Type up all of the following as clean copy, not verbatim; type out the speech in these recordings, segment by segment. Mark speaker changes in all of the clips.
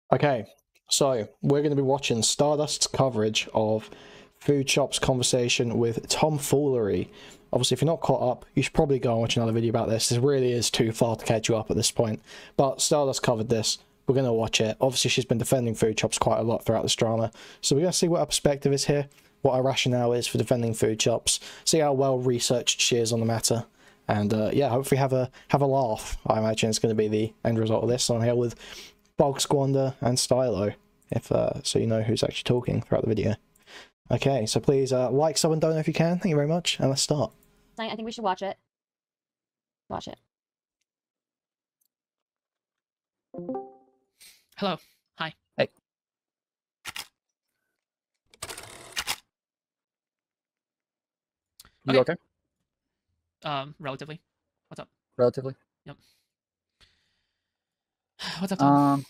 Speaker 1: Okay, so we're going to be watching Stardust's coverage of Food Shop's conversation with tomfoolery. Obviously, if you're not caught up, you should probably go and watch another video about this. This really is too far to catch you up at this point. But Stardust covered this. We're going to watch it. Obviously, she's been defending Food Shops quite a lot throughout this drama. So we're going to see what her perspective is here, what her rationale is for defending Food Shops, see how well researched she is on the matter. And yeah, hopefully have a laugh. I imagine it's going to be the end result of this. So I'm here with Bug Squander and Stylo, if so you know who's actually talking throughout the video. Okay, so please like, sub, and donate if you can. Thank you very much, and let's start.
Speaker 2: I think we should watch it. Watch it.
Speaker 3: Hello. Hi.
Speaker 4: Hey. You okay?
Speaker 3: Relatively. What's up?
Speaker 4: Relatively?
Speaker 3: Yep. What's up, Tom?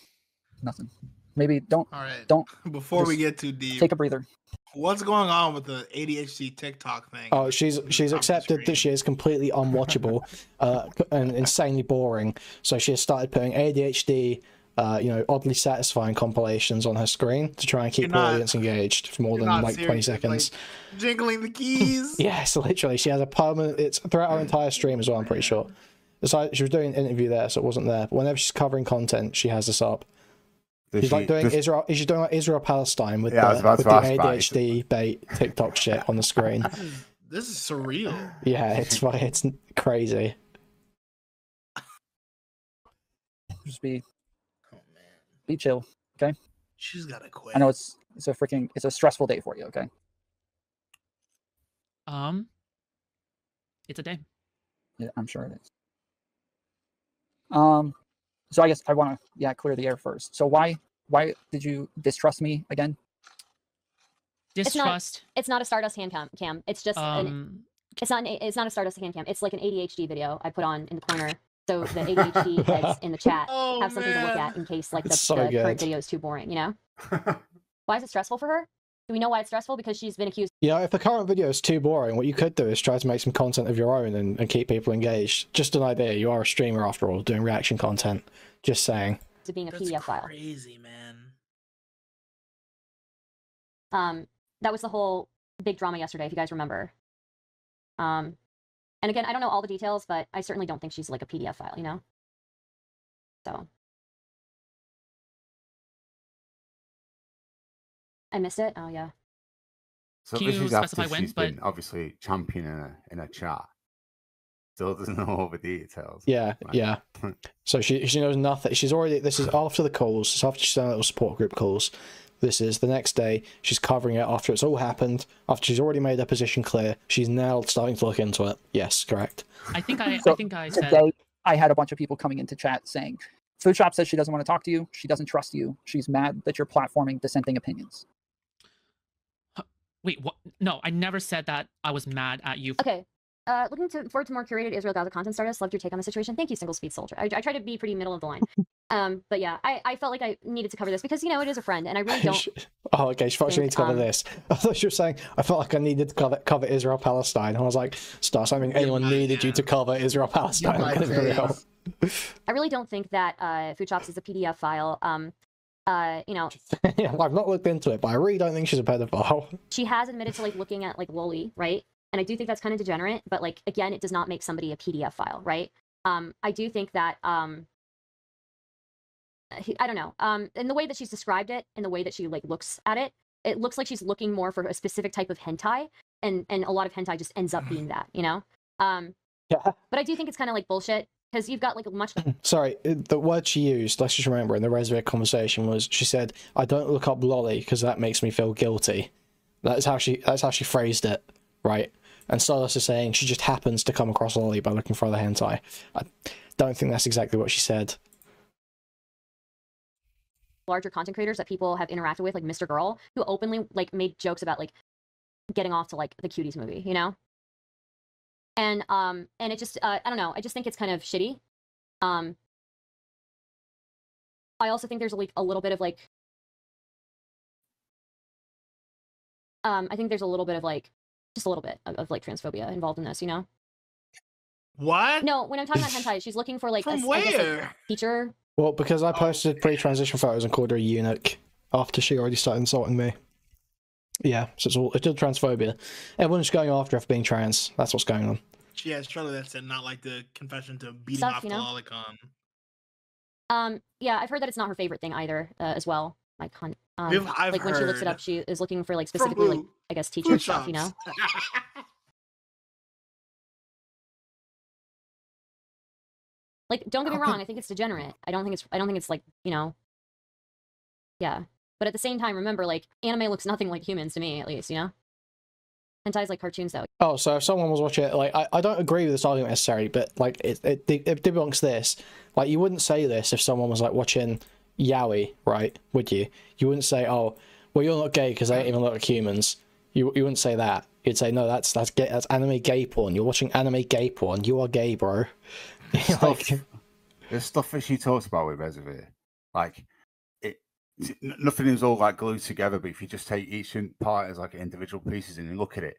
Speaker 4: Nothing. Maybe don't.
Speaker 5: All right.
Speaker 4: Don't.
Speaker 5: Before we get too deep,
Speaker 4: take a breather.
Speaker 5: What's going on with the ADHD TikTok thing?
Speaker 1: Oh, she's accepted that she is completely unwatchable and insanely boring. So she has started putting ADHD, you know, oddly satisfying compilations on her screen to try and keep the audience engaged for more than like 20 seconds.
Speaker 5: Like, jingling the keys.
Speaker 1: Yes, literally. She has a permanent. It's throughout her entire stream as well. I'm pretty sure. Besides, she was doing an interview there, so it wasn't there. But whenever she's covering content, she has this up. She's like doing Israel. She's doing like Israel Palestine with the ADHD bait TikTok shit on the screen.
Speaker 5: This is surreal.
Speaker 1: Yeah, it's crazy.
Speaker 4: Just be chill, okay?
Speaker 5: She's gotta quit.
Speaker 4: I know it's a stressful day for you, okay?
Speaker 3: It's a day.
Speaker 4: Yeah, I'm sure it is. So I guess I want to clear the air first. So why did you distrust me again?
Speaker 3: Distrust.
Speaker 2: It's not a Stardust hand cam. It's just it's not a Stardust hand cam. It's like an ADHD video I put on in the corner. So the ADHD heads in the chat have something to look at in case like the current video is too boring, you know? Why is it stressful for her? Do we know why it's stressful? Because she's been accused.
Speaker 1: Yeah, if the current video is too boring, what you could do is try to make some content of your own and keep people engaged. Just an idea. You are a streamer after all, doing reaction content. Just saying.
Speaker 2: To being a PDF file.
Speaker 5: Crazy, man.
Speaker 2: That was the whole big drama yesterday, if you guys remember. And again, I don't know all the details, but I certainly don't think she's like a PDF file, you know? So. I missed it? Oh, yeah.
Speaker 6: So
Speaker 3: Can
Speaker 6: this
Speaker 3: you
Speaker 6: is after
Speaker 3: specify when,
Speaker 6: she's been obviously championing in a chat. Still doesn't know all the details.
Speaker 1: Yeah, like, yeah. So she knows nothing. She's already, this is after the calls. It's after she's done little support group calls. This is the next day. She's covering it after it's all happened. After she's already made her position clear. She's now starting to look into it. Yes, correct.
Speaker 3: I think I said
Speaker 4: today I had a bunch of people coming into chat saying, Food Shop says she doesn't want to talk to you. She doesn't trust you. She's mad that you're platforming dissenting opinions.
Speaker 3: Wait, what? No, I never said that I was mad at you.
Speaker 2: Okay. Looking forward to more curated Israel Gaza content, Stardust. Loved your take on the situation. Thank you, Single Speed Soldier. I try to be pretty middle of the line. But yeah, I felt like I needed to cover this because, you know, it is a friend, and I really don't...
Speaker 1: Oh, okay, she thought she needed to cover this. I thought she was saying, I felt like I needed to cover Israel-Palestine. And I was like, Stars, I mean, anyone needed you to cover Israel-Palestine.
Speaker 2: I really don't think that Food Shops is a PDF file. You know...
Speaker 1: Yeah, I've not looked into it, but I really don't think she's a pedophile.
Speaker 2: She has admitted to, like, looking at, like, Loli, right? And I do think that's kind of degenerate, but, like, again, it does not make somebody a PDF file, right? I do think that, I don't know, in the way that she's described it, in the way that she, like, looks at it, it looks like she's looking more for a specific type of hentai, and a lot of hentai just ends up being that, you know?
Speaker 1: Yeah.
Speaker 2: But I do think it's kind of, like, bullshit, because you've got, like, a much...
Speaker 1: Sorry, the word she used, let's just remember, in the Resurrect conversation was, she said, I don't look up lolly, because that makes me feel guilty. That's how she phrased it, right? And Stardust is saying she just happens to come across lolly by looking for other hentai. I don't think that's exactly what she said.
Speaker 2: Larger content creators that people have interacted with, like Mr. Girl, who openly, like, made jokes about, like, getting off to, like, the Cuties movie, you know? And it just, I don't know, I just think it's kind of shitty. I also think there's, like, a little bit of, like... I think there's a little bit of, like, just a little bit of like transphobia involved in this, you know?
Speaker 5: What?
Speaker 2: No, when I'm talking about hentai, she's looking for like
Speaker 5: From
Speaker 2: a
Speaker 5: where?
Speaker 2: I guess, like, feature
Speaker 1: Well, because I posted pre-transition photos and called her a eunuch after she already started insulting me. Yeah, so it's all transphobia. Everyone's going after her for being trans. That's what's going on.
Speaker 5: Yeah, surely that's it. Not like the confession to beating off the lolicon.
Speaker 2: Yeah, I've heard that it's not her favorite thing either, as well. Like,
Speaker 5: I've
Speaker 2: like when she looks it up, she is looking for like specifically like I guess teacher stuff, you know. Like, don't get me wrong, I think it's degenerate. I don't think it's like, you know. Yeah. But at the same time, remember, like, anime looks nothing like humans to me, at least, you know? Hentai's like cartoons, though.
Speaker 1: Oh, so if someone was watching it, like, I don't agree with this argument necessarily, but, like, it debunks this. Like, you wouldn't say this if someone was, like, watching yaoi, right? Would you? You wouldn't say, oh, well, you're not gay because they don't even look like humans. You wouldn't say that. You'd say, no, that's anime gay porn. You're watching anime gay porn. You are gay, bro.
Speaker 6: There's stuff that she talks about with Reservoir. Like, nothing is all like glued together, but if you just take each part as like individual pieces and you look at it,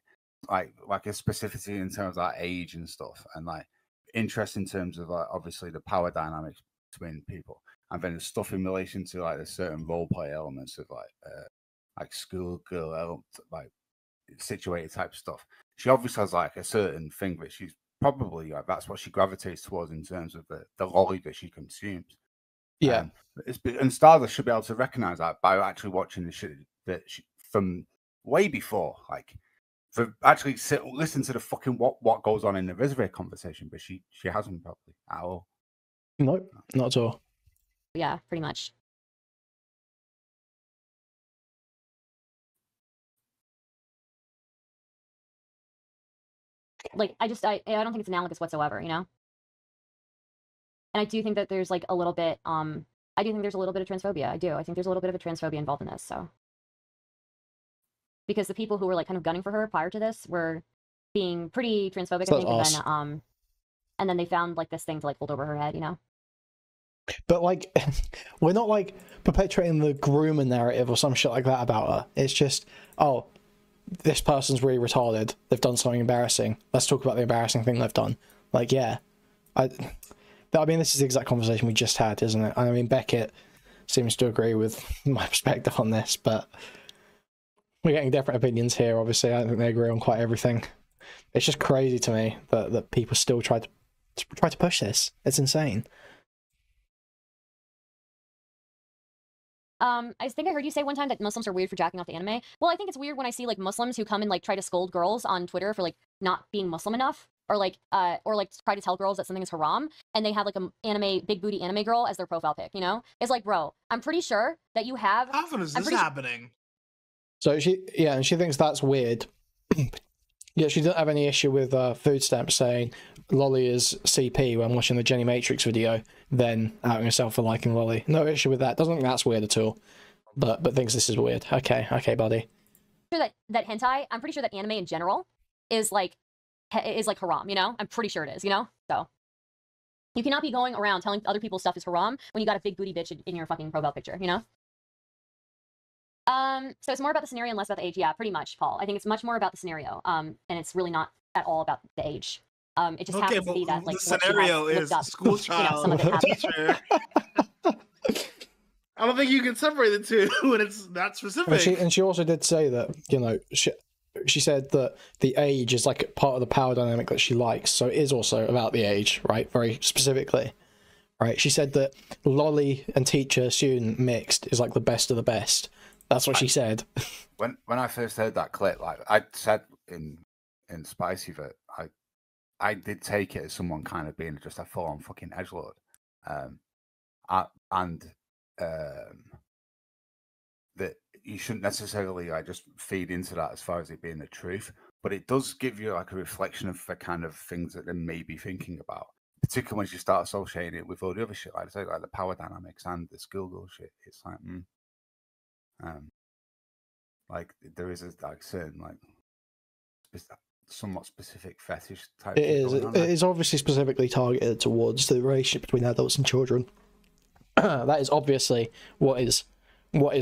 Speaker 6: like a specificity in terms of like age and stuff, and like interest in terms of like obviously the power dynamics between people, and then the stuff in relation to like the certain role play elements of like schoolgirl like situated type stuff. She obviously has like a certain thing that she's probably like that's what she gravitates towards in terms of the lolly that she consumes.
Speaker 1: Yeah,
Speaker 6: and Stardust should be able to recognize that by actually watching the shit that from way before, like for actually listen to the fucking what goes on in the reservoir conversation, but she hasn't probably at all.
Speaker 1: No, not at all.
Speaker 2: Yeah, pretty much. Like, I don't think it's analogous whatsoever, you know? And I do think that there's like a little bit, I do think there's a little bit of transphobia. I do. I think there's a little bit of a transphobia involved in this, so. Because the people who were like kind of gunning for her prior to this were being pretty transphobic, I think, and then they found like this thing to like hold over her head, you know?
Speaker 1: But like, we're not like perpetuating the groomer narrative or some shit like that about her. It's just, oh, this person's really retarded. They've done something embarrassing. Let's talk about the embarrassing thing they've done. Like, yeah. I mean, this is the exact conversation we just had, isn't it? I mean, Beckett seems to agree with my perspective on this, but we're getting different opinions here, obviously. I don't think they agree on quite everything. It's just crazy to me that people still try to push this. It's insane.
Speaker 2: I think I heard you say one time that Muslims are weird for jacking off the anime. Well, I think it's weird when I see like Muslims who come and like try to scold girls on Twitter for like not being Muslim enough, or like try to tell girls that something is haram, and they have like a big booty anime girl as their profile pic. You know, it's like, bro, I'm pretty sure that you have.
Speaker 5: How often is this happening?
Speaker 1: So and she thinks that's weird. Yeah, she doesn't have any issue with food stamps saying Lolly is CP when watching the Jenny Matrix video, then outing herself for liking Lolly. No issue with that. Doesn't think that's weird at all. But thinks this is weird. Okay, buddy.
Speaker 2: That hentai, I'm pretty sure that anime in general is like haram, you know? I'm pretty sure it is, you know? So you cannot be going around telling other people stuff is haram when you got a big booty bitch in your fucking profile picture, you know? So it's more about the scenario and less about the age. Yeah, pretty much, Paul. I think it's much more about the scenario. And it's really not at all about the age. It just happens to be that like
Speaker 5: the scenario is school child, you know, teacher. I don't think you can separate the two when it's that specific.
Speaker 1: And she also did say that, you know, she said that the age is like part of the power dynamic that she likes. So it is also about the age, right? Very specifically, right? She said that lolly and teacher student mixed is like the best of the best. That's what she said.
Speaker 6: When I first heard that clip, like I said in Spicy that I did take it as someone kind of being just a full-on fucking edgelord, that you shouldn't necessarily like just feed into that as far as it being the truth, but it does give you like a reflection of the kind of things that they may be thinking about, particularly once you start associating it with all the other shit, like I say, like the power dynamics and the schoolgirl shit. It's like, like there is a like certain like somewhat specific fetish type.
Speaker 1: It is. It is obviously specifically targeted towards the relationship between adults and children. That is obviously what is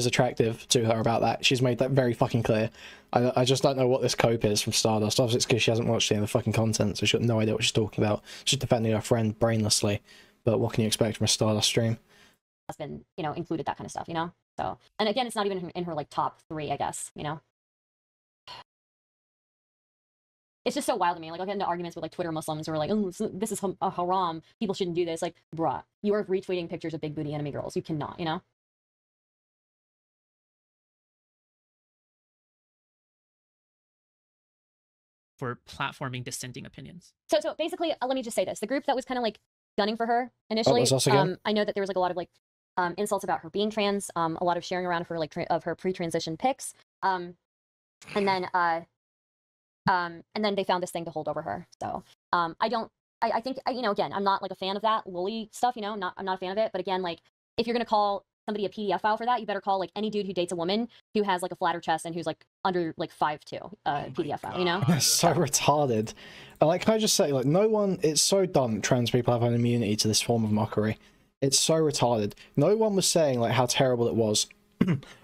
Speaker 1: attractive to her about that. She's made that very fucking clear. I just don't know what this cope is from Stardust. Obviously, it's because she hasn't watched any of the fucking content, so she's got no idea what she's talking about. She's defending her friend brainlessly. But what can you expect from a Stardust stream?
Speaker 2: has been, you know, included that kind of stuff, you know. So, and again, it's not even in her like top 3, I guess, you know. It's just so wild to me. Like, I'll get into arguments with like Twitter Muslims who are like, oh, this is a haram. People shouldn't do this. Like, bruh, you are retweeting pictures of big booty enemy girls. You cannot, you know.
Speaker 3: For platforming dissenting opinions.
Speaker 2: So basically, let me just say this: the group that was kind of like gunning for her initially, I know that there was like a lot of like insults about her being trans, a lot of sharing around of her like of her pre-transition pics, and then they found this thing to hold over her. So I think you know, again, I'm not like a fan of that lolly stuff, you know, I'm not a fan of it. But again, like, if you're gonna call somebody a PDF file for that, you better call like any dude who dates a woman who has like a flatter chest and who's like under like 5'2", PDF file, you know.
Speaker 1: That's so retarded. And like, can I just say, like, no one, it's so dumb that trans people have an immunity to this form of mockery. It's so retarded. No one was saying like how terrible it was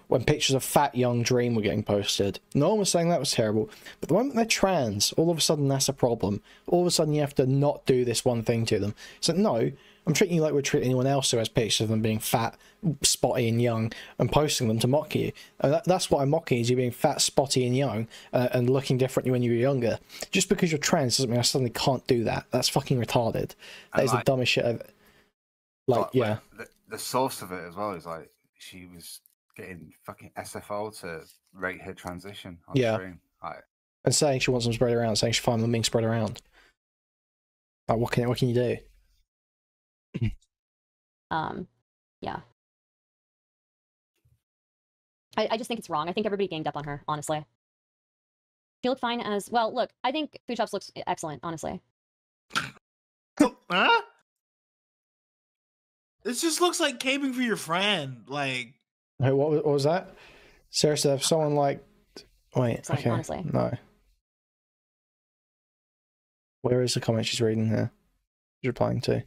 Speaker 1: when pictures of fat young Dream were getting posted. No one was saying that was terrible. But the moment they're trans, all of a sudden that's a problem. All of a sudden you have to not do this one thing to them. So no, I'm treating you like we're treating anyone else who has pictures of them being fat, spotty and young and posting them to mock you. And that's what I'm mocking, is you being fat, spotty and young and looking differently when you were younger. Just because you're trans doesn't mean I suddenly can't do that. That's fucking retarded. That is the dumbest shit ever. Like, yeah.
Speaker 6: The source of it as well is like, she was getting fucking SFO to rate her transition on stream. Like, and
Speaker 1: saying she wants them spread around, saying she's fine with them being spread around. Like, what can you do?
Speaker 2: Yeah. I just think it's wrong. I think everybody ganged up on her, honestly. She looked fine as well. Look, I think Food Shops looks excellent, honestly.
Speaker 5: Huh? This just looks like caping for your friend. Like,
Speaker 1: hey, what was that? Seriously, if someone like, wait, excellent, okay, honestly. No. Where is the comment she's reading here? She's replying to.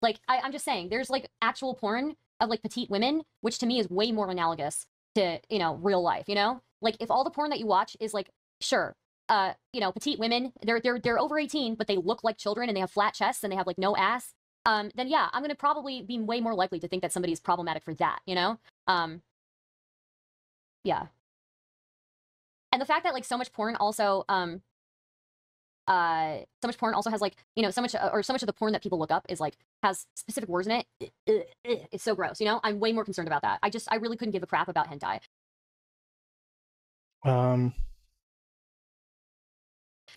Speaker 2: Like, I'm just saying, there's like actual porn of like petite women, which to me is way more analogous to, you know, real life, you know? Like, if all the porn that you watch is like, sure, you know, petite women, they're over 18, but they look like children and they have flat chests and they have like no ass, then yeah, I'm gonna probably be way more likely to think that somebody's problematic for that, you know? Yeah. And the fact that like so much porn also has like, you know, so much of the porn that people look up is like has specific words in it. It's so gross, you know. I'm way more concerned about that. I really couldn't give a crap about hentai.
Speaker 1: Okay.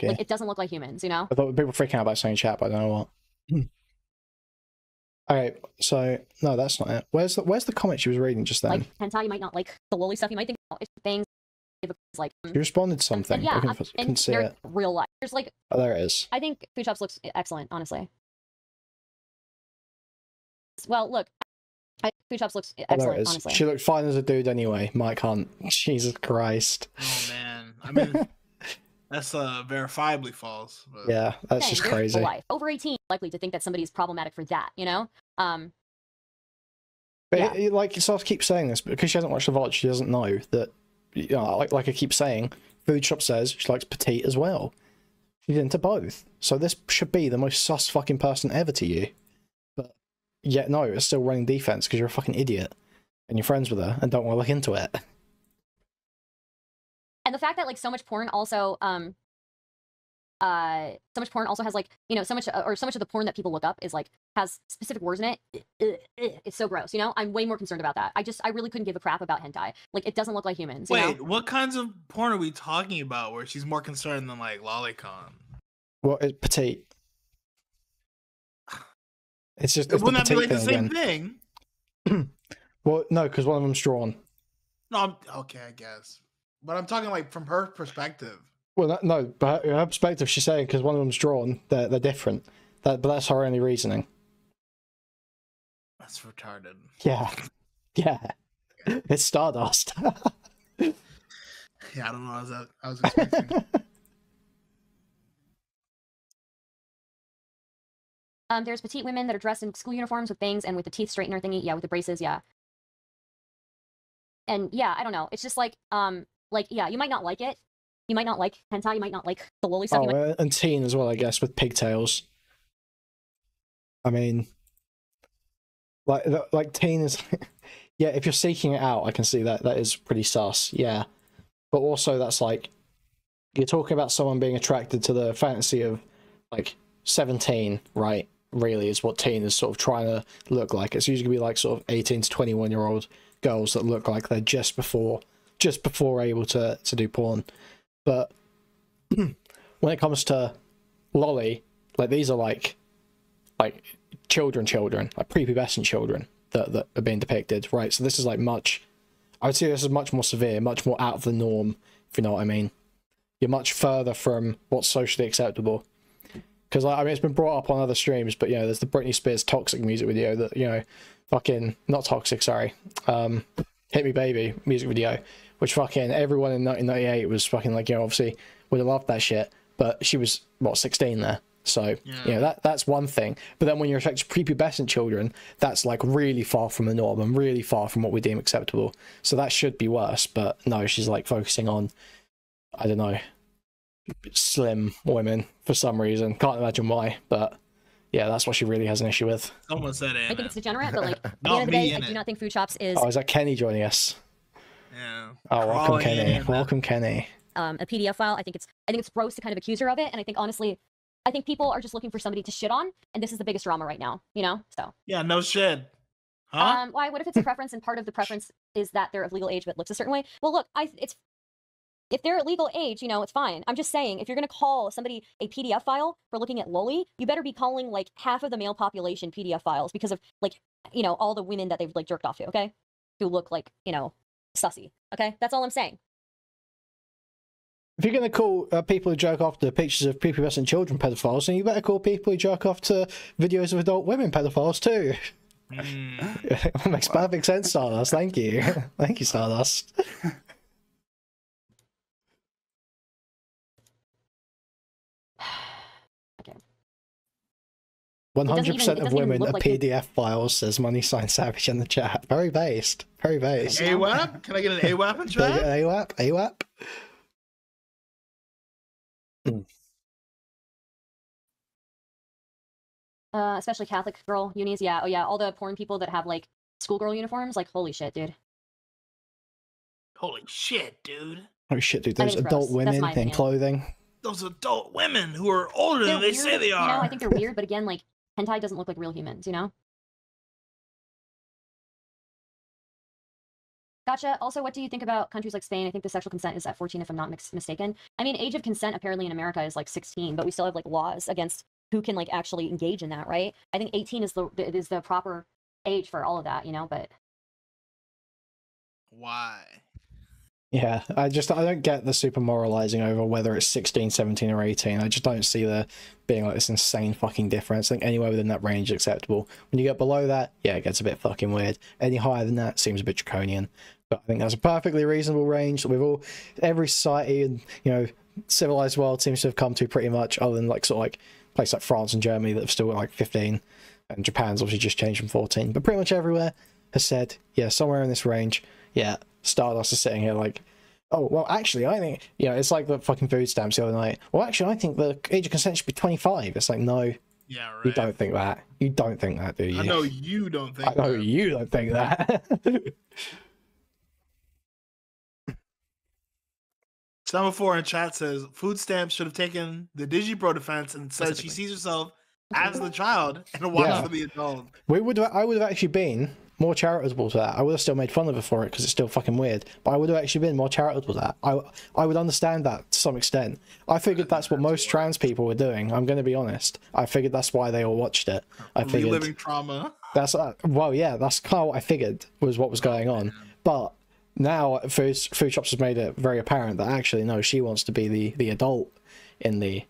Speaker 2: Like, it doesn't look like humans, you know.
Speaker 1: I thought people were freaking out about saying chat, but I don't know what. Okay, so no, that's not it. Where's the comment she was reading just then?
Speaker 2: Like hentai, you might not like the lolly stuff. You might think it's things. Like,
Speaker 1: you responded to something.
Speaker 2: Yeah,
Speaker 1: I can see it.
Speaker 2: Real life. There's like,
Speaker 1: oh, there it is.
Speaker 2: I think Food Shops looks excellent, honestly. Well, look, Food Shops looks excellent, honestly.
Speaker 1: She looked fine as a dude anyway. Mike Hunt. Jesus Christ.
Speaker 5: Oh man, I mean, that's verifiably false. But...
Speaker 1: yeah, that's just crazy.
Speaker 2: Life. Over 18, likely to think that somebody's problematic for that, you know.
Speaker 1: But yeah. Like, so I keep saying this, but because she hasn't watched the VOD, she doesn't know that. You know, like I keep saying, Food Shop says she likes petite as well. She's into both. So this should be the most sus fucking person ever to you. But yet, no, it's still running defense because you're a fucking idiot. And you're friends with her and don't want to look into it.
Speaker 2: And the fact that, like, so much porn also has like, you know, so much of the porn that people look up is like has specific words in it. It's so gross, you know. I'm way more concerned about that. I really couldn't give a crap about hentai. Like, it doesn't look like humans.
Speaker 5: Wait, what kinds of porn are we talking about where she's more concerned than like lolicon?
Speaker 1: Well, it's petite. It's just
Speaker 5: wouldn't that be like the same thing?
Speaker 1: Well, no, because one of them's drawn.
Speaker 5: No, okay, I guess, but I'm talking like from her perspective.
Speaker 1: Well, no, but her perspective, she's saying because one of them's drawn, they're different. But that's her only reasoning.
Speaker 5: That's retarded.
Speaker 1: Yeah, yeah, it's Stardust.
Speaker 5: Yeah, I don't know. I was expecting.
Speaker 2: There's petite women that are dressed in school uniforms with bangs and with the teeth straightener thingy. Yeah, with the braces. Yeah. And yeah, I don't know. It's just like yeah, you might not like it. You might not like hentai, you might not like the lolly stuff.
Speaker 1: Oh, and teen as well, I guess, with pigtails. I mean, Like teen is, yeah. If you're seeking it out, I can see that is pretty sus. Yeah, but also that's like you're talking about someone being attracted to the fantasy of like 17, right? Really, is what teen is sort of trying to look like. It's usually gonna be like sort of 18 to 21-year-old girls that look like they're just before able to do porn. But when it comes to lolly, like these are like children, like prepubescent children that are being depicted, right? So this is like I would say this is much more severe, much more out of the norm, if you know what I mean. You're much further from what's socially acceptable. Because I mean, it's been brought up on other streams, but you know, there's the Britney Spears Toxic music video that, you know, fucking not Toxic, sorry, Hit Me Baby music video, which fucking everyone in 1998 was fucking like, you know, obviously would have loved that shit, but she was what, 16 there. So yeah. You know, that's one thing. But then when you're affecting prepubescent children, that's like really far from the norm and really far from what we deem acceptable. So that should be worse. But no, she's like focusing on, I don't know, slim women for some reason. Can't imagine why, but yeah, that's what she really has an issue with.
Speaker 5: Someone said it.
Speaker 2: I think it's degenerate, but like at the end of the day, I do not think food shops is.
Speaker 1: Oh, is that Kenny joining us?
Speaker 5: Yeah.
Speaker 1: Oh, welcome Kenny. Welcome Kenny.
Speaker 2: A PDF file. I think it's gross to kind of accuse her of it, and I think honestly, I think people are just looking for somebody to shit on, and this is the biggest drama right now. You know, so.
Speaker 5: Yeah, no shit. Huh?
Speaker 2: Why? What if it's a preference, and part of the preference is that they're of legal age but looks a certain way? Well, look, if they're at legal age, you know, it's fine. I'm just saying, if you're going to call somebody a PDF file for looking at loli, you better be calling like half of the male population PDF files because of like, you know, all the women that they've like jerked off to, okay? Who look like, you know, sussy, okay? That's all I'm saying.
Speaker 1: If you're going to call people who jerk off to pictures of prepubescent children pedophiles, then you better call people who jerk off to videos of adult women pedophiles too. That makes perfect sense, Stardust. Thank you. Thank you, Stardust. 100% of women are PDF files, says Money Sign Savage in the chat. Very based. Very based.
Speaker 5: AWAP? Can I get an AWAP in chat?
Speaker 1: AWAP? AWAP?
Speaker 2: Especially Catholic girl unis, yeah. Oh yeah, all the porn people that have like schoolgirl uniforms, like holy shit, dude.
Speaker 5: Holy shit, dude.
Speaker 1: Oh shit, dude. Those adult women in clothing.
Speaker 5: Those adult women who are older than they say they are.
Speaker 2: You know, I think they're weird, but again, like hentai doesn't look like real humans, you know? Gotcha. Also, what do you think about countries like Spain? I think the sexual consent is at 14, if I'm not mistaken. I mean, age of consent apparently in America is like 16, but we still have like laws against who can like actually engage in that, right? I think 18 is the proper age for all of that, you know, but
Speaker 5: why?
Speaker 1: Yeah, I don't get the super moralizing over whether it's 16, 17 or 18. I just don't see there being like this insane fucking difference. I think anywhere within that range is acceptable. When you get below that, yeah, it gets a bit fucking weird. Any higher than that seems a bit draconian. But I think that's a perfectly reasonable range that every society and, you know, civilized world seems to have come to pretty much, other than like sort of like places like France and Germany that have still got like 15, and Japan's obviously just changed from 14. But pretty much everywhere has said, yeah, somewhere in this range, yeah. Stardust is sitting here like, oh, well, actually, I think, you know, it's like the fucking food stamps the other night. Well, actually, I think the age of consent should be 25. It's like, no,
Speaker 5: yeah, right.
Speaker 1: You don't think that. You don't think that, do you?
Speaker 5: I know you don't think
Speaker 1: that. I know you don't think that.
Speaker 5: Semaphore in chat says, food stamps should have taken the DigiPro defense and said she sees herself as the child and wants to be adult.
Speaker 1: I would have actually been more charitable to that. I would have still made fun of her for it because it's still fucking weird, but I would have actually been more charitable to that. I would understand that to some extent. I figured that's what most trans people were doing. I'm going to be honest. I figured that's why they all watched it. I figured
Speaker 5: reliving trauma.
Speaker 1: That's well, yeah, that's kind of what I figured was what was going on. But now food shops has made it very apparent that actually no, she wants to be the adult in the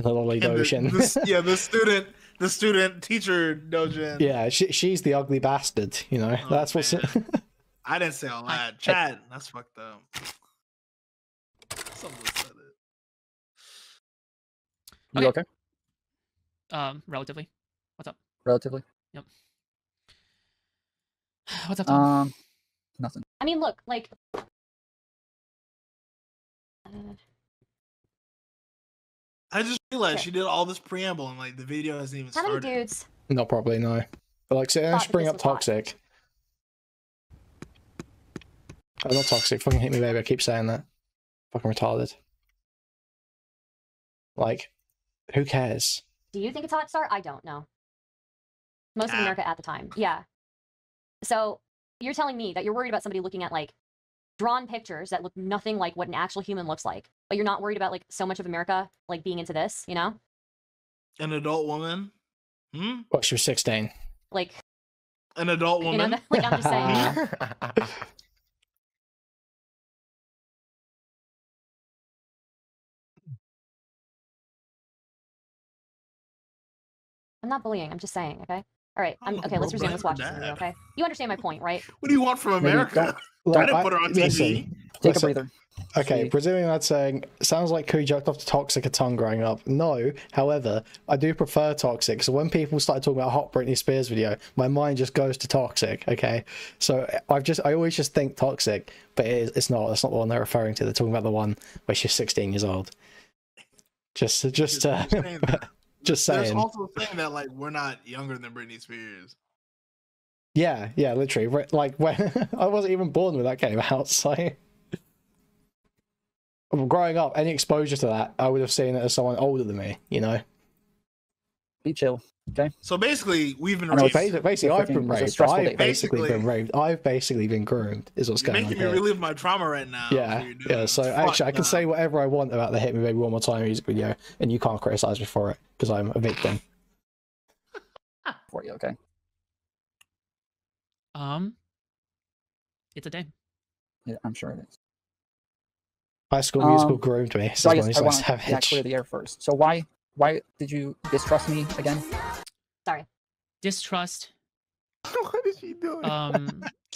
Speaker 1: lolly dojin.
Speaker 5: The student teacher dojin.
Speaker 1: Yeah, she's the ugly bastard, you know. Oh, that's what's
Speaker 5: I didn't say all that. Chad, that's fucked up. Someone said it.
Speaker 4: You okay?
Speaker 3: Relatively. What's up?
Speaker 4: Relatively.
Speaker 3: Yep. What's up, Tom?
Speaker 4: Nothing.
Speaker 2: I mean, look, like
Speaker 5: I just realized she did all this preamble and like the video hasn't even started.
Speaker 2: How many dudes?
Speaker 1: Not probably, no. Like, so let's bring up Toxic. Oh, not Toxic. Fucking hit me, baby. I keep saying that. Fucking retarded. Like, who cares?
Speaker 2: Do you think it's hot star? I don't know. Most of America at the time. Yeah. So you're telling me that you're worried about somebody looking at like drawn pictures that look nothing like what an actual human looks like, but you're not worried about like so much of America like being into this, you know?
Speaker 5: An adult woman?
Speaker 1: Well, she was 16.
Speaker 2: Like
Speaker 5: an adult woman?
Speaker 2: You know, like I'm just saying. I'm not bullying. I'm just saying, okay? All right. Okay, let's resume. Let's watch this video, okay? You understand my point, right?
Speaker 5: What do you want from America? I didn't put her on TV.
Speaker 4: Take a breather.
Speaker 1: Okay, presuming that's saying, sounds like Ku jerked off to Toxic a ton growing up. No, however, I do prefer Toxic. So when people start talking about a hot Britney Spears video, my mind just goes to Toxic, okay? So I always just think Toxic, but it's not. That's not the one they're referring to. They're talking about the one where she's 16 years old. Just saying.
Speaker 5: There's also saying that like we're not younger than Britney Spears.
Speaker 1: Yeah, literally. Like when I wasn't even born when that came out, so growing up, any exposure to that, I would have seen it as someone older than me, you know.
Speaker 4: Be chill, okay?
Speaker 5: So basically, we've been raped.
Speaker 1: Basically, I've been raped. I've basically been raped. I've basically been groomed. Is what's going on.
Speaker 5: You're making me relive my trauma right now.
Speaker 1: Yeah. So actually, I can say whatever I want about the "Hit Me Baby One More Time" music video, and you can't criticize me for it because I'm a victim.
Speaker 4: For you, okay?
Speaker 3: It's a day.
Speaker 4: Yeah, I'm sure it is.
Speaker 1: High School Musical groomed me.
Speaker 4: So I guess I want to clear the air first. So why did you distrust me again?
Speaker 2: Sorry.
Speaker 3: Distrust.
Speaker 6: What is she doing?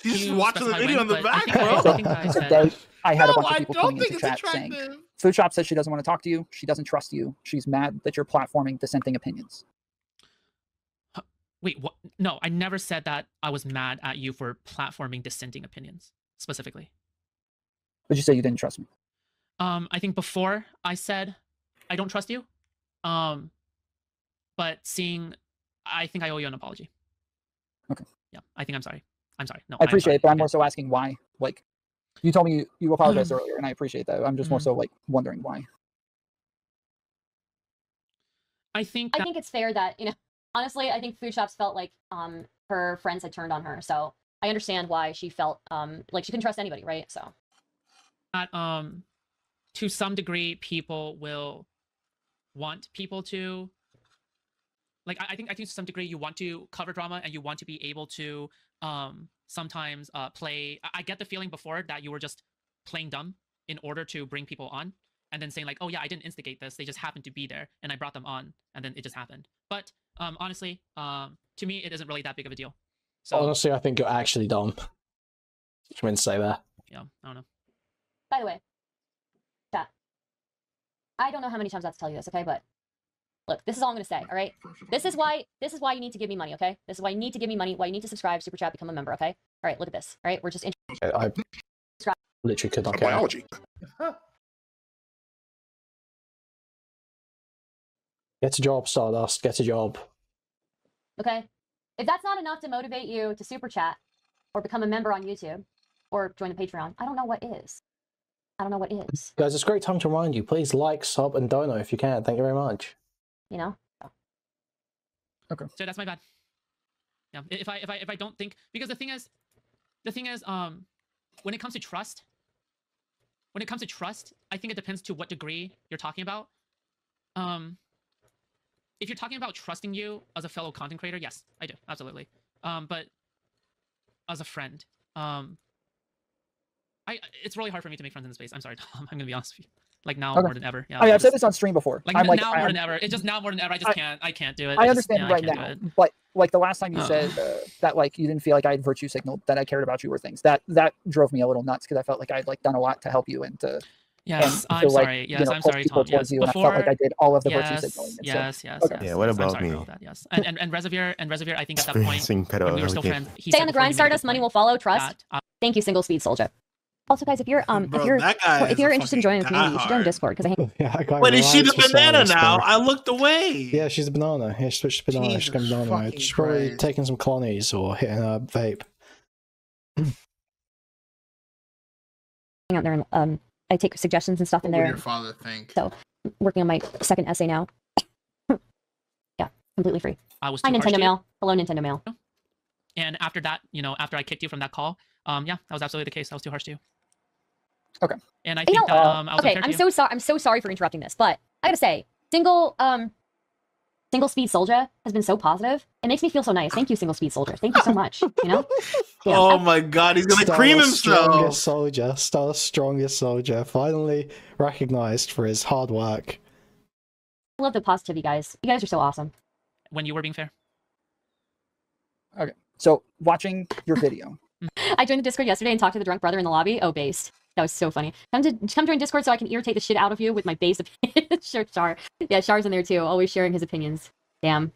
Speaker 5: She's just watching the video in the back,
Speaker 4: bro. I had a bunch of people coming into chat saying, Food Shop says she doesn't want to talk to you. She doesn't trust you. She's mad that you're platforming dissenting opinions.
Speaker 3: Wait, what? No, I never said that I was mad at you for platforming dissenting opinions, specifically.
Speaker 4: But you say you didn't trust me.
Speaker 3: I think before I said I don't trust you. But I think I owe you an apology.
Speaker 4: Okay.
Speaker 3: Yeah, I think I'm sorry. I'm sorry. No,
Speaker 4: I appreciate it, but I'm more so asking why. Like, you told me you apologized earlier, and I appreciate that. I'm just more so like wondering why.
Speaker 3: I think
Speaker 2: it's fair that, you know, honestly, I think Food Shops felt like her friends had turned on her, so I understand why she felt like she couldn't trust anybody, right? So
Speaker 3: to some degree, people will want people to like. I think to some degree you want to cover drama and you want to be able to sometimes play. I get the feeling before that you were just playing dumb in order to bring people on, and then saying like, oh yeah, I didn't instigate this. They just happened to be there, and I brought them on, and then it just happened. But honestly, to me, it isn't really that big of a deal. So
Speaker 1: honestly, I think you're actually dumb. Which means say that.
Speaker 3: Yeah, I don't know.
Speaker 2: By the way, chat. I don't know how many times I have to tell you this, okay? But look, this is all I'm gonna say, all right? This is why you need to give me money, okay? This is why you need to give me money, why you need to subscribe, super chat, become a member, okay? All right, look at this. All right, we're just
Speaker 1: I literally could not care.
Speaker 5: Biology.
Speaker 1: Get a job, Stardust. Get a job.
Speaker 2: Okay? If that's not enough to motivate you to super chat or become a member on YouTube or join the Patreon, I don't know what is. I don't know what is.
Speaker 1: Guys, it's a great time to remind you. Please like, sub, and donate if you can. Thank you very much.
Speaker 2: You know?
Speaker 4: Okay.
Speaker 3: So that's my bad. Yeah. If I don't think, because the thing is, when it comes to trust, I think it depends to what degree you're talking about. If you're talking about trusting you as a fellow content creator, yes, I do, absolutely. But as a friend, it's really hard for me to make friends in this space. I'm sorry, Tom. I'm gonna be honest with you. Like now more than ever. Yeah.
Speaker 4: I've said this on stream before.
Speaker 3: Like now more than ever. It's just now more than ever. I can't do it.
Speaker 4: I understand right now, but like the last time you said that like you didn't feel like I had virtue signaled that I cared about you or things, that drove me a little nuts because I felt like I had like done a lot to help you and to.
Speaker 3: Yes, I'm sorry. Yes, I'm sorry, Tom. Yes.
Speaker 4: You, and I felt like I did all of the virtue signaling.
Speaker 3: Yes.
Speaker 7: Yeah, what about me?
Speaker 3: Yes. And Reservoir, I think at that point, when we were still friends,
Speaker 2: stay on the grind, Stardust, money will follow, trust. Thank you, Single Speed Soldier. Also, guys, if you're interested in joining the community, you should join the Discord because I hate.
Speaker 1: Yeah,
Speaker 5: Wait, is she the banana now? I looked away.
Speaker 1: Yeah, she's a banana. Yeah, she switched to banana. She's going banana mode. She's probably taking some clonies or hitting a vape.
Speaker 2: Out there and I take suggestions and stuff in there.
Speaker 5: What would your father think?
Speaker 2: So, working on my second essay now. Yeah, completely free.
Speaker 3: I was
Speaker 2: Hi, Nintendo Mail. Hello, Nintendo Mail.
Speaker 3: And after that, after I kicked you from that call, yeah, that was absolutely the case. I was too harsh to you.
Speaker 4: Okay.
Speaker 3: And I think that I was
Speaker 2: okay. I'm so sorry. I'm so sorry for interrupting this, but I gotta say, single speed soldier has been so positive. It makes me feel so nice. Thank you, single speed soldier. Thank you so much.
Speaker 5: Oh my God, he's gonna cream himself.
Speaker 1: Stardust strongest soldier, finally recognized for his hard work.
Speaker 2: I love the positivity, guys. You guys are so awesome.
Speaker 3: When you were being fair.
Speaker 4: Okay. So watching your video.
Speaker 2: I joined the Discord yesterday and talked to the drunk brother in the lobby. Oh, based. That was so funny. Come join Discord so I can irritate the shit out of you with my base opinions. Sure, Char. Yeah, Char's in there too, always sharing his opinions. Damn.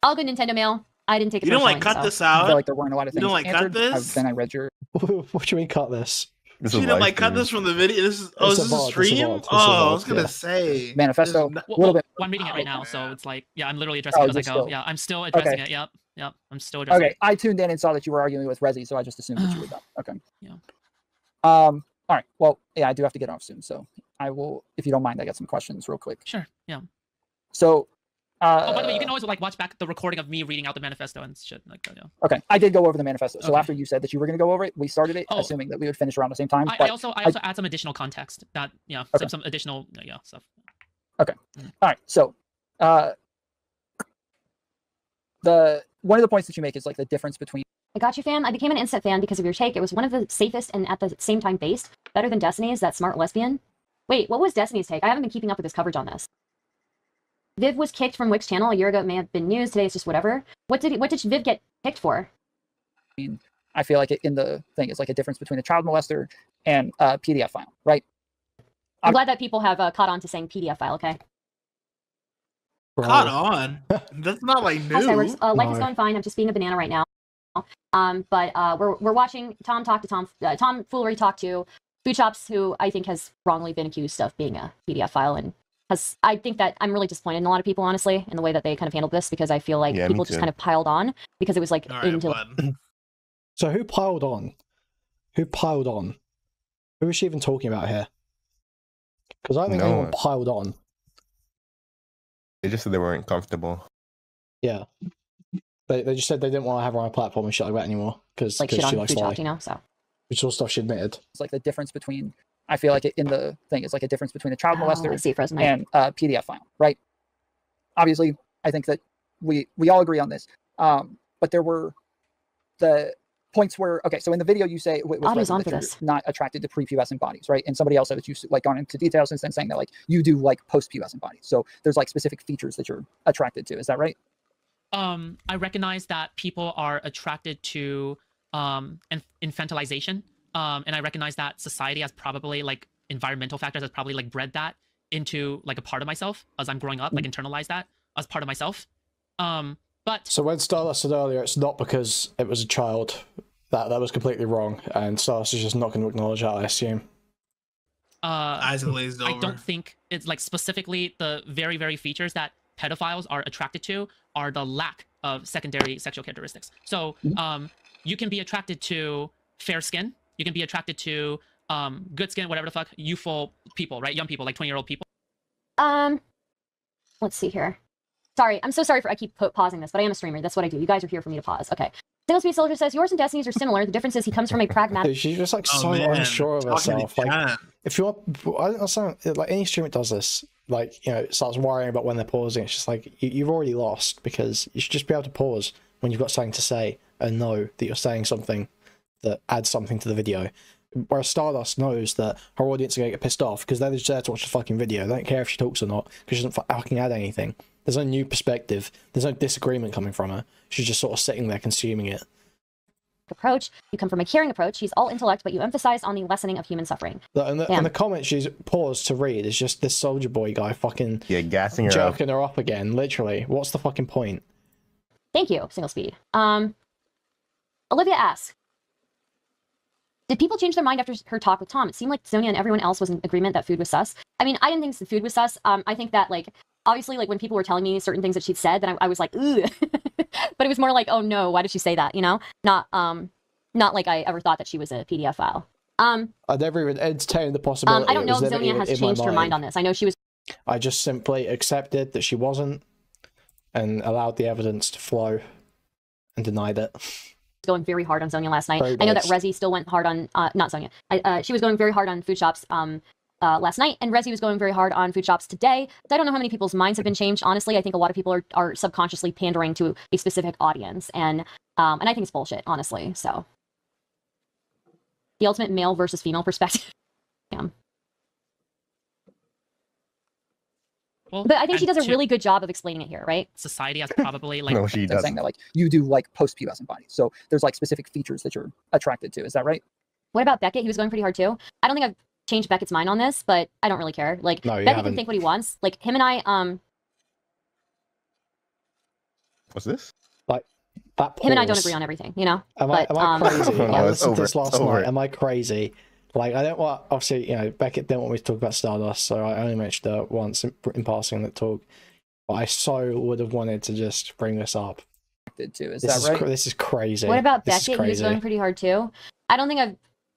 Speaker 2: All good, Nintendo Mail. I didn't take it.
Speaker 5: You don't like cut this out?
Speaker 4: I feel like there weren't a lot of things.
Speaker 5: You don't like cut this?
Speaker 4: Then I read your.
Speaker 1: What do you mean cut this?
Speaker 5: You didn't like cut this from the video. This is is this a stream? I was gonna say
Speaker 4: manifesto.
Speaker 3: A little bit. Well, I'm reading it right now, so it's like, yeah, I'm literally addressing it as I go. Yeah, I'm still addressing it. Yep, I'm still addressing it.
Speaker 4: Okay, I tuned in and saw that you were arguing with Rezi, so I just assumed that you were done. Okay.
Speaker 3: Yeah.
Speaker 4: All right. Well, yeah, I do have to get off soon, so I will, if you don't mind, I got some questions real quick.
Speaker 3: Sure. Yeah.
Speaker 4: So.
Speaker 3: Oh, by the way, you can always watch back the recording of me reading out the manifesto and shit like that. Yeah.
Speaker 4: Okay, I did go over the manifesto. So after you said that you were going to go over it, we started it assuming that we would finish around the same time.
Speaker 3: I also add some additional context that some additional stuff.
Speaker 4: Okay. All right. So one of the points that you make is like the difference between.
Speaker 2: I got you, fan. I became an instant fan because of your take. It was one of the safest and at the same time based. Better than Destiny's, that smart lesbian. Wait, what was Destiny's take? I haven't been keeping up with his coverage on this. Viv was kicked from Wick's channel a year ago. It may have been news. Today it's just whatever. What did Viv get kicked for?
Speaker 4: I mean, I feel like in the thing is like a difference between a child molester and a PDF file, right?
Speaker 2: I'm glad that people have caught on to saying PDF file. Okay.
Speaker 5: Caught on? That's not like new.
Speaker 2: Life is going fine. I'm just being a banana right now. But we're watching Tom talk to Tom Foolery talk to Food Shops, who I think has wrongly been accused of being a PDF file, and I think that I'm really disappointed in a lot of people, honestly, in the way that they kind of handled this, because I feel like people just kind of piled on because it was like
Speaker 1: So who piled on? Who piled on? Who is she even talking about here? Because I don't think anyone piled on.
Speaker 7: They just said they weren't comfortable.
Speaker 1: Yeah. They just said they didn't want to have her on a platform and shit like that anymore because
Speaker 2: like
Speaker 1: she likes
Speaker 2: Food Shop, so.
Speaker 1: Which is all stuff she admitted.
Speaker 4: It's like the difference between, I feel like in the thing, it's like a difference between a child molester and a PDF file, right? Obviously, I think that we all agree on this. But there were the points where, okay, so in the video you say you're not attracted to pre-pubescent bodies, right? And somebody else said that you like gone into details and then saying that like you do like post-pubescent bodies. So there's like specific features that you're attracted to. Is that right?
Speaker 3: I recognize that people are attracted to infantilization. And I recognize that society has probably like environmental factors has probably like bred that into like a part of myself as I'm growing up, like internalized that as part of myself. But
Speaker 1: so when Stardust said earlier, it's not because it was a child. That was completely wrong, and Stardust is just not going to acknowledge that, I assume.
Speaker 5: Eyes glazed over.
Speaker 3: I don't think it's like specifically the very, very features that pedophiles are attracted to are the lack of secondary sexual characteristics. So you can be attracted to fair skin. You can be attracted to good skin, whatever the fuck, youthful people, right? Young people, like 20-year-old people.
Speaker 2: Let's see here. Sorry, I'm so sorry for I keep pausing this, but I am a streamer. That's what I do. You guys are here for me to pause. Okay. Single Speed Soldier says yours and Destiny's are similar. The difference is he comes from a pragmatic.
Speaker 1: She's just like so unsure of herself. Like, if you want, I don't understand. Like any streamer does this, like starts worrying about when they're pausing. It's just like you've already lost because you should just be able to pause when you've got something to say and know that you're saying something that adds something to the video. Whereas Stardust knows that her audience are going to get pissed off because they're just there to watch the fucking video. They don't care if she talks or not because she doesn't fucking add anything. There's no new perspective. There's no disagreement coming from her. She's just sort of sitting there consuming it.
Speaker 2: Approach. You come from a caring approach. She's all intellect, but you emphasize on the lessening of human suffering.
Speaker 1: And the comment she's paused to read is just this soldier boy guy fucking
Speaker 7: gassing her
Speaker 1: jerking her up again. Literally, what's the fucking point?
Speaker 2: Thank you, Single Speed. Olivia asks, Did people change their mind after her talk with Tom? It seemed like Sonia and everyone else was in agreement that food was sus. I mean, I didn't think the food was sus. I think that, like, obviously, like, when people were telling me certain things that she'd said, then I was like, ugh. But it was more like, oh no, why did she say that, you know? Not like I ever thought that she was a PDF file.
Speaker 1: I never even entertained the possibility.
Speaker 2: I don't know if Sonia has changed her mind on this. I know she was...
Speaker 1: I just simply accepted that she wasn't and allowed the evidence to flow and denied it.
Speaker 2: Going very hard on Sonia last night. I know that Rezi still went hard on not Sonia. She was going very hard on food shops last night, and Rezi was going very hard on food shops today. So I don't know how many people's minds have been changed. Honestly, I think a lot of people are subconsciously pandering to a specific audience, and I think it's bullshit, honestly. So the ultimate male versus female perspective. Yeah. Well, but I think she does a really good job of explaining it here, right?
Speaker 3: Society has probably like...
Speaker 7: No, she doesn't.
Speaker 4: Saying that like you do like post-pubescent bodies, so there's like specific features that you're attracted to. Is that right?
Speaker 2: What about Beckett? He was going pretty hard too. I don't think I've changed Beckett's mind on this, but I don't really care. Like, no, Beckett can think what he wants. Like, him and I,
Speaker 7: What's this?
Speaker 1: Like, that pause.
Speaker 2: Him and I don't agree on everything, you know?
Speaker 1: Am I crazy?
Speaker 7: No,
Speaker 1: I listened to this last night.
Speaker 7: over.
Speaker 1: Am I crazy? Like, I don't want... Obviously, you know, Beckett didn't want me to talk about Stardust, so I only mentioned it once in passing in that talk. But I so would have wanted to just bring this up.
Speaker 4: Is that right?
Speaker 1: This is crazy.
Speaker 2: What about Beckett? He was going pretty hard too. I don't think I've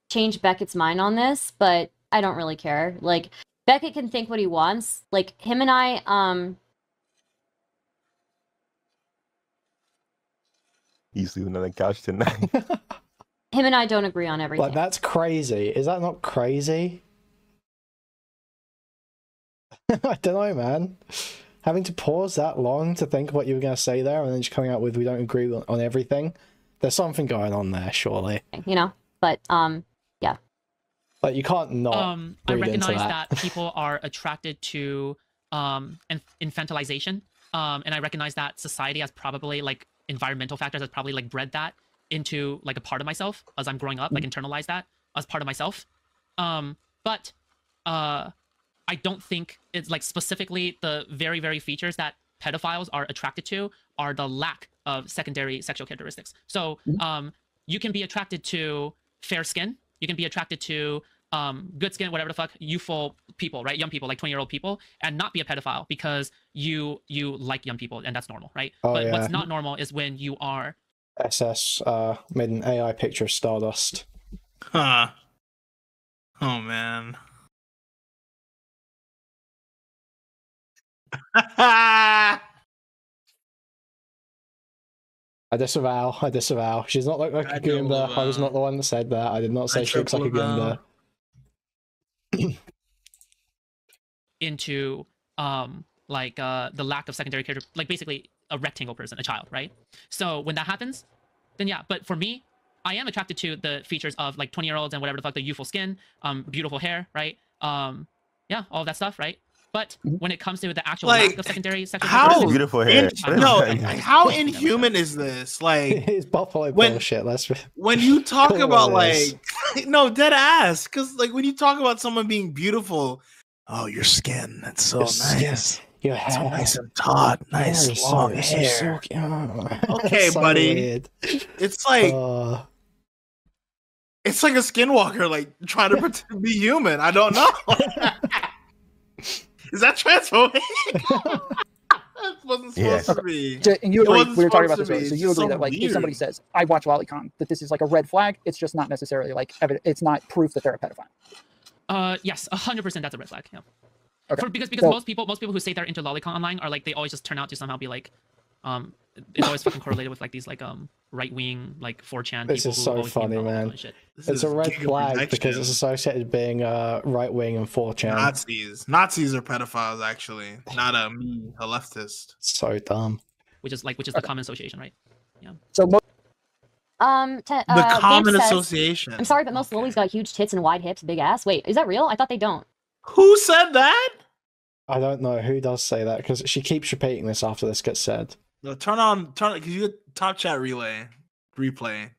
Speaker 2: changed Beckett's mind on this, but I don't really care. Like, Beckett can think what he wants. Like, him and I,
Speaker 7: He's sleeping on the couch tonight.
Speaker 2: him and I don't agree on everything.
Speaker 1: Like, that's crazy. Is that not crazy? I don't know, man. Having to pause that long to think what you were going to say there and then just coming out with we don't agree on everything. There's something going on there, surely.
Speaker 2: You know? But, yeah.
Speaker 1: Like, you can't not
Speaker 3: I recognize
Speaker 1: into that.
Speaker 3: people are attracted to infantilization. And I recognize that society has probably, like, environmental factors has probably, like, bred that into, like, a part of myself as I'm growing up, like, internalize that as part of myself. But I don't think it's, like, specifically the very, very features that pedophiles are attracted to are the lack of secondary sexual characteristics. So you can be attracted to fair skin. You can be attracted to good skin, whatever the fuck, youthful people, right? Young people, like 20-year-old people, and not be a pedophile because you like young people, and that's normal, right? But what's not normal is when you are...
Speaker 1: SS made an AI picture of Stardust.
Speaker 5: Huh. Oh, man.
Speaker 1: I disavow. She's not like a Goomba. I was not the one that said that. I did not say she looks like a Goomba.
Speaker 3: Into like the lack of secondary character, like basically a rectangle person, a child, right? So when that happens, then yeah. But for me, I am attracted to the features of like 20-year-olds and whatever the fuck, the youthful skin, beautiful hair, right? Yeah, all of that stuff, right? But when it comes to the actual lack of secondary sexual
Speaker 7: beautiful hair.
Speaker 5: How inhuman is this? Like,
Speaker 1: it's buffalo bullshit.
Speaker 5: When you talk about like, no, dead ass, because like when you talk about someone being beautiful, oh, your skin, that's so nice.
Speaker 1: Your hair,
Speaker 5: so nice and taut, nice long hair. Okay, so buddy, weird. It's like. It's like a skinwalker, like trying to pretend to be human. I don't know. Is that transphobic? That wasn't supposed to be.
Speaker 4: And you agree, we were talking about this earlier, so you agree that like if somebody says, I watch Lolicon, that this is like a red flag, it's just not necessarily like it's not proof that they're a pedophile.
Speaker 3: Yes, 100% that's a red flag. Yeah.
Speaker 4: Okay.
Speaker 3: Because most people who say they're into Lolicon online are like, they always just turn out to somehow be like, it's always fucking correlated with like these like right-wing like 4chan
Speaker 1: this
Speaker 3: people.
Speaker 1: This is so funny, man. It's a red flag because it's associated with being right-wing and 4chan.
Speaker 5: Nazis are pedophiles, actually, not a leftist.
Speaker 1: So dumb.
Speaker 3: Which is the common association, right? Yeah.
Speaker 4: So
Speaker 5: the common association.
Speaker 2: I'm sorry, but most lilies got huge tits and wide hips, big ass. Wait, is that real? I thought they don't.
Speaker 5: Who said that?
Speaker 1: I don't know who does say that because she keeps repeating this after this gets said.
Speaker 5: No, turn because you get top chat replay.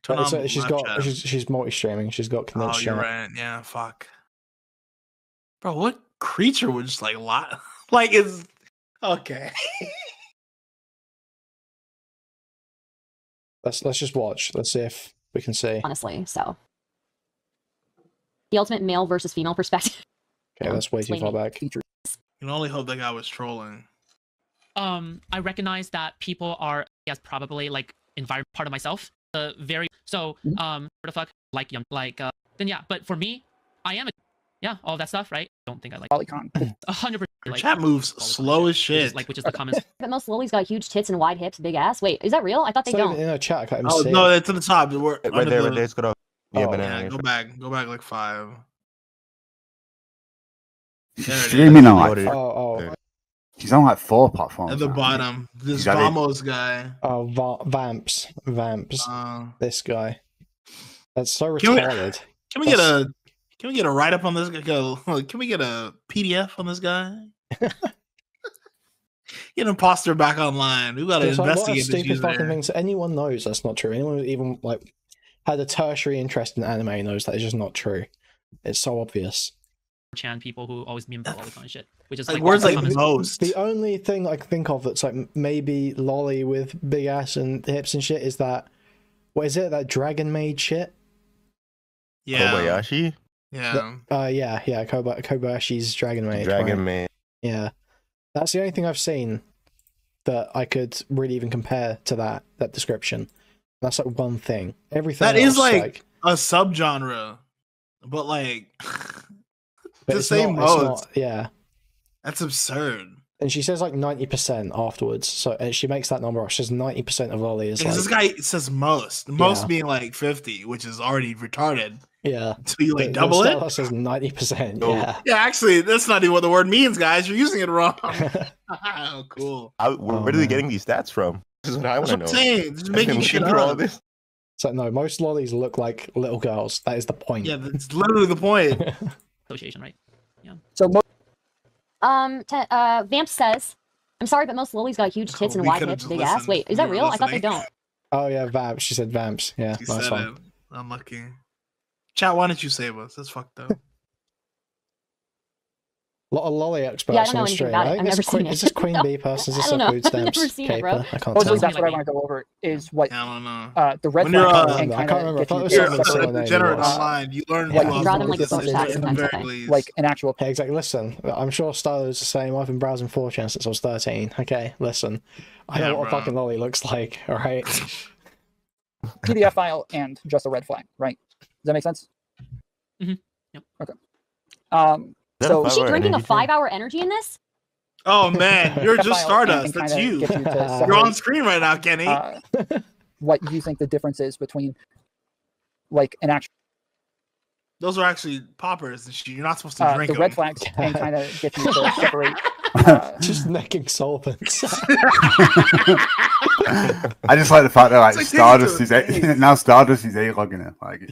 Speaker 5: Turn on.
Speaker 1: She's multi-streaming. She's got condensed chat.
Speaker 5: You're right. Yeah, fuck. Bro, what creature would just like lie? Like it's okay.
Speaker 1: Let's just watch. Let's see if we can see.
Speaker 2: Honestly, so. the ultimate male versus female perspective.
Speaker 1: Okay, that's way too far back.
Speaker 5: You can only hope that guy was trolling.
Speaker 3: I recognize that people are, yes, probably like environment part of myself. So what the fuck, like young, like then yeah. But for me, I am all that stuff, right? I don't think I like 100%.
Speaker 5: Like, chat moves slow as shit.
Speaker 3: Which is the comments.
Speaker 2: But most lollies got huge tits and wide hips, big ass. Wait, is that real? I thought they don't.
Speaker 1: In a chat, I can't
Speaker 5: even see no, it's to the top. We're
Speaker 7: right there. It's gonna be a banana.
Speaker 5: Yeah, go back like 5.
Speaker 6: Streaming on he's on like 4 platforms.
Speaker 5: At the bottom, this Vamos guy.
Speaker 1: Oh, Vamps. This guy. That's so retarded.
Speaker 5: Can we get a write up on this guy? Can we get a PDF on this guy? Get imposter back online. We gotta investigate this
Speaker 1: stupid fucking things. Anyone knows that's not true. Anyone who even like had a tertiary interest in anime knows that it's just not true. It's so obvious.
Speaker 3: Chan people who always meme all the kind of shit, which is
Speaker 5: like words like most.
Speaker 1: The only thing I can think of that's like maybe lolly with big ass and hips and shit is that, what is it, that Dragon Maid shit?
Speaker 7: Yeah. Kobayashi?
Speaker 5: Yeah.
Speaker 1: Kobayashi's Dragon Maid.
Speaker 7: Dragon Maid.
Speaker 1: Yeah. That's the only thing I've seen that I could really even compare to that description. That's like one thing. Everything
Speaker 5: that
Speaker 1: else,
Speaker 5: is like a subgenre, but like
Speaker 1: but
Speaker 5: the same mode.
Speaker 1: Yeah.
Speaker 5: That's absurd.
Speaker 1: And she says like 90% afterwards. So and she makes that number up. She says 90% of lolly is like...
Speaker 5: This guy says most being like 50, which is already retarded.
Speaker 1: Yeah.
Speaker 5: So you like double it?
Speaker 1: It says 90%.
Speaker 5: Oh.
Speaker 1: Yeah.
Speaker 5: Yeah, actually, that's not even what the word means, guys. You're using it wrong. Oh, cool.
Speaker 7: Where are they getting these stats from? This is what I want to know.
Speaker 5: I'm saying, just making shit up.
Speaker 1: So no, most lollies look like little girls. That is the point.
Speaker 5: Yeah, that's literally the point.
Speaker 3: Association, right? Yeah.
Speaker 4: So
Speaker 2: Vamp says, "I'm sorry, but most lollies got huge tits and wide hips, big ass." Wait, is that real? I thought they don't.
Speaker 1: Oh yeah, Vamps. She said Vamps. Yeah,
Speaker 5: she
Speaker 1: nice one.
Speaker 5: Unlucky. Chat, why don't you save us? That's fucked up.
Speaker 1: A lot of lolly experts
Speaker 2: yeah, I don't know
Speaker 1: on the stream.
Speaker 2: about it. I've never seen it.
Speaker 1: Is this Queen Bee person? Is this a food stamps caper? I can't
Speaker 4: tell.
Speaker 1: That's
Speaker 4: what I want to go over is what
Speaker 5: I don't know.
Speaker 4: The red
Speaker 5: flag.
Speaker 1: I can't remember. I thought it was
Speaker 5: degenerate online. You learn
Speaker 4: like an actual.
Speaker 1: Hey, exactly. Listen, I'm sure Stylo is the same. I've been browsing 4chan since I was 13. Okay, listen. I know what a fucking lolly looks like. All right.
Speaker 4: PDF file and just a red flag, right? Does that make sense?
Speaker 3: Mm-hmm. Yep.
Speaker 4: Okay. So
Speaker 2: is she drinking a 5-hour energy in this?
Speaker 5: Oh man, you're just Stardust. That's you. You're on screen right now, Kenny.
Speaker 4: What you think the difference is between like an actual?
Speaker 5: Those are actually poppers. You're not supposed to drink
Speaker 4: the
Speaker 5: them.
Speaker 4: red flags can kind of get you to separate.
Speaker 1: Just necking solvents.
Speaker 6: I just like the fact that like Stardust is now Stardust is A-logging it. Like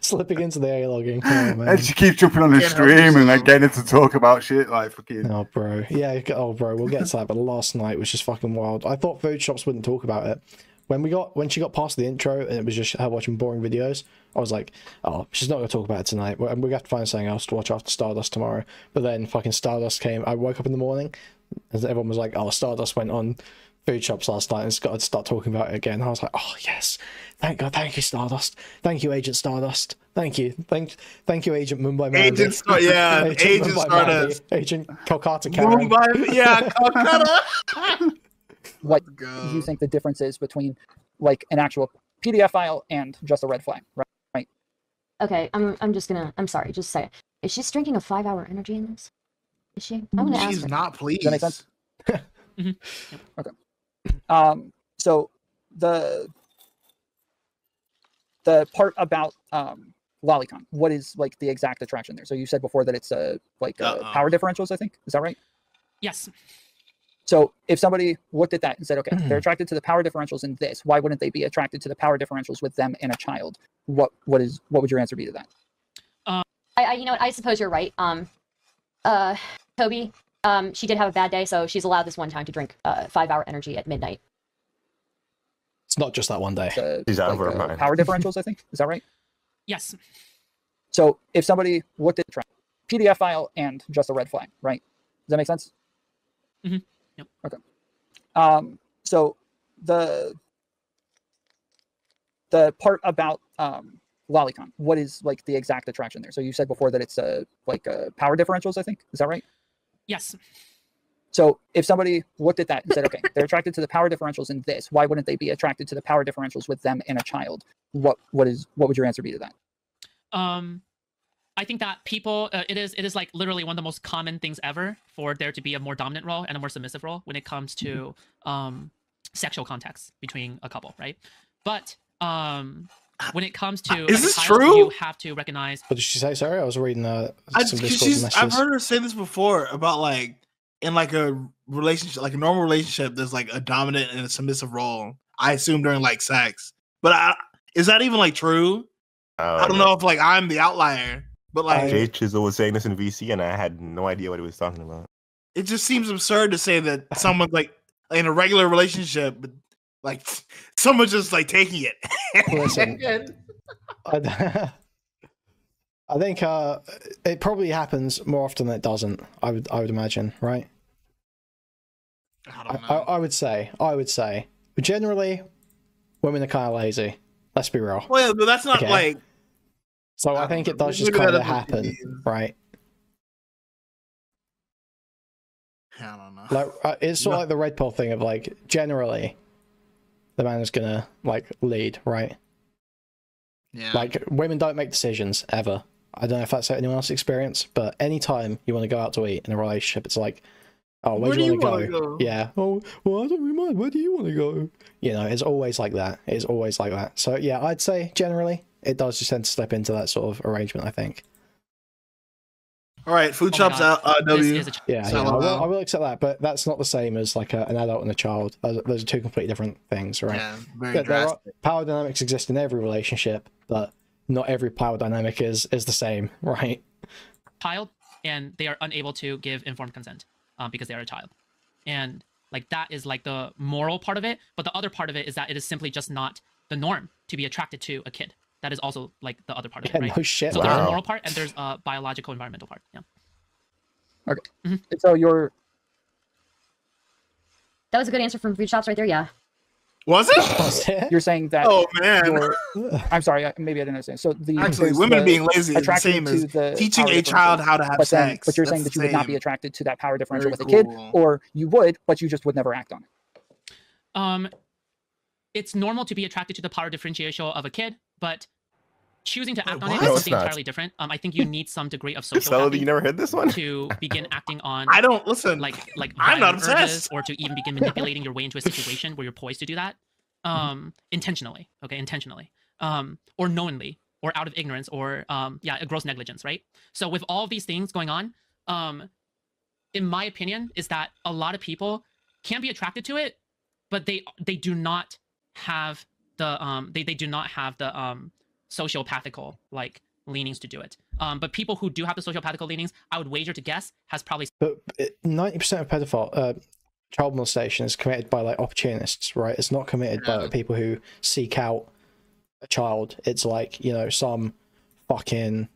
Speaker 1: slipping into the A-logging. Oh,
Speaker 6: and she keeps jumping on the stream and like getting to talk about shit like fucking.
Speaker 1: Oh bro, yeah. Oh bro, we'll get to that. But last night was just fucking wild. I thought food shops wouldn't talk about it. When she got past the intro and it was just her watching boring videos, I was like, oh, she's not going to talk about it tonight. We're going to have to find something else to watch after Stardust tomorrow. But then fucking Stardust came. I woke up in the morning and everyone was like, oh, Stardust went on food shops last night and it's got to start talking about it again. And I was like, oh, yes. Thank God. Thank you, Stardust. Thank you, Agent Stardust. Thank you. Thank you, Agent Mumbai Mandy.
Speaker 5: Agent Stardust.
Speaker 1: Agent Kolkata Karen.
Speaker 5: Kolkata.
Speaker 4: What you think the difference is between like an actual PDF file and just a red flag, right?
Speaker 2: Okay, I'm sorry, just say it. Is she drinking a 5-hour energy in this? Is she? I'm gonna ask her.
Speaker 5: She's not pleased.
Speaker 4: Does that make sense? Okay. So the part about Lolicon, what is like the exact attraction there? So you said before that it's power differentials, I think. Is that right?
Speaker 3: Yes.
Speaker 4: So if somebody looked at that and said, okay, they're attracted to the power differentials in this, why wouldn't they be attracted to the power differentials with them and a child? What would your answer be to that?
Speaker 2: I suppose you're right. Toby, she did have a bad day, so she's allowed this one time to drink 5-hour energy at midnight.
Speaker 1: It's not just that one day.
Speaker 7: She's out of her mind.
Speaker 4: Power differentials, I think. Is that right?
Speaker 3: Yes.
Speaker 4: So if somebody looked at the PDF file and just a red flag, right? Does that make sense?
Speaker 3: Mm-hmm. Yep.
Speaker 4: Okay. So the part about lolicon, what is like the exact attraction there? So you said before that it's like power differentials, I think. Is that right?
Speaker 3: Yes.
Speaker 4: So if somebody looked at that and said, okay, they're attracted to the power differentials in this, why wouldn't they be attracted to the power differentials with them and a child? What would your answer be to that?
Speaker 3: I think that people, it is like literally one of the most common things ever for there to be a more dominant role and a more submissive role when it comes to sexual context between a couple, right? But when it comes to
Speaker 5: is this true?
Speaker 3: You have to recognize.
Speaker 1: What did she say? Sorry, I was reading some Discord messages.
Speaker 5: I've heard her say this before about like in like a relationship, like a normal relationship, there's like a dominant and a submissive role. I assume during like sex, but is that even like true? I don't know if like I'm the outlier, but like
Speaker 7: Jay Chisel was saying this in VC, and I had no idea what he was talking about.
Speaker 5: It just seems absurd to say that someone's like in a regular relationship, but like someone's just like taking it.
Speaker 1: Listen, I think it probably happens more often than it doesn't. I would imagine, right?
Speaker 5: I don't know.
Speaker 1: I would say, but generally, women are kind of lazy. Let's be real.
Speaker 5: Well, but that's not like.
Speaker 1: So I think it does just kind of happen, right?
Speaker 5: I don't know.
Speaker 1: Like it's sort of like the red pill thing of like generally, the man is gonna like lead, right?
Speaker 5: Yeah.
Speaker 1: Like women don't make decisions ever. I don't know if that's anyone else's experience, but anytime you want to go out to eat in a relationship, it's like, oh, where do you want to go? Yeah. Oh, well, I don't really mind. Where do you want to go? You know, it's always like that. It's always like that. So yeah, I'd say generally it does just tend to slip into that sort of arrangement, I think.
Speaker 5: All right, food shops out. W.
Speaker 1: Yeah, I will accept that, but that's not the same as like an adult and a child. Those are two completely different things, right?
Speaker 5: Yeah, very drastic.
Speaker 1: Power dynamics exist in every relationship, but not every power dynamic is the same, right?
Speaker 3: Child, and they are unable to give informed consent because they are a child, and like that is like the moral part of it. But the other part of it is that it is simply just not the norm to be attracted to a kid. That is also like the other part of it, right?
Speaker 1: No shit.
Speaker 3: So there's a moral part and there's a biological environmental part. Yeah.
Speaker 4: Okay. Mm-hmm. So
Speaker 2: that was a good answer from food shops right there. Yeah.
Speaker 5: Was it?
Speaker 4: You're saying that?
Speaker 5: Oh man.
Speaker 4: I'm sorry. Maybe I didn't understand. So
Speaker 5: actually, women being lazy is the same as teaching a child how to have sex.
Speaker 4: But you're saying that you would not be attracted to that power differential with a kid, or you would, but you just would never act on it.
Speaker 3: It's normal to be attracted to the power differential of a kid, but choosing to act on it is something entirely different. I think you need some degree of social
Speaker 7: you never heard this one?
Speaker 3: To begin acting on.
Speaker 5: I don't listen.
Speaker 3: Like
Speaker 5: I'm not obsessed.
Speaker 3: Or to even begin manipulating your way into a situation where you're poised to do that, intentionally. Okay, intentionally, or knowingly, or out of ignorance, or a gross negligence, right? So with all of these things going on, in my opinion, is that a lot of people can be attracted to it, but they do not have the they do not have the sociopathical like leanings to do it. But people who do have the sociopathical leanings, I would wager to guess, has probably.
Speaker 1: But 90% of pedophile child molestation is committed by like opportunists, right? It's not committed by like, people who seek out a child. It's like, you know, some fucking,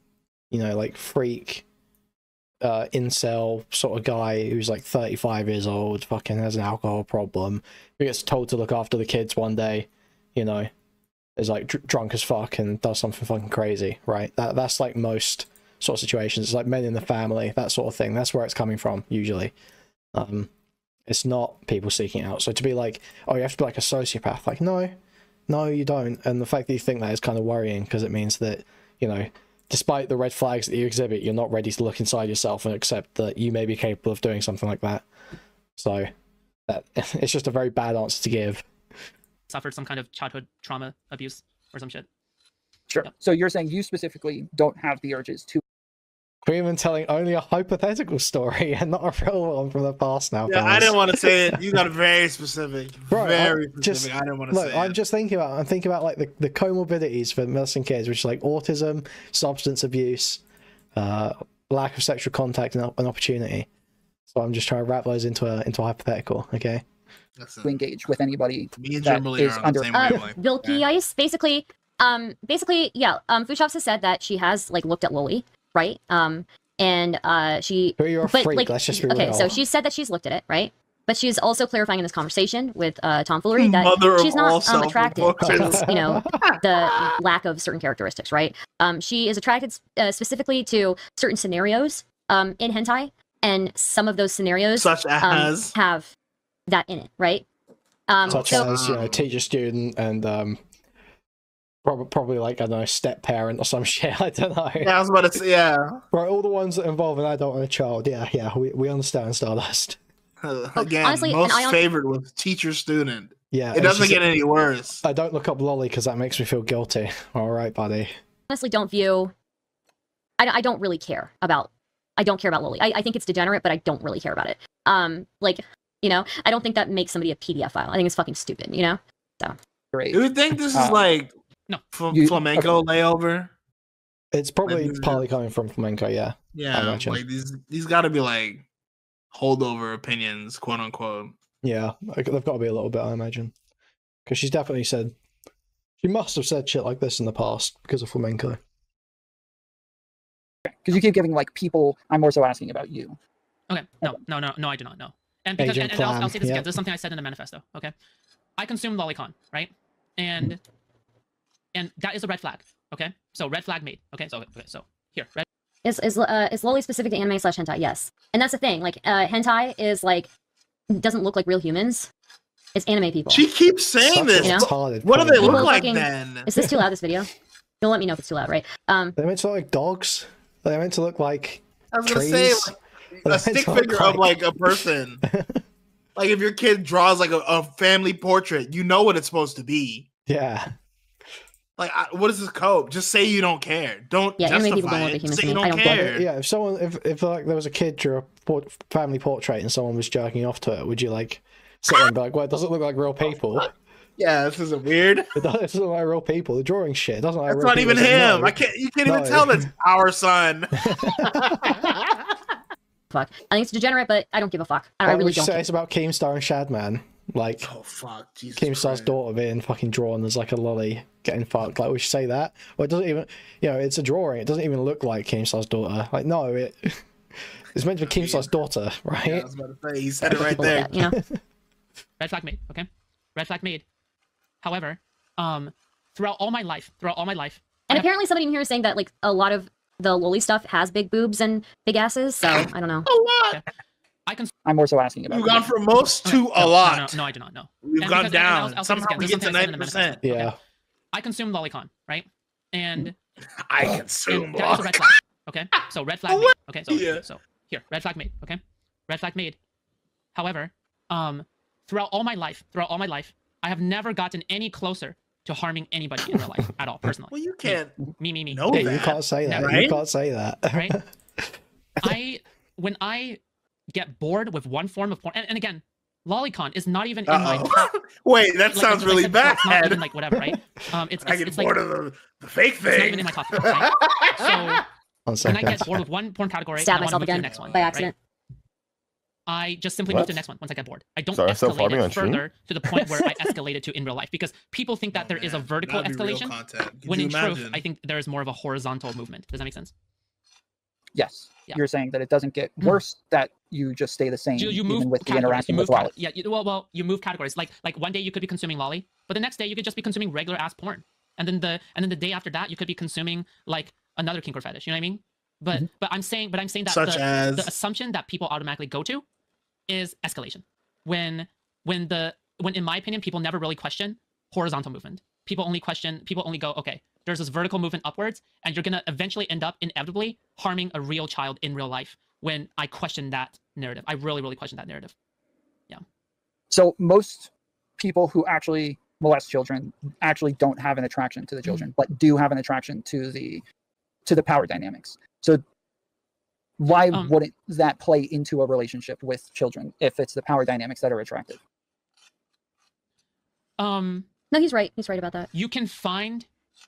Speaker 1: you know, like freak incel sort of guy who's like 35 years old, fucking has an alcohol problem, who gets told to look after the kids one day, you know, is like drunk as fuck and does something fucking crazy, right? That's like most sort of situations. It's like men in the family, that sort of thing. That's where it's coming from usually. It's not people seeking it out. So to be like, oh, you have to be like a sociopath, like no you don't. And the fact that you think that is kind of worrying, because it means that, you know, despite the red flags that you exhibit, you're not ready to look inside yourself and accept that you may be capable of doing something like that. So that it's just a very bad answer to give.
Speaker 3: Suffered some kind of childhood trauma abuse or some shit.
Speaker 4: Sure. Yep. So you're saying you specifically don't have the urges to.
Speaker 1: Kuihman telling only a hypothetical story and not a real one from the past now.
Speaker 5: Yeah, I didn't want to say it. You got very specific. Bro, very specific. I didn't want to say it.
Speaker 1: I'm just thinking about like the comorbidities for molesting kids, which is like autism, substance abuse, lack of sexual contact and opportunity. So I'm just trying to wrap those into a hypothetical, okay?
Speaker 4: To engage with anybody that is under
Speaker 2: Vilky Ice, basically, yeah. Food Shops has said that she has like looked at Loli, right? And she.
Speaker 1: But you're a freak.
Speaker 2: Like,
Speaker 1: let's just be
Speaker 2: okay,
Speaker 1: real.
Speaker 2: so she said that she's looked at it, right? But she's also clarifying in this conversation with tomfoolery that she's not attracted to, you know, the lack of certain characteristics, right? She is attracted specifically to certain scenarios in hentai, and some of those scenarios
Speaker 5: such as
Speaker 2: have that in it, right?
Speaker 1: Such as, you know, teacher student and probably like, I don't know, step parent or some shit. I don't know.
Speaker 5: Yeah, I was about to say, yeah.
Speaker 1: Right, all the ones that involve an adult and a child. Yeah, we understand Stardust.
Speaker 5: Again,
Speaker 2: honestly,
Speaker 5: most favorite was teacher student.
Speaker 1: Yeah,
Speaker 5: it doesn't get any worse.
Speaker 1: I don't look up lolly because that makes me feel guilty. All right, buddy.
Speaker 2: Honestly, don't view. I don't really care about. I don't care about lolly. I think it's degenerate, but I don't really care about it. Like, you know, I don't think that makes somebody a PDF file. I think it's fucking stupid. You know. So.
Speaker 4: Great.
Speaker 5: Do you think this is like flamenco layover?
Speaker 1: It's probably partly coming from flamenco. Yeah.
Speaker 5: Yeah, like these got to be like holdover opinions, quote unquote.
Speaker 1: Yeah, they've got to be a little bit, I imagine, because she's definitely said she must have said shit like this in the past because of flamenco.
Speaker 4: Because you keep giving like people. I'm more so asking about you.
Speaker 3: Okay, no, I do not know. And because and I'll say this again. This is something I said in the manifesto. Okay, I consume lolicon, right? And that is a red flag. Okay, so red flag made. Okay, so here, red.
Speaker 2: Is lolly specific to anime / hentai? Yes, and that's the thing. Like hentai is like doesn't look like real humans. It's anime people.
Speaker 5: She keeps saying this.
Speaker 2: You know?
Speaker 5: What do they look like then?
Speaker 2: Is this too loud? This video? You'll let me know if it's too loud, right?
Speaker 1: They're meant to look like dogs. They're meant to look like.
Speaker 5: I was gonna say a stick figure of like a person. Like if your kid draws like a family portrait, you know what it's supposed to be.
Speaker 1: Yeah.
Speaker 5: Like, what is this code? Just say you don't care. Don't
Speaker 2: anime people
Speaker 5: justify
Speaker 2: don't
Speaker 5: it.
Speaker 2: look
Speaker 5: Say you
Speaker 2: I
Speaker 5: don't
Speaker 2: don't
Speaker 5: care.
Speaker 1: Yeah, if like there was a kid drew a family portrait and someone was jerking off to it, would you like sit there and be like, well, it doesn't look like real people?
Speaker 5: Yeah, this isn't weird.
Speaker 1: It doesn't look like real people. The drawing shit. It doesn't look like
Speaker 5: That's
Speaker 1: real
Speaker 5: not
Speaker 1: people.
Speaker 5: even him. You can't even tell that's our son.
Speaker 2: Fuck. I think it's degenerate, but I don't give a fuck. I really don't.
Speaker 1: Say it's about Keemstar and Shadman. Like,
Speaker 5: oh fuck, Jesus
Speaker 1: Keemstar's daughter being fucking drawn as like a lolly getting fucked. Like, we should say that. Well, it doesn't even, you know, it's a drawing. It doesn't even look like Keemstar's daughter. Like, no, it's meant to be Keemstar's daughter, right?
Speaker 5: Yeah, I was about to say, he said it right there.
Speaker 2: You know?
Speaker 3: Red flag made. Okay, red flag made. However, throughout all my life,
Speaker 2: and apparently somebody in here is saying that like a lot of the lolly stuff has big boobs and big asses. So I don't know.
Speaker 5: A lot.
Speaker 3: Okay.
Speaker 4: I'm more so asking about.
Speaker 5: We've gone from most to a lot.
Speaker 3: No, I do not know.
Speaker 5: We've gone down. Somehow we get to 90%.
Speaker 1: Yeah.
Speaker 3: Okay. I consume lolicon, right? And
Speaker 5: I consume
Speaker 3: that is a red flag. Okay, so red flag made. Okay, so here, red flag made. Okay, red flag made. However, throughout all my life, I have never gotten any closer to harming anybody in real life at all, personally.
Speaker 5: Well, you can't.
Speaker 3: Me.
Speaker 5: No,
Speaker 1: yeah, you can't say that.
Speaker 5: Right?
Speaker 1: You can't say that.
Speaker 3: Right? When I get bored with one form of porn, and again, lolicon is not even in my top.
Speaker 5: Wait, that sounds really bad.
Speaker 3: It's not even like whatever, right? It's
Speaker 5: bored
Speaker 3: like,
Speaker 5: of the fake thing.
Speaker 3: It's not even in my top 10, right? So when I get bored with one porn category,
Speaker 2: Stab
Speaker 3: I want to
Speaker 2: myself
Speaker 3: move to the
Speaker 2: again
Speaker 3: next one
Speaker 2: by accident.
Speaker 3: Right? I just simply move to the next one once I get bored. I don't escalate it further to the point where I escalate it to in real life, because people think that there is a vertical escalation, when in truth, I think there is more of a horizontal movement. Does that make sense?
Speaker 4: Yes. Yeah. You're saying that it doesn't get worse, that you just stay the same
Speaker 3: you move
Speaker 4: even with the
Speaker 3: categories.
Speaker 4: interaction with lolly.
Speaker 3: Yeah, well, you move categories. Like one day you could be consuming lolly, but the next day you could just be consuming regular ass porn, and then the day after that you could be consuming like another kink or fetish. You know what I mean? But I'm saying that the assumption that people automatically go to is escalation. When in my opinion, people never really question horizontal movement. People only go, okay, there's this vertical movement upwards, and you're gonna eventually end up inevitably harming a real child in real life. When I question that narrative, I really, really question that narrative. Yeah.
Speaker 4: So most people who actually molest children actually don't have an attraction to the children, but do have an attraction to the power dynamics. So why wouldn't that play into a relationship with children if it's the power dynamics that are attractive?
Speaker 2: No, he's right. He's right about that.
Speaker 3: You can find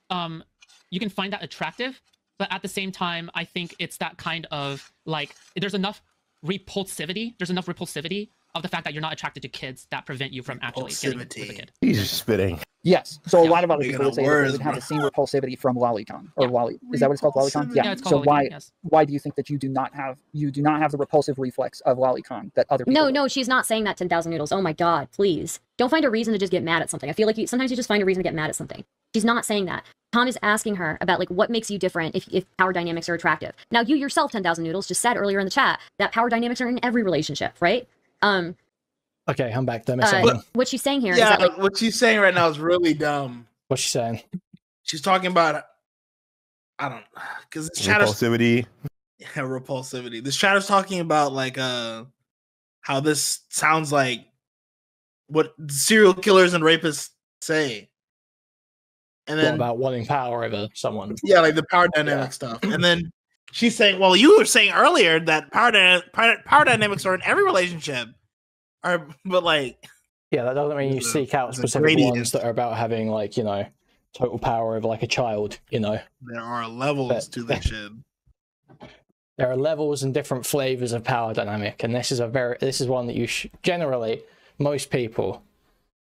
Speaker 3: that attractive, but at the same time, I think it's that kind of like there's enough repulsivity of the fact that you're not attracted to kids that prevent you from actually getting with a kid.
Speaker 7: He's spitting.
Speaker 4: Yes. So a lot of other people would say that they would have the same repulsivity from lolicon or lolly. Is that what it's called, lolicon? Yeah. It's called lolicon, why do you think that you do not have the repulsive reflex of lolicon that other people
Speaker 2: No, she's not saying that 10,000 noodles. Oh my god, please. Don't find a reason to just get mad at something. I feel like sometimes you just find a reason to get mad at something. She's not saying that. Tom is asking her about like what makes you different if power dynamics are attractive. Now you yourself, 10,000 noodles, just said earlier in the chat that power dynamics are in every relationship, right?
Speaker 1: Okay, I'm back.
Speaker 2: What she's saying here is that, like,
Speaker 5: what she's saying right now is really dumb.
Speaker 1: What's she saying?
Speaker 5: She's talking about, I don't, because
Speaker 7: repulsivity.
Speaker 5: Yeah, repulsivity. This chatter's talking about like how this sounds like what serial killers and rapists say. And then
Speaker 1: what about wanting power over someone?
Speaker 5: Yeah, like the power dynamic stuff. And then she's saying, well, you were saying earlier that power dynamics are in every relationship. But like,
Speaker 1: yeah, that doesn't mean you seek out specific ones that are about having like, you know, total power over like a child, you know.
Speaker 5: There are levels to this shit.
Speaker 1: There are levels and different flavors of power dynamic, and this is one that you generally most people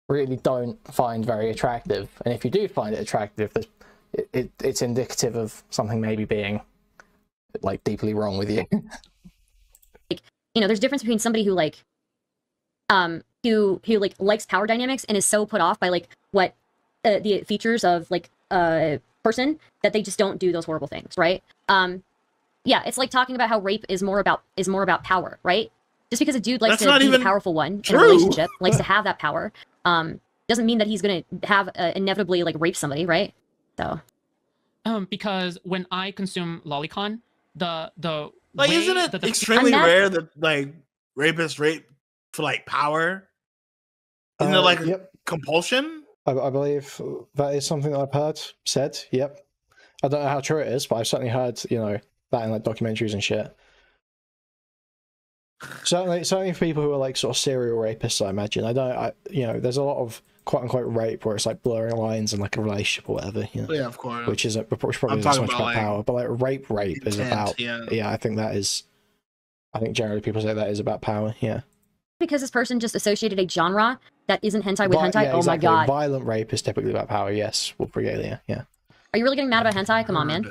Speaker 1: really don't find very attractive. And if you do find it attractive, it's indicative of something maybe being like deeply wrong with you.
Speaker 2: Like, you know, there's a difference between somebody who like who like likes power dynamics and is so put off by like what the features of like a person that they just don't do those horrible things, right? Yeah, it's like talking about how rape is more about power, right? Just because a dude likes to be the powerful one in a relationship, likes to have that power, doesn't mean that he's gonna have inevitably like rape somebody, right? So,
Speaker 3: because when I consume lolicon, the
Speaker 5: like, isn't it extremely rare that like rapists rape for like power? Isn't it like compulsion?
Speaker 1: I believe that is something that I've said. Yep. I don't know how true it is, but I've certainly heard, you know, that in like documentaries and shit. Certainly for people who are like sort of serial rapists, I imagine. You know, there's a lot of quote unquote rape where it's like blurring lines in like a relationship or whatever. You know?
Speaker 5: Yeah, of course.
Speaker 1: Which probably isn't so much about power, but like rape intent, is about. Yeah, I think that is. I think generally people say that is about power. Yeah.
Speaker 2: Because this person just associated a genre that isn't hentai with hentai.
Speaker 1: Yeah,
Speaker 2: oh
Speaker 1: exactly.
Speaker 2: My god.
Speaker 1: Violent rape is typically about power. Yes, wolf regalia. Yeah.
Speaker 2: Are you really getting mad about hentai? Come on, man.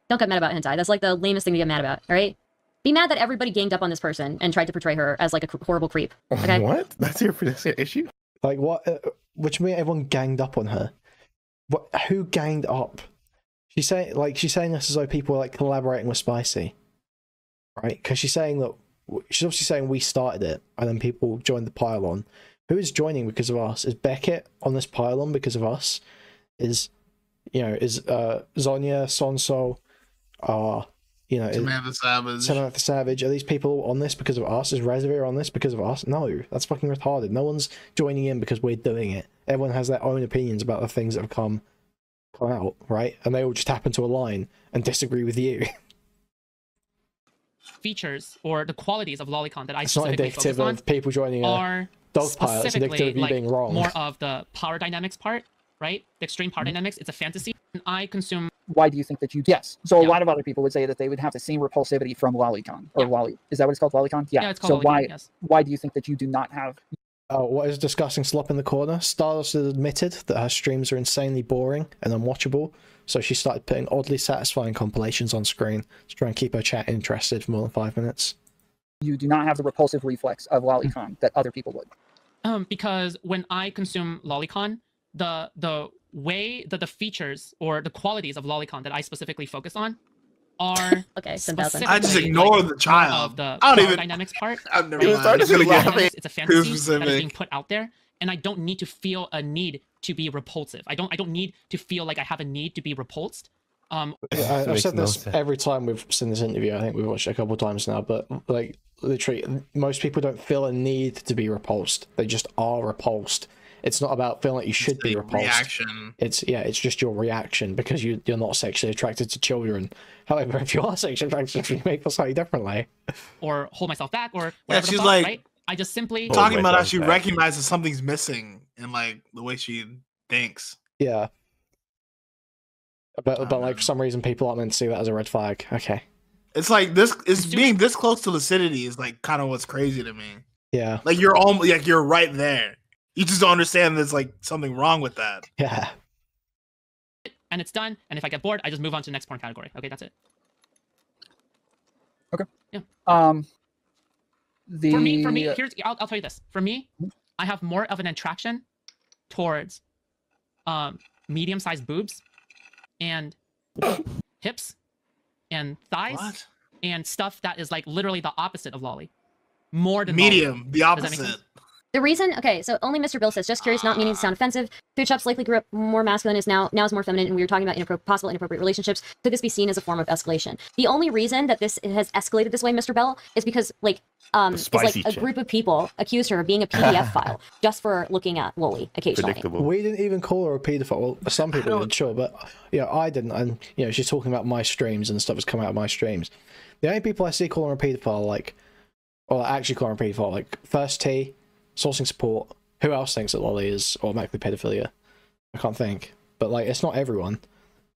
Speaker 2: Don't get mad about hentai. That's like the lamest thing to get mad about. All right. Be mad that everybody ganged up on this person and tried to portray her as like a horrible creep. Okay.
Speaker 7: What? That's your issue?
Speaker 1: Like what? Which mean everyone ganged up on her? What? Who ganged up? She's saying this as though people are like collaborating with Spicy, right? Because she's obviously saying we started it and then people joined the pylon. Who is joining because of us? Is Beckett on this pylon because of us? Is Zonya, Sonso, Samantha Savage, are these people on this because of us? Is Resevere on this because of us? No, that's fucking retarded. No one's joining in because we're doing it. Everyone has their own opinions about the things that have come out, right? And they all just happen to align and disagree with you.
Speaker 3: Features or the qualities of lolicon that I
Speaker 1: it's not indicative of people joining
Speaker 3: are
Speaker 1: dog pile. It's indicative of you being wrong.
Speaker 3: More of the power dynamics part, right? The extreme power dynamics. It's a fantasy. And I consume.
Speaker 4: Why do you think that you? Yes. So a lot of other people would say that they would have the same repulsivity from lolicon or lolly. Is that what it's called, lolicon? Yeah.
Speaker 3: It's called lolicon,
Speaker 4: why do you think that you do not have?
Speaker 1: What is discussing slop in the corner? Stardust has admitted that her streams are insanely boring and unwatchable, so she started putting oddly satisfying compilations on screen to try and keep her chat interested for more than 5 minutes.
Speaker 4: You do not have the repulsive reflex of lolicon that other people would.
Speaker 3: Because when I consume lolicon, the way that the features or the qualities of lolicon that I specifically focus on are
Speaker 2: okay.
Speaker 5: I just ignore the child.
Speaker 3: The I don't even dynamics part.
Speaker 5: I've never mind.
Speaker 3: It's a fantasy that is being put out there, and I don't need to feel a need to be repulsive. I don't need to feel like I have a need to be repulsed.
Speaker 1: I've said this every time we've seen this interview. I think we've watched it a couple of times now, but like literally, most people don't feel a need to be repulsed. They just are repulsed. It's not about feeling like you should be repulsed.
Speaker 5: Reaction.
Speaker 1: It's just your reaction because you're not sexually attracted to children. However, if you are sexually attracted, you may feel slightly differently.
Speaker 3: Or hold myself back, or whatever.
Speaker 5: She's
Speaker 3: the fuck,
Speaker 5: like,
Speaker 3: right? I just simply
Speaker 5: talking about how she recognizes something's missing in like the way she thinks.
Speaker 1: Yeah. But like for some reason people aren't meant to see that as a red flag. Okay.
Speaker 5: It's like this is being this close to lucidity is like kind of what's crazy to me.
Speaker 1: Yeah.
Speaker 5: Like you're right there. You just don't understand there's like something wrong with that.
Speaker 1: Yeah.
Speaker 3: And it's done. And if I get bored, I just move on to the next porn category. Okay, that's it.
Speaker 4: Okay.
Speaker 3: Yeah.
Speaker 4: For
Speaker 3: me, here's I'll tell you this. For me, I have more of an attraction towards medium-sized boobs and hips and thighs and stuff that is like literally the opposite of lolly. More than
Speaker 5: medium,
Speaker 3: lolly.
Speaker 5: the opposite.
Speaker 2: The reason, okay, so only Mr. Bill says, just curious, not meaning to sound offensive. Food shops likely grew up more masculine, is now is more feminine, and we were talking about possible inappropriate relationships. Could this be seen as a form of escalation? The only reason that this has escalated this way, Mr. Bell, is because like a group of people accused her of being a PDF file just for looking at lolly occasionally.
Speaker 1: We didn't even call her a pedophile. Well, some people did, sure, but I didn't. And she's talking about my streams and stuff that's come out of my streams. The only people I see calling her a pedophile, actually calling her a pedophile, like First T, Sourcing Support. Who else thinks that lolly is automatically pedophilia? I can't think. But it's not everyone,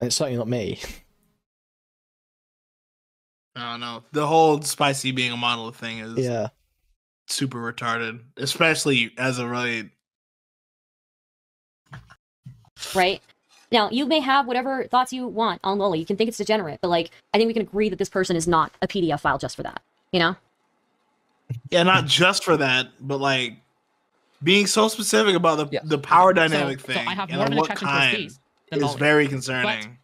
Speaker 1: and it's certainly not me.
Speaker 5: I don't know. The whole spicy being a monolith thing is super retarded, especially as a really
Speaker 2: right. Now, you may have whatever thoughts you want on lolly. You can think it's degenerate, but I think we can agree that this person is not a PDF file just for that.
Speaker 5: Yeah, not just for that, but being so specific about the power dynamic thing.
Speaker 3: So I have more of an attraction towards these than
Speaker 5: is very concerning.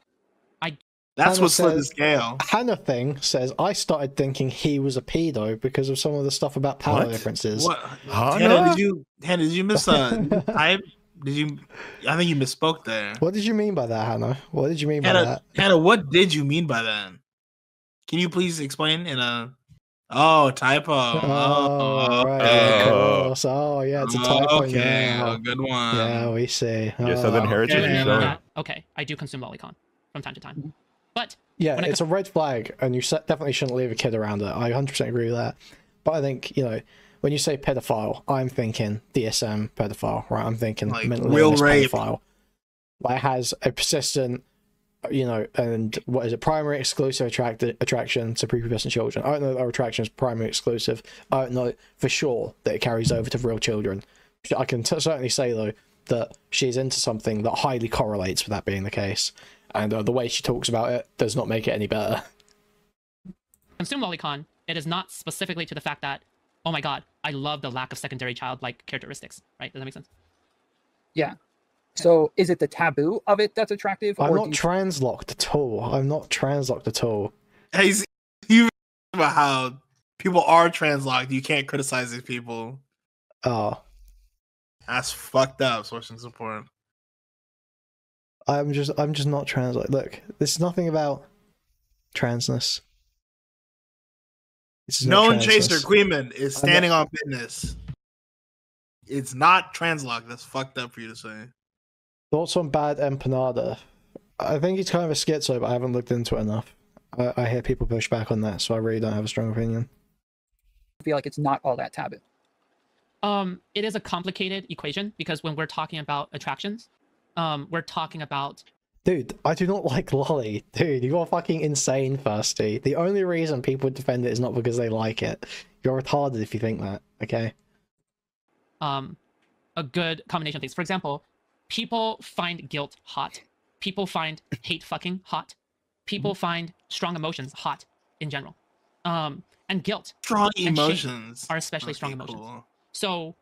Speaker 5: That's what slid the scale.
Speaker 1: Hannah thing says, I started thinking he was a pedo because of some of the stuff about power differences.
Speaker 5: What? Hannah, did you miss type? Did you? I think you misspoke there.
Speaker 1: What did you mean by that, Hannah? What did you mean by that?
Speaker 5: Hannah, what did you mean by that? Can you please explain in a... Oh, typo.
Speaker 1: Right, of course. Oh, yeah, it's a typo.
Speaker 5: Okay,
Speaker 1: now.
Speaker 5: Good one.
Speaker 1: Yeah, we see.
Speaker 7: Yeah, Southern Heritage.
Speaker 3: Okay, I do consume lolicon from time to time. But
Speaker 1: yeah, it's a red flag, and you definitely shouldn't leave a kid around it. I 100% agree with that. But I think, when you say pedophile, I'm thinking DSM pedophile, right? I'm thinking mental illness pedophile. Has a persistent, and what is it? Primary exclusive attraction to prepubescent children. I don't know that our attraction is primary exclusive. I don't know for sure that it carries over to real children. I can certainly say, though, that she's into something that highly correlates with that being the case. And the way she talks about it does not make it any better.
Speaker 3: Consume lolicon, it is not specifically to the fact that, oh my god, I love the lack of secondary childlike characteristics, right? Does that make sense?
Speaker 4: Yeah. So is it the taboo of it that's attractive?
Speaker 1: I'm not translocked at all. I'm not translocked at all.
Speaker 5: Hey, you about how people are translocked. You can't criticize these people.
Speaker 1: Oh.
Speaker 5: That's fucked up, Sourcing Support.
Speaker 1: I'm just not translocked. Look, this is nothing about transness.
Speaker 5: Known chaser Kuihman is standing on business. It's not translocked. That's fucked up for you to say.
Speaker 1: Thoughts on Bad Empanada? I think he's kind of a schizo, but I haven't looked into it enough. I hear people push back on that, so I really don't have a strong opinion.
Speaker 4: I feel like it's not all that taboo.
Speaker 3: It is a complicated equation because when we're talking about attractions, we're talking about...
Speaker 1: Dude, I do not like lolly. Dude, you're fucking insane, Thirsty. The only reason people would defend it is not because they like it. You're retarded if you think that, okay?
Speaker 3: A good combination of things. For example, people find guilt hot. People find hate fucking hot. People find strong emotions hot in general. And guilt.
Speaker 5: Strong emotions.
Speaker 3: Are especially strong emotions. Cool. So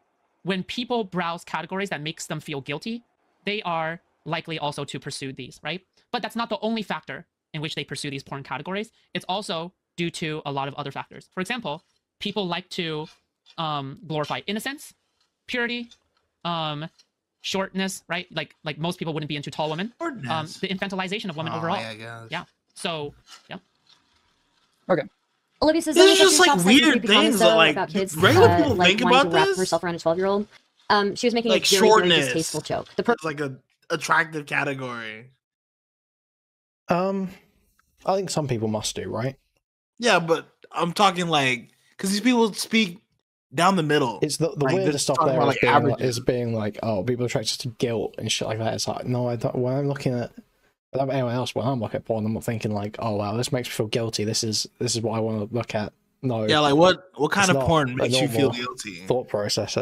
Speaker 3: when people browse categories that makes them feel guilty, they are likely also to pursue these, right? But that's not the only factor in which they pursue these porn categories. It's also due to a lot of other factors. For example, people like to glorify innocence, purity, shortness, right? Like most people wouldn't be into tall women. The infantilization of women overall. Yeah. So, yeah.
Speaker 4: Okay.
Speaker 2: Olivia says,
Speaker 5: "This is just like weird things that
Speaker 2: about kids,
Speaker 5: regular people think about
Speaker 2: to wrap
Speaker 5: this."
Speaker 2: Herself around a 12-year-old. She was making
Speaker 5: like
Speaker 2: a very,
Speaker 5: shortness.
Speaker 2: very distasteful joke.
Speaker 5: It's like a attractive category.
Speaker 1: I think some people must do, right?
Speaker 5: Yeah, but I'm talking because these people speak down the middle.
Speaker 1: It's the weirdest stuff there is being like, oh, people are attracted to guilt and shit like that. It's like, no, I don't. When I'm looking at anyone else, when I'm looking at porn, I'm not thinking like, oh wow, this makes me feel guilty. This is what I want to look at. No.
Speaker 5: Yeah, like what kind of porn makes you feel guilty?
Speaker 1: Thought process.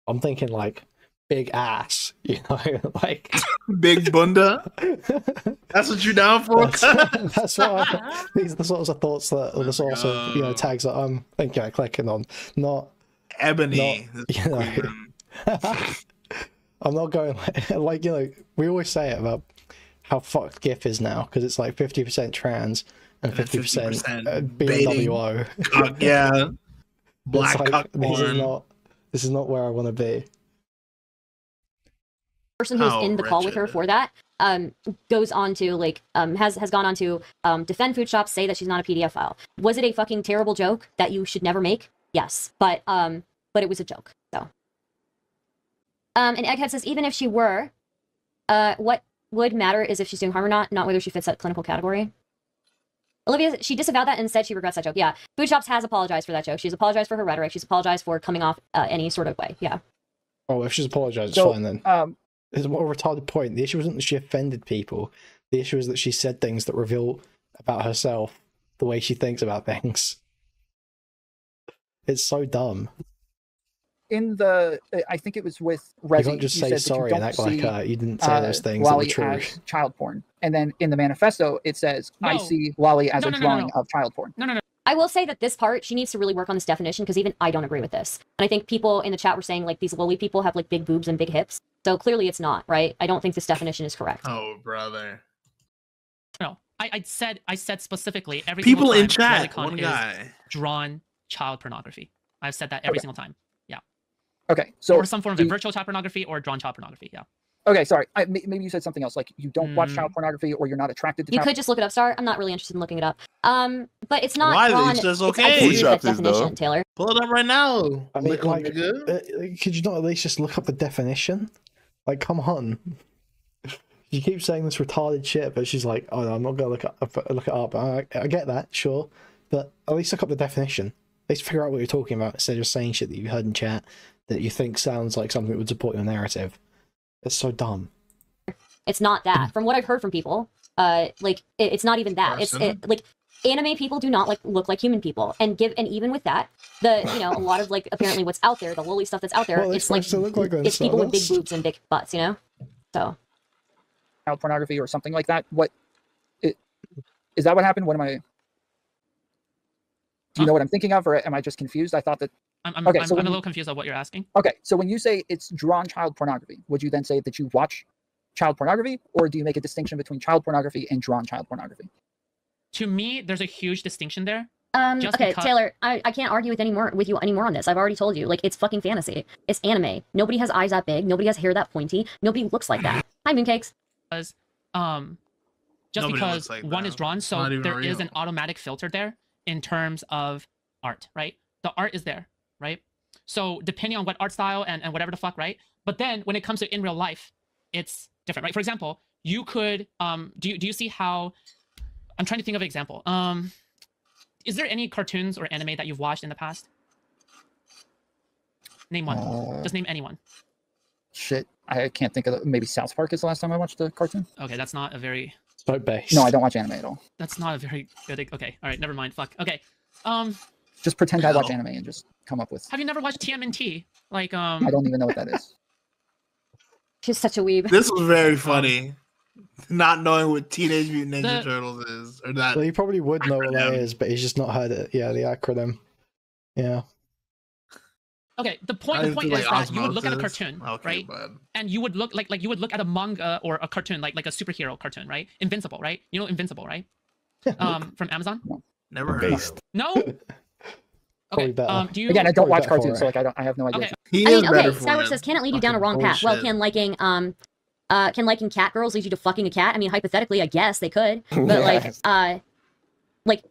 Speaker 1: I'm thinking like big ass, you know, like
Speaker 5: big bunda. That's what you're down for.
Speaker 1: That's what these are the sorts of thoughts that, or the sorts of, you know, tags that I'm thinking of clicking on. Not
Speaker 5: Ebony.
Speaker 1: Not, you know, I'm not going like, you know, we always say it about how fucked GIF is now because it's like 50% trans and 50% BWO.
Speaker 5: Yeah, black
Speaker 1: like,
Speaker 5: cock porn.
Speaker 1: This is not where I want to be.
Speaker 2: Person who's in the call with her for that goes on to like has gone on to defend food shops, say that she's not a PDF file. Was it a fucking terrible joke that you should never make? Yes, but it was a joke. So and Egghead says even if she were, what would matter is if she's doing harm or not whether she fits that clinical category. Olivia, she disavowed that and said she regrets that joke. Yeah, Food Shops has apologized for that joke. She's apologized for her rhetoric. She's apologized for coming off any sort of way. Yeah.
Speaker 1: Oh, if she's apologized, it's fine then. It's what a retarded point. The issue wasn't that she offended people. The issue is that she said things that reveal about herself, the way she thinks about things. It's so dumb.
Speaker 4: In the, I think it was with Resi,
Speaker 1: you can't just say sorry and act like you didn't say those things
Speaker 4: Wally
Speaker 1: that were true.
Speaker 4: As child porn. And then in the manifesto, it says, I see Wally as a drawing of child porn.
Speaker 2: No. I will say that this part, she needs to really work on this definition because even I don't agree with this. And I think people in the chat were saying like these lowly people have like big boobs and big hips. So clearly it's not, right? I don't think this definition is correct.
Speaker 5: Oh, brother.
Speaker 3: No, I said specifically every
Speaker 5: people
Speaker 3: single
Speaker 5: in
Speaker 3: time
Speaker 5: chat. One guy
Speaker 3: drawn child pornography. I've said that every single time. Yeah.
Speaker 4: Okay. So
Speaker 3: or some form of virtual child pornography or drawn child pornography. Yeah.
Speaker 4: Okay, sorry. Maybe you said something else, like you don't watch child pornography or you're not attracted to.
Speaker 2: You could just look it up, Star. I'm not really interested in looking it up. But it's not.
Speaker 5: Why?
Speaker 2: Drawn,
Speaker 5: it's just okay.
Speaker 2: It's that definition, Taylor.
Speaker 5: Pull it up right now.
Speaker 1: I mean, like, could you not at least just look up the definition? Like, come on. You keep saying this retarded shit, but she's like, "Oh, no, I'm not gonna look it up." I get that, sure, but at least look up the definition. At least figure out what you're talking about instead of just saying shit that you heard in chat that you think sounds like something that would support your narrative. It's so dumb.
Speaker 2: It's not that. From what I've heard from people, like it's not even that. It's like anime people do not like look like human people, and even with that, a lot of like apparently what's out there, the lowly stuff that's out there, well, it's like it's people with big boobs and big butts, you know. So
Speaker 4: child pornography or something like that. Is that what happened? What am I? Do you know what I'm thinking of, or am I just confused? I thought that.
Speaker 3: I'm a little confused on what you're asking.
Speaker 4: Okay, so when you say it's drawn child pornography, would you then say that you watch child pornography, or do you make a distinction between child pornography and drawn child pornography?
Speaker 3: To me, there's a huge distinction there.
Speaker 2: Okay, Taylor, I can't argue with you anymore on this. I've already told you, like, it's fucking fantasy. It's anime. Nobody has eyes that big. Nobody has hair that pointy. Nobody looks like that. Hi, Mooncakes.
Speaker 3: Just because like one is drawn, so there is an automatic filter there in terms of art, right? The art is there, right? So depending on what art style and whatever the fuck, right? But then when it comes to in real life, it's different, right? For example, you could, do you see how, I'm trying to think of an example. Is there any cartoons or anime that you've watched in the past? Name one. Just name anyone.
Speaker 4: Shit, I can't think of it. Maybe South Park is the last time I watched a cartoon.
Speaker 3: Okay, that's not a very...
Speaker 1: So based.
Speaker 4: No, I don't watch anime at all.
Speaker 3: That's not a very good... Okay, all right, never mind. Fuck. Okay.
Speaker 4: Just pretend I watch anime and just come up with...
Speaker 3: Have you never watched TMNT? Like,
Speaker 4: I don't even know what that is.
Speaker 2: She's such a weeb.
Speaker 5: This was very funny. Not knowing what Teenage Mutant Ninja Turtles is, or that.
Speaker 1: Well, he probably would know what that is, but he's just not heard it. Yeah, the acronym. Yeah.
Speaker 3: Okay, the point is that you would look at a cartoon, right? And you would look like you would look at a manga or a cartoon, like a superhero cartoon, right? Invincible, right? You know Invincible, right? From Amazon.
Speaker 5: Never heard of it.
Speaker 3: No. Okay. Do you?
Speaker 4: Again, I don't watch cartoons, so like I have no idea.
Speaker 3: Okay.
Speaker 2: Skyworks says, can it lead you down a wrong path? Well, can liking cat girls lead you to fucking a cat? I mean, hypothetically, I guess they could, but like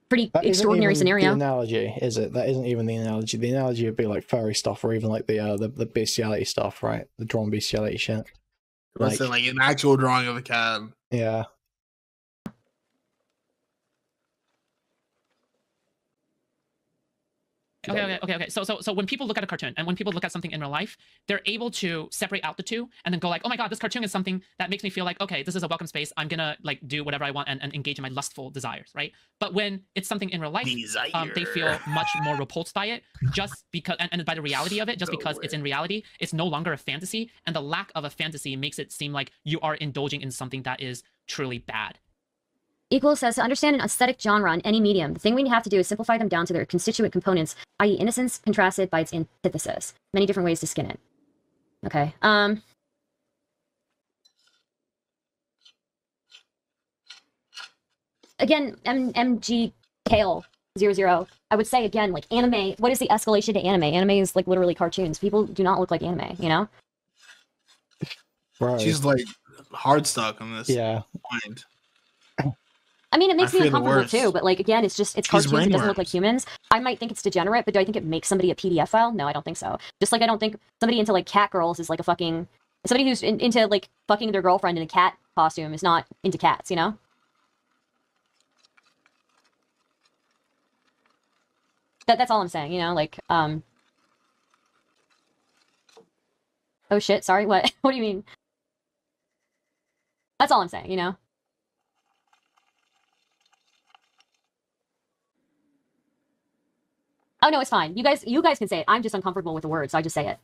Speaker 2: pretty extraordinary scenario.
Speaker 1: The analogy, is it? That isn't even the analogy. The analogy would be like furry stuff, or even like the bestiality stuff, right? The drawn bestiality shit.
Speaker 5: Like an actual drawing of a cat.
Speaker 1: Yeah.
Speaker 3: Okay. So when people look at a cartoon and when people look at something in real life, they're able to separate out the two and then go like, oh my god, this cartoon is something that makes me feel like, okay, this is a welcome space. I'm gonna like do whatever I want and engage in my lustful desires, right? But when it's something in real life, they feel much more repulsed by it, just because and by the reality of it, just because it's in reality, it's no longer a fantasy, and the lack of a fantasy makes it seem like you are indulging in something that is truly bad.
Speaker 2: Equal says, to understand an aesthetic genre in any medium, the thing we have to do is simplify them down to their constituent components, i.e. innocence contrasted by its antithesis. Many different ways to skin it. Okay. Again, MG Kale 00. I would say again, like anime, what is the escalation to anime? Anime is like literally cartoons. People do not look like anime, you know?
Speaker 5: Right. She's like hard stuck on this.
Speaker 1: Yeah.
Speaker 5: Mind.
Speaker 2: I mean, it makes me uncomfortable too, but like, again, it's cartoons, it doesn't look like humans. I might think it's degenerate, but do I think it makes somebody a PDF file? No, I don't think so. Just like I don't think somebody into like cat girls is like a fucking, somebody who's into like fucking their girlfriend in a cat costume is not into cats, you know? That's all I'm saying, you know, like, oh shit, sorry, what? What do you mean? That's all I'm saying, you know? Oh no, it's fine. You guys can say it. I'm just uncomfortable with the word, so I just say it.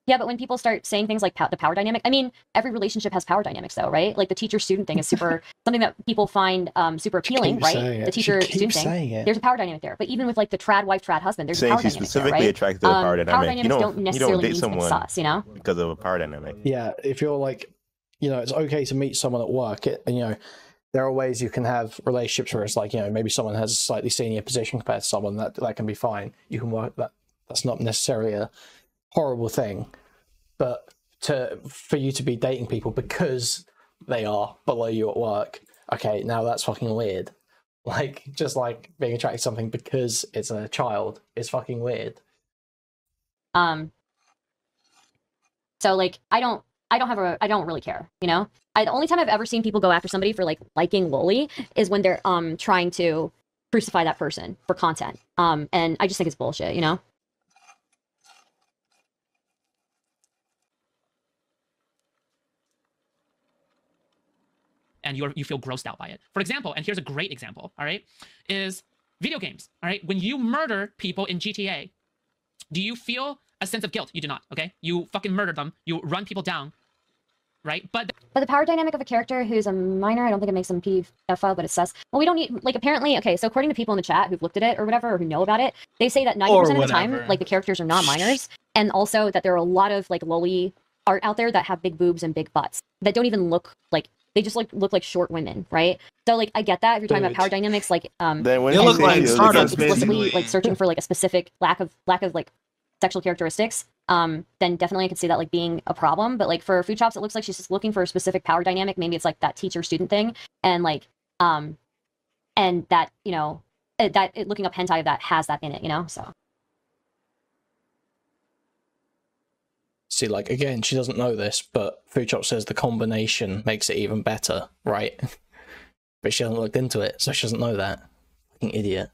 Speaker 2: Yeah, but when people start saying things like the power dynamic, I mean, every relationship has power dynamics, though, right? Like the teacher-student thing is super something that people find super appealing, right? The teacher-student thing. There's a power dynamic there. But even with like the trad wife, trad husband, there's a power dynamic there, right?
Speaker 7: Attracted to the power dynamic.
Speaker 2: Power dynamics don't necessarily mean it's sus, you know?
Speaker 7: Because of a power dynamic.
Speaker 1: Yeah, if you're like, you know, it's okay to meet someone at work, and you know, there are ways you can have relationships where it's like, you know, maybe someone has a slightly senior position compared to someone, that can be fine. You can work that. That's not necessarily a horrible thing, but for you to be dating people because they are below you at work, okay, now that's fucking weird. Like, just like being attracted to something because it's a child is fucking weird.
Speaker 2: So like, I don't really care, you know? The only time I've ever seen people go after somebody for like liking loli is when they're trying to crucify that person for content. And I just think it's bullshit, you know?
Speaker 3: And you feel grossed out by it. For example, and here's a great example, all right, is video games, all right? When you murder people in GTA, do you feel a sense of guilt? You do not, okay? You fucking murdered them. You run people down, right? But
Speaker 2: the power dynamic of a character who's a minor, I don't think it makes them PDF file, but it's sus. Well, we don't need, like, apparently, okay, so according to people in the chat who've looked at it or whatever, or who know about it, they say that 90% of the time, like, the characters are not minors, and also that there are a lot of, like, loli art out there that have big boobs and big butts that don't even look like, they just look like short women, right? So like I get that if you're talking about power dynamics, like
Speaker 5: then when they look like Stardust,
Speaker 2: explicitly like searching for like a specific lack of like sexual characteristics, then definitely I could see that like being a problem. But like for Food Chops, it looks like she's just looking for a specific power dynamic. Maybe it's like that teacher-student thing, and like and that, you know, looking up hentai that has that in it, you know, so.
Speaker 1: See, like, again, she doesn't know this, but Food Shop says the combination makes it even better, right? But she hasn't looked into it, so she doesn't know that. Fucking idiot.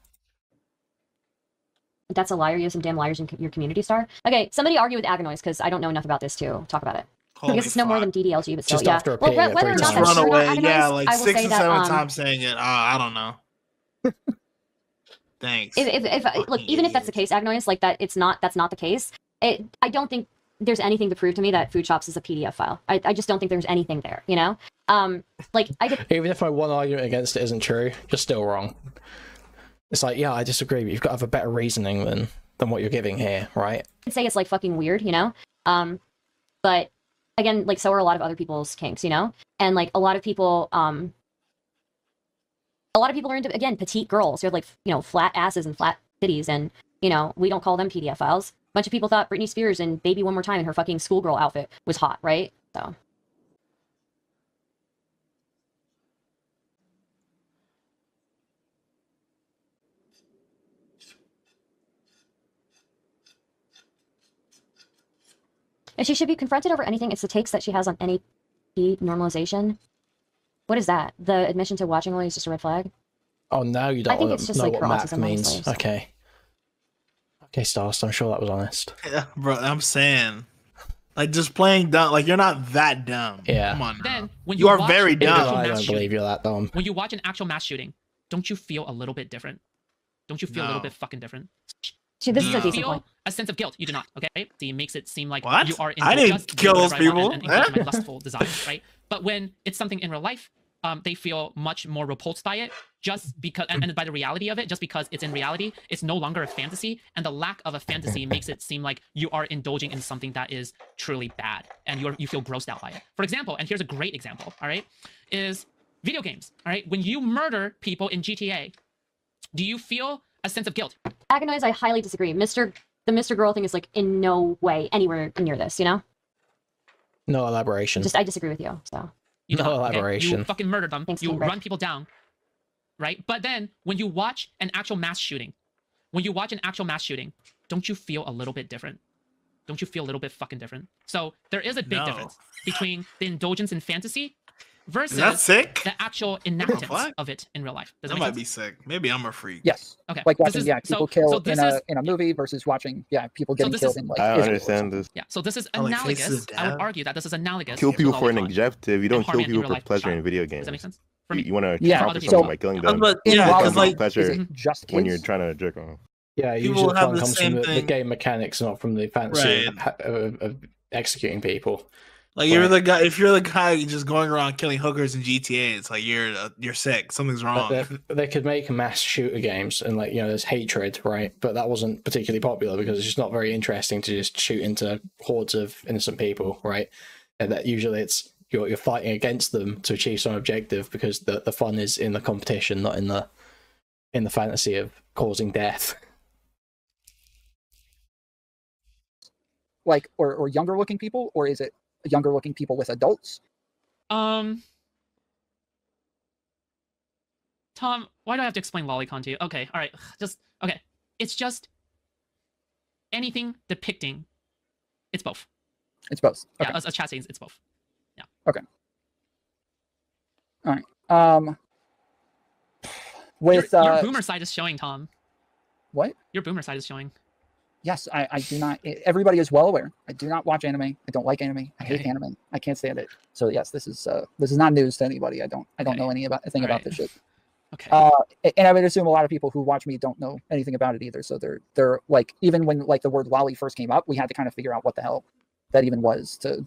Speaker 2: That's a liar. You have some damn liars in your community, Star. Okay, somebody argue with Aganoise, because I don't know enough about this to talk about it. I guess it's no more than DDLG, but still,
Speaker 1: just
Speaker 2: yeah.
Speaker 1: After
Speaker 2: well, whether or not that's
Speaker 5: run away,
Speaker 2: Aganoise,
Speaker 5: yeah, like 6 or 7
Speaker 2: that,
Speaker 5: times saying it. I don't know. Thanks.
Speaker 2: Look, even if that's the case, Aganoise, like that's not the case. I don't think there's anything to prove to me that Food Chops is a PDF file. I just don't think there's anything there, you know? Like,
Speaker 1: even if my one argument against it isn't true, you're still wrong. It's like, yeah, I disagree, but you've got to have a better reasoning than what you're giving here, right?
Speaker 2: I'd say it's like fucking weird, you know? But again, like, so are a lot of other people's kinks, you know? And like a lot of people are into, again, petite girls who have like, you know, flat asses and flat titties, and, you know, we don't call them PDF files. A bunch of people thought Britney Spears in Baby One More Time in her fucking schoolgirl outfit was hot, right? So. If she should be confronted over anything, it's the takes that she has on any normalization. What is that? The admission to watching only is just a red flag?
Speaker 1: Oh, now you don't
Speaker 2: I think it's just
Speaker 1: know
Speaker 2: like
Speaker 1: what
Speaker 2: her
Speaker 1: MAP
Speaker 2: autism
Speaker 1: means.
Speaker 2: honestly.
Speaker 1: Okay. Okay, Stardust, I'm sure that was honest.
Speaker 5: Yeah, bro, I'm saying, like, just playing dumb. Like, you're not that dumb.
Speaker 1: Yeah.
Speaker 5: Come on.
Speaker 3: Then when
Speaker 5: you are
Speaker 3: watch
Speaker 5: very
Speaker 3: an
Speaker 5: dumb.
Speaker 3: actual
Speaker 1: I
Speaker 3: mass
Speaker 1: don't
Speaker 3: shooting-
Speaker 1: believe you're that dumb.
Speaker 3: When you watch an actual mass shooting, don't you feel a little bit different? Don't you feel a little bit fucking different?
Speaker 2: See, this is a
Speaker 3: You
Speaker 2: decent
Speaker 3: feel
Speaker 2: point.
Speaker 3: a sense of guilt. You do not. Okay, it makes it seem like
Speaker 5: What?
Speaker 3: you are.
Speaker 5: I didn't
Speaker 3: just
Speaker 5: kill
Speaker 3: doing
Speaker 5: those
Speaker 3: whatever I want
Speaker 5: people.
Speaker 3: and indulge in my lustful desires, right? But when it's something in real life, they feel much more repulsed by it, just because, and by the reality of it, just because it's in reality, it's no longer a fantasy, and the lack of a fantasy makes it seem like you are indulging in something that is truly bad, and you feel grossed out by it. For example, and here's a great example, all right, is video games, all right? When you murder people in GTA, do you feel a sense of guilt?
Speaker 2: Agonize, I highly disagree. The Mr. Girl thing is like in no way anywhere near this, you know?
Speaker 1: No elaboration.
Speaker 2: Just I disagree with you, so.
Speaker 3: You
Speaker 1: No
Speaker 3: don't, okay?
Speaker 1: elaboration.
Speaker 3: You fucking murdered them.
Speaker 2: Thanks,
Speaker 3: you
Speaker 2: Cambridge.
Speaker 3: run people down, right? But then when you watch an actual mass shooting, don't you feel a little bit different? Don't you feel a little bit fucking different? So there is a big difference between the indulgence in fantasy versus
Speaker 5: sick?
Speaker 3: the actual enactance of it in real life. Does
Speaker 5: That
Speaker 3: make
Speaker 5: might
Speaker 3: sense?
Speaker 5: be sick. Maybe I'm a freak.
Speaker 4: Yes.
Speaker 3: Okay.
Speaker 4: Like
Speaker 3: This
Speaker 4: watching,
Speaker 3: is-
Speaker 4: people
Speaker 3: so
Speaker 4: killed
Speaker 3: this
Speaker 4: in a movie versus watching, people getting
Speaker 3: this
Speaker 4: killed
Speaker 3: is-
Speaker 4: in like.
Speaker 7: I
Speaker 4: Israel or
Speaker 7: understand
Speaker 4: something.
Speaker 7: this.
Speaker 3: Yeah. So this is
Speaker 5: Oh, like Faces
Speaker 3: analogous.
Speaker 5: of
Speaker 3: I would
Speaker 5: Death?
Speaker 3: argue that this is analogous.
Speaker 7: Kill people
Speaker 3: to
Speaker 7: for an
Speaker 3: Lolicon
Speaker 7: objective. You don't
Speaker 3: and
Speaker 7: kill
Speaker 3: harming
Speaker 7: people
Speaker 3: in real
Speaker 7: for
Speaker 3: life
Speaker 7: pleasure in
Speaker 3: child.
Speaker 7: video
Speaker 3: Does
Speaker 7: games.
Speaker 3: that make sense? For me.
Speaker 7: You want to
Speaker 4: Yeah,
Speaker 7: capture
Speaker 4: so-
Speaker 7: someone by killing them.
Speaker 5: But
Speaker 4: In
Speaker 5: yeah,
Speaker 4: Lolicon,
Speaker 5: because like
Speaker 7: pleasure
Speaker 4: is it just kids?
Speaker 7: when you're trying to jerk off.
Speaker 1: Yeah,
Speaker 5: People
Speaker 1: usually the
Speaker 5: have
Speaker 1: fun
Speaker 5: the
Speaker 1: comes from
Speaker 5: same
Speaker 1: the
Speaker 5: thing.
Speaker 1: game mechanics, not from the fantasy of executing people.
Speaker 5: Like if you're the guy just going around killing hookers in GTA, it's like you're sick. Something's wrong.
Speaker 1: They could make mass shooter games and there's hatred, right? But that wasn't particularly popular because it's just not very interesting to just shoot into hordes of innocent people, right? And that usually it's you're fighting against them to achieve some objective because the fun is in the competition, not in the fantasy of causing death.
Speaker 4: Like or younger looking people, or is it younger looking people with adults?
Speaker 3: Tom, why do I have to explain lolicon to you? Okay, all right, okay. It's just anything depicting. It's both.
Speaker 4: It's both. Okay.
Speaker 3: Yeah, as chat says, it's both. Yeah.
Speaker 4: Okay. All right. With
Speaker 3: your boomer side is showing, Tom.
Speaker 4: What?
Speaker 3: Your boomer side is showing.
Speaker 4: Yes, I do not. Everybody is well aware. I do not watch anime. I don't like anime. I hate anime. I can't stand it. So yes, this is not news to anybody. I don't know anything about this shit.
Speaker 3: Okay.
Speaker 4: And I would assume a lot of people who watch me don't know anything about it either. So they're like, even when like the word lolly first came up, we had to kind of figure out what the hell that even was to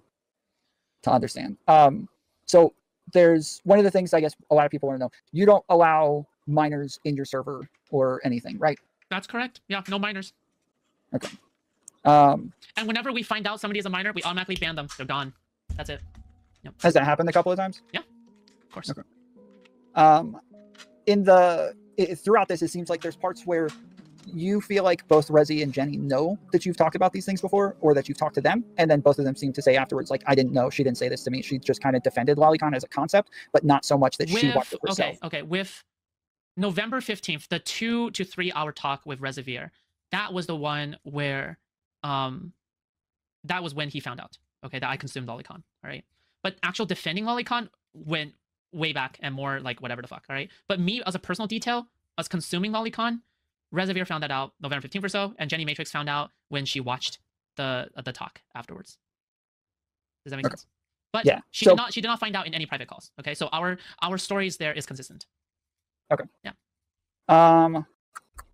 Speaker 4: understand. So there's one of the things I guess a lot of people want to know. You don't allow minors in your server or anything, right?
Speaker 3: That's correct. Yeah, no minors.
Speaker 4: Okay.
Speaker 3: And whenever we find out somebody is a minor, we automatically ban them. They're gone. That's it. Yep.
Speaker 4: Has that happened a couple of times?
Speaker 3: Yeah, of course.
Speaker 4: Okay. Throughout this, it seems like there's parts where you feel like both Rezi and Jenny know that you've talked about these things before, or that you've talked to them, and then both of them seem to say afterwards, like, I didn't know, she didn't say this to me. She just kind of defended Lolicon as a concept, but not so much that she watched it herself.
Speaker 3: Okay. With November 15th, the 2 to 3 hour talk with Reservoir, that was the one where, that was when he found out, okay, that I consumed Lolicon, all right? But actual defending Lolicon went way back and more like whatever the fuck, all right? But me, as a personal detail, us consuming Lolicon, Reservoir found that out November 15th or so, and Jenny Matrix found out when she watched the talk afterwards. Does that make sense? But
Speaker 4: yeah,
Speaker 3: she did not find out in any private calls, okay? So our stories there is consistent.
Speaker 4: Okay.
Speaker 3: Yeah.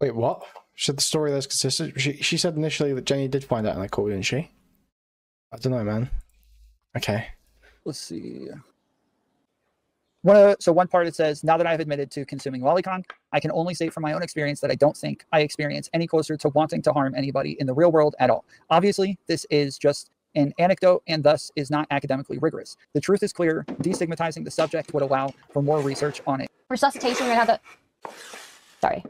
Speaker 1: Wait, what? She said the story that's consistent. She said initially that Jenny did find out in that call, didn't she? I don't know, man. Okay.
Speaker 4: Let's see. One part it says, now that I've admitted to consuming Lolicon, I can only say from my own experience that I don't think I experience any closer to wanting to harm anybody in the real world at all. Obviously, this is just an anecdote and thus is not academically rigorous. The truth is clear. Destigmatizing the subject would allow for more research on it.
Speaker 2: Resuscitation, you're gonna have the... Sorry.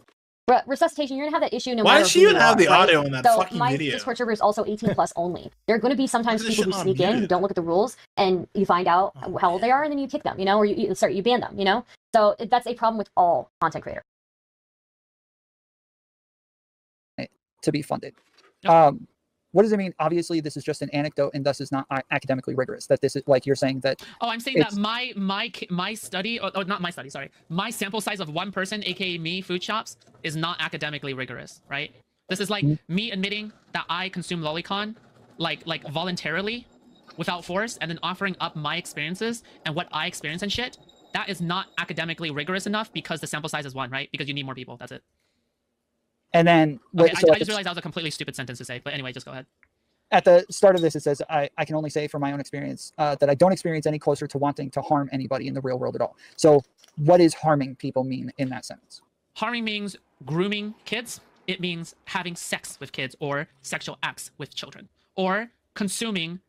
Speaker 2: Resuscitation, you're gonna have that issue no matter
Speaker 5: Why does she even have the
Speaker 2: right?
Speaker 5: audio in that
Speaker 2: so
Speaker 5: fucking
Speaker 2: my
Speaker 5: video?
Speaker 2: Discord server is also 18 plus only. There are going to be sometimes
Speaker 5: Why is this
Speaker 2: people who
Speaker 5: shit
Speaker 2: sneak
Speaker 5: on
Speaker 2: in, who
Speaker 5: mute?
Speaker 2: don't look at the rules, and you find out how old they are, and then you kick them, or you ban them, So that's a problem with all content creators.
Speaker 4: To be funded.
Speaker 3: Yep.
Speaker 4: What does it mean? Obviously, this is just an anecdote and thus is not academically rigorous. That this is like you're saying that.
Speaker 3: Oh, I'm saying that my study, or not my study, sorry, my sample size of one person, aka me, food shops, is not academically rigorous, right? This is like me admitting that I consume lolicon, like voluntarily, without force, and then offering up my experiences and what I experience and shit. That is not academically rigorous enough because the sample size is 1, right? Because you need more people. That's it.
Speaker 4: And then...
Speaker 3: Okay, I just realized that was a completely stupid sentence to say, but anyway, just go ahead.
Speaker 4: At the start of this, it says, I can only say from my own experience that I don't experience any closer to wanting to harm anybody in the real world at all. So what does harming people mean in that sentence?
Speaker 3: Harming means grooming kids. It means having sex with kids or sexual acts with children. Or consuming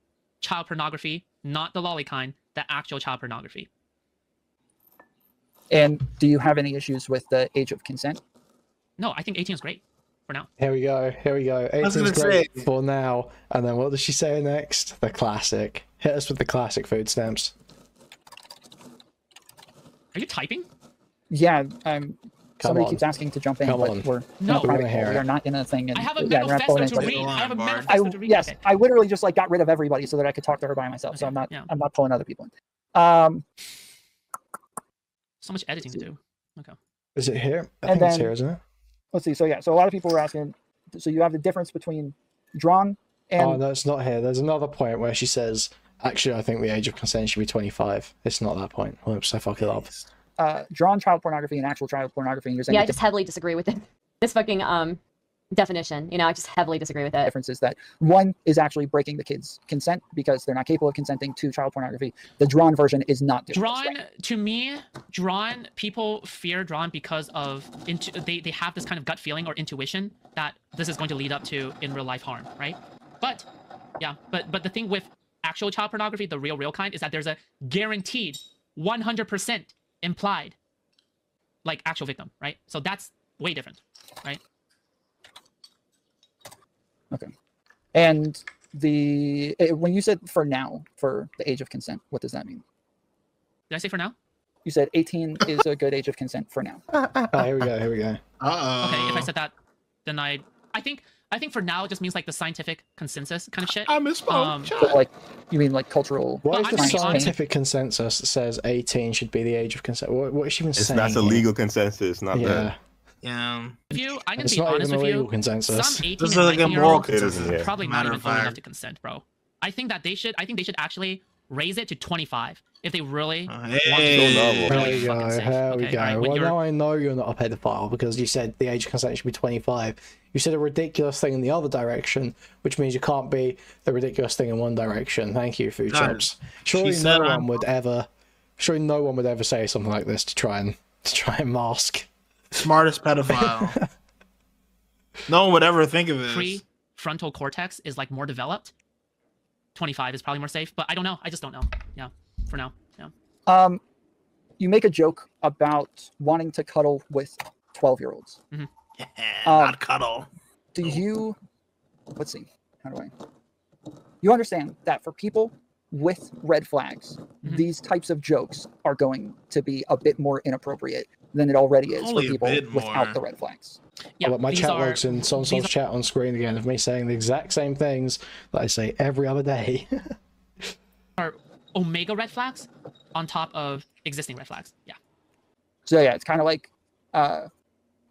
Speaker 3: child pornography, not the lolly kind, the actual child pornography.
Speaker 4: And do you have any issues with the age of consent?
Speaker 3: No, I think 18 is great for now.
Speaker 1: Here we go. 18 is great for now. And then what does she say next? The classic. Hit us with the classic food stamps.
Speaker 3: Are you typing?
Speaker 4: Yeah, somebody keeps asking to jump in, but we're not in a thing. And,
Speaker 3: I have a manifesto to read. I have a manifesto to read.
Speaker 4: Yes, okay. I literally just like got rid of everybody so that I could talk to her by myself. Okay, so I'm not pulling other people in.
Speaker 3: So much editing to do. Okay.
Speaker 1: Is it here? I think it's here, isn't it?
Speaker 4: Let's see. So yeah, so a lot of people were asking. So you have the difference between drawn and.
Speaker 1: Oh no, it's not here. There's another point where she says, "Actually, I think the age of consent should be 25." It's not that point. Oops, I fucked it up.
Speaker 4: Drawn child pornography and actual child pornography. And you're saying
Speaker 2: I just heavily disagree with this fucking definition. You know, I just heavily disagree with it.
Speaker 4: The difference is that one is actually breaking the kid's consent because they're not capable of consenting to child pornography. The drawn version is not
Speaker 3: drawn. To me, drawn, people fear drawn because of they have this kind of gut feeling or intuition that this is going to lead up to in real life harm, right? But yeah, but the thing with actual child pornography, the real kind, is that there's a guaranteed 100% implied like actual victim, right? So that's way different, right?
Speaker 4: Okay. And when you said for now, for the age of consent, what does that mean?
Speaker 3: Did I say for now?
Speaker 4: You said 18 is a good age of consent for now.
Speaker 1: Oh, here we go.
Speaker 3: Uh-oh. Okay, if I said that, then I think for now it just means like the scientific consensus kind of shit.
Speaker 5: I misspoke.
Speaker 4: So like, you mean like cultural?
Speaker 1: What is the scientific consensus that says 18 should be the age of consent? What is she even saying?
Speaker 7: That's a legal consensus, not the...
Speaker 5: Yeah.
Speaker 3: I'm gonna be honest with you.
Speaker 1: Consensus.
Speaker 3: Some 18
Speaker 5: this is
Speaker 3: and
Speaker 5: like a moral consensus.
Speaker 3: Probably not even old enough to consent, bro. I think they should actually raise it to 25 if they really want to.
Speaker 1: Here we go. Well, now I know you're not a pedophile because you said the age of consent should be 25. You said a ridiculous thing in the other direction, which means you can't be the ridiculous thing in one direction. Thank you, food chops. Surely no one would ever say something like this to try and mask.
Speaker 5: Smartest pedophile. No one would ever think of this.
Speaker 3: Prefrontal cortex is like more developed. 25 is probably more safe, but I don't know. I just don't know. Yeah, for now. Yeah.
Speaker 4: You make a joke about wanting to cuddle with 12-year-olds.
Speaker 3: Mm-hmm.
Speaker 5: Yeah, not cuddle.
Speaker 4: Do you? Let's see. How do I? You understand that for people with red flags, these types of jokes are going to be a bit more inappropriate than it already is for people without the red flags.
Speaker 1: Yeah, my chat logs in someone's chat on screen again of me saying the exact same things that I say every other day.
Speaker 3: Are omega red flags on top of existing red flags. Yeah.
Speaker 4: So yeah, it's kind of like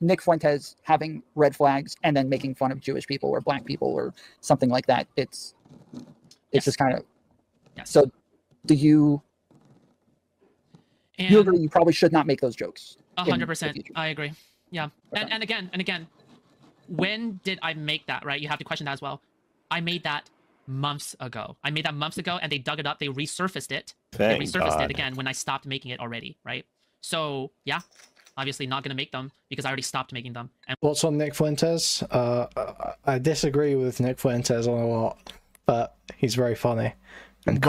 Speaker 4: Nick Fuentes having red flags and then making fun of Jewish people or black people or something like that. It's just kind of.
Speaker 3: Yes.
Speaker 4: So do you? You agree you probably should not make those jokes.
Speaker 3: 100%. I agree. Yeah. Okay. And again, when did I make that, right? You have to question that as well. I made that months ago. And they dug it up. They resurfaced it. They resurfaced it again when I stopped making it already, right? So, yeah, obviously not going to make them because I already stopped making them. And
Speaker 1: what's on Nick Fuentes? I disagree with Nick Fuentes on a lot, but he's very funny and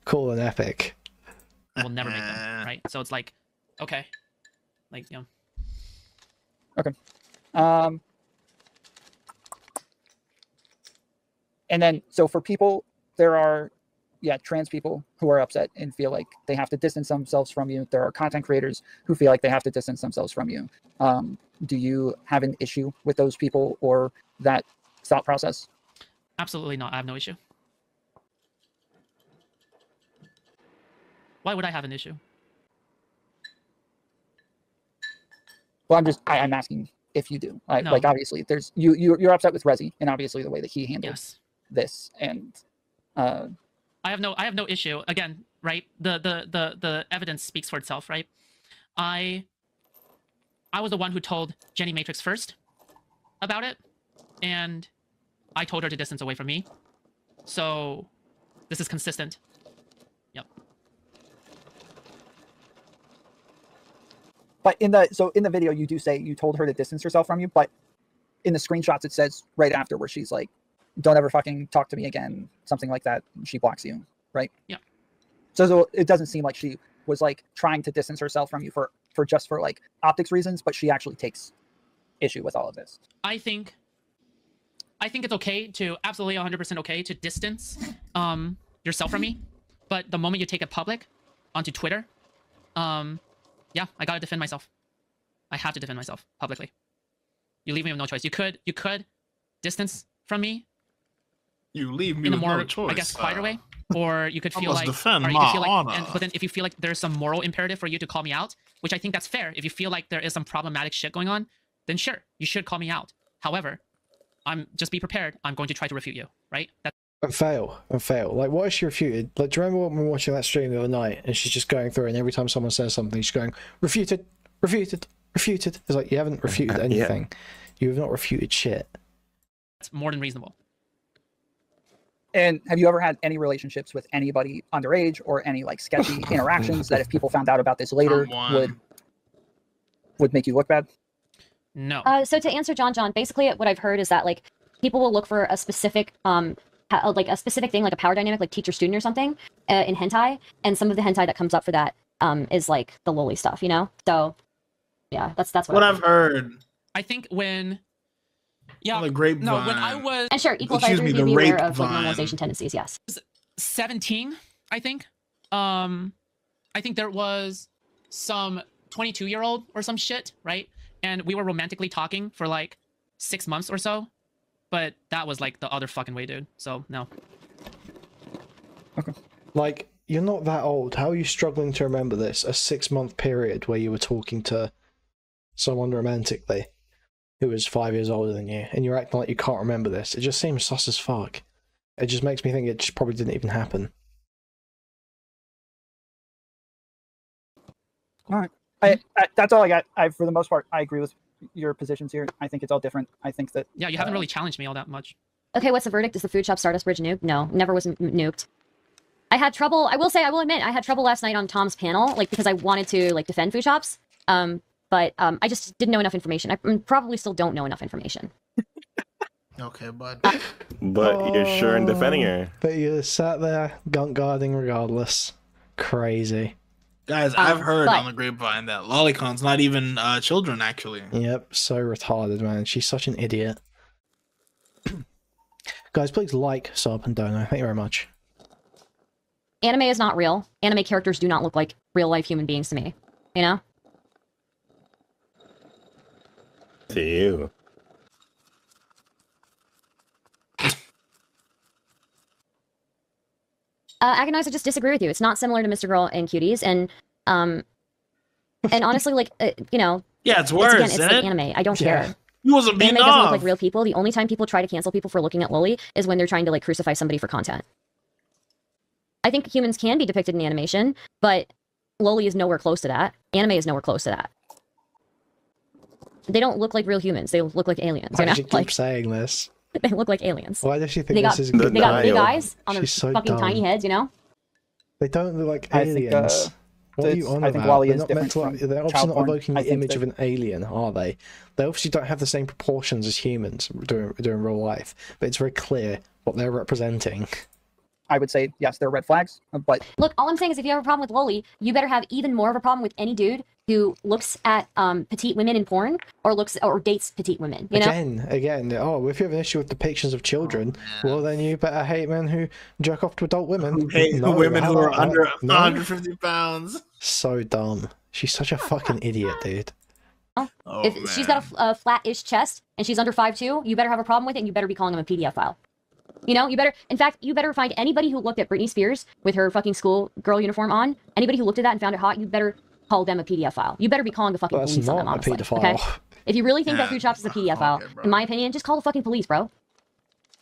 Speaker 1: cool and epic.
Speaker 3: We'll never make them, right? So it's like, okay. Like, you know.
Speaker 4: Okay. And then, so for people, there are, trans people who are upset and feel like they have to distance themselves from you. There are content creators who feel like they have to distance themselves from you. Do you have an issue with those people or that thought process?
Speaker 3: Absolutely not. I have no issue. Why would I have an issue?
Speaker 4: Well, I'm asking if you do. Like obviously, there's you're upset with Rezi, and obviously the way that he handled this, and
Speaker 3: I have no issue. Again, right? The evidence speaks for itself, right? I was the one who told Jenny Matrix first about it, and I told her to distance away from me. So this is consistent. Yep.
Speaker 4: But in the video, you do say you told her to distance herself from you, but in the screenshots it says right after where she's like, "Don't ever fucking talk to me again," something like that. She blocks you, right?
Speaker 3: Yeah.
Speaker 4: So it doesn't seem like she was like trying to distance herself from you for like optics reasons, but she actually takes issue with all of this.
Speaker 3: I think it's okay to absolutely 100% okay to distance yourself from me, but the moment you take it public onto Twitter, yeah, I gotta defend myself. I have to defend myself publicly. You leave me with no choice. You could distance from me.
Speaker 5: You leave me
Speaker 3: in a
Speaker 5: with
Speaker 3: more,
Speaker 5: no choice.
Speaker 3: I guess, quieter way, or you could feel like,
Speaker 5: defend
Speaker 3: or you
Speaker 5: my
Speaker 3: could feel like,
Speaker 5: honor.
Speaker 3: but then if you feel like there's some moral imperative for you to call me out, which I think that's fair. If you feel like there is some problematic shit going on, then sure, you should call me out. However, just be prepared. I'm going to try to refute you, right?
Speaker 1: And fail. Like, what if she refuted? Like, do you remember when we were watching that stream the other night, and she's just going through, and every time someone says something, she's going, refuted. It's like, you haven't refuted anything. You have not refuted shit.
Speaker 3: That's more than reasonable.
Speaker 4: And have you ever had any relationships with anybody underage or any like sketchy interactions that if people found out about this later would make you look bad?
Speaker 3: No.
Speaker 2: So to answer John, basically what I've heard is that like people will look for a specific like a specific thing, like a power dynamic, like teacher-student or something in hentai, and some of the hentai that comes up for that is like the loli stuff, you know? So yeah, that's
Speaker 5: what I've heard.
Speaker 3: I think when
Speaker 5: the grapevine.
Speaker 3: No, when I was
Speaker 2: and sure, equalizers, you'd be aware of like normalization tendencies, yes.
Speaker 3: 17, I think. I think there was some 22-year-old or some shit, right? And we were romantically talking for like 6 months or so. But that was like the other fucking way, dude. So, no.
Speaker 4: Okay.
Speaker 1: Like, you're not that old. How are you struggling to remember this? A 6-month period where you were talking to someone romantically who was 5 years older than you, and you're acting like you can't remember this. It just seems sus as fuck. It just makes me think it just probably didn't even happen.
Speaker 4: All right. That's all I got. For the most part, I agree with your positions here. I think it's all different. I think that...
Speaker 3: Yeah, you haven't really challenged me all that much.
Speaker 2: Okay, what's the verdict? Is the food shop Stardust Bridge nuked? No, never was nuked. I had trouble, I will admit, I had trouble last night on Tom's panel, like, because I wanted to, like, defend food shops. But I just didn't know enough information. I probably still don't know enough information.
Speaker 5: Okay, bud.
Speaker 7: But you're sure in defending her.
Speaker 1: But you sat there, gunk guarding regardless. Crazy.
Speaker 5: Guys, I've heard on the grapevine that Lolicon's not even children, actually.
Speaker 1: Yep, so retarded, man. She's such an idiot. Guys, please like, sub, and donate. Thank you very much.
Speaker 2: Anime is not real. Anime characters do not look like real-life human beings to me. You know?
Speaker 7: To you.
Speaker 2: Agonize, I just disagree with you. It's not similar to Mr. Girl and Cuties, and honestly, like, you know...
Speaker 5: Yeah, it's worse,
Speaker 2: it's like anime. I don't care.
Speaker 5: He wasn't beaten
Speaker 2: Anime doesn't
Speaker 5: off.
Speaker 2: look like real people. The only time people try to cancel people for looking at loli is when they're trying to, like, crucify somebody for content. I think humans can be depicted in animation, but loli is nowhere close to that. Anime is nowhere close to that. They don't look like real humans. They look like aliens.
Speaker 1: Why does she keep saying this?
Speaker 2: They look like aliens.
Speaker 1: Why does she think this is good?
Speaker 2: They got big eyes on their
Speaker 1: so
Speaker 2: fucking tiny heads, you know?
Speaker 1: They don't look like aliens. What are you on about?
Speaker 4: Wally
Speaker 1: They're
Speaker 4: is
Speaker 1: not meant
Speaker 4: different
Speaker 1: to, they're obviously not
Speaker 4: porn.
Speaker 1: evoking the image of an alien, are they? They obviously don't have the same proportions as humans doing real life, but it's very clear what they're representing.
Speaker 4: I would say, yes, they're red flags, but...
Speaker 2: Look, all I'm saying is if you have a problem with loli, you better have even more of a problem with any dude who looks at petite women in porn or dates petite women, you know?
Speaker 1: Again, oh, if you have an issue with depictions of children, well, then you better hate men who jerk off to adult women.
Speaker 5: Who hate women who are under 150 pounds.
Speaker 1: So dumb. She's such a fucking idiot, dude.
Speaker 2: If she's got a flat-ish chest and she's under 5'2", you better have a problem with it and you better be calling him a PDF file. You know, in fact, you better find anybody who looked at Britney Spears with her fucking school girl uniform on. Anybody who looked at that and found it hot, you better call them a PDF file. You better be calling the fucking police on them, honestly.
Speaker 1: That's not a pedophile.
Speaker 2: Okay? If you really think that Food Shops is a PDF file, in my opinion, just call the fucking police, bro.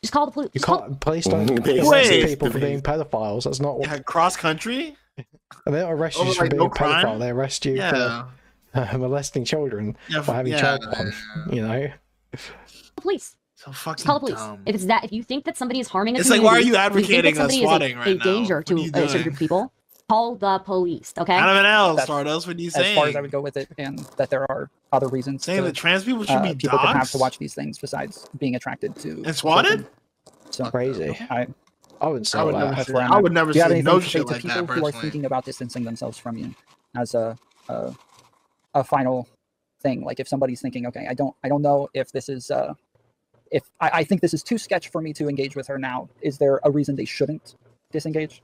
Speaker 2: Just call the police.
Speaker 1: You can't. Police don't arrest people for being pedophiles. That's not what.
Speaker 5: Cross country.
Speaker 1: And they don't arrest you for being a pedophile. They arrest you for molesting children for having child porn. You know.
Speaker 2: Police.
Speaker 5: So fucking
Speaker 2: call the police.
Speaker 5: dumb.
Speaker 2: If it's that, if you think that somebody is harming a
Speaker 5: it's
Speaker 2: community,
Speaker 5: like, why are you advocating
Speaker 2: swatting
Speaker 5: right now?
Speaker 2: A danger to a certain group of people. Call the police, okay?
Speaker 5: I don't know, Stardust. What are you saying?
Speaker 4: As far as I would go with it, and that there are other reasons.
Speaker 5: Saying that trans people should be
Speaker 4: people
Speaker 5: dogs?
Speaker 4: that have to watch these things besides being attracted to.
Speaker 5: And swatted?
Speaker 1: So crazy. I wouldn't say that.
Speaker 5: I would never say no shit
Speaker 4: like that. People who are thinking about distancing themselves from you as a final thing. Like if somebody's thinking, okay, I don't know if this is if I think this is too sketch for me to engage with her now. Is there a reason they shouldn't disengage?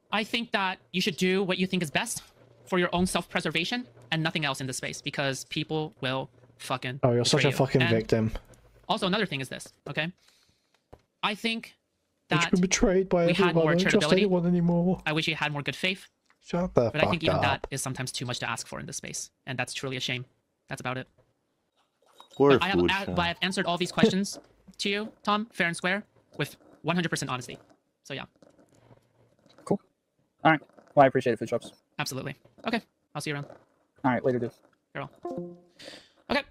Speaker 3: I think that you should do what you think is best for your own self-preservation and nothing else in this space, because people will fucking
Speaker 1: you're such a fucking victim.
Speaker 3: Also, another thing is this, okay? I think that
Speaker 1: you've been betrayed by
Speaker 3: we had more
Speaker 1: I don't trust anyone anymore.
Speaker 3: I wish you had more good faith.
Speaker 1: Shut the fuck up.
Speaker 3: But I think even that is sometimes too much to ask for in this space, and that's truly a shame. That's about it. But I have answered all these questions to you, Tom, fair and square, with 100% honesty. So yeah.
Speaker 4: Cool. All right. Well, I appreciate it, Food Shops.
Speaker 3: Absolutely. Okay. I'll see you around.
Speaker 4: All right. Later, dude.
Speaker 3: Girl. Okay.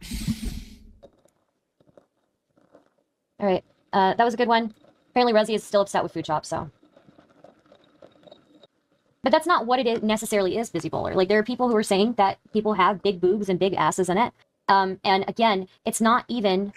Speaker 2: All right. That was a good one. Apparently, Resi is still upset with Food Shops, so. But that's not what it necessarily is, Busy Bowler. Like, there are people who are saying that people have big boobs and big asses in it. And again, it's not even.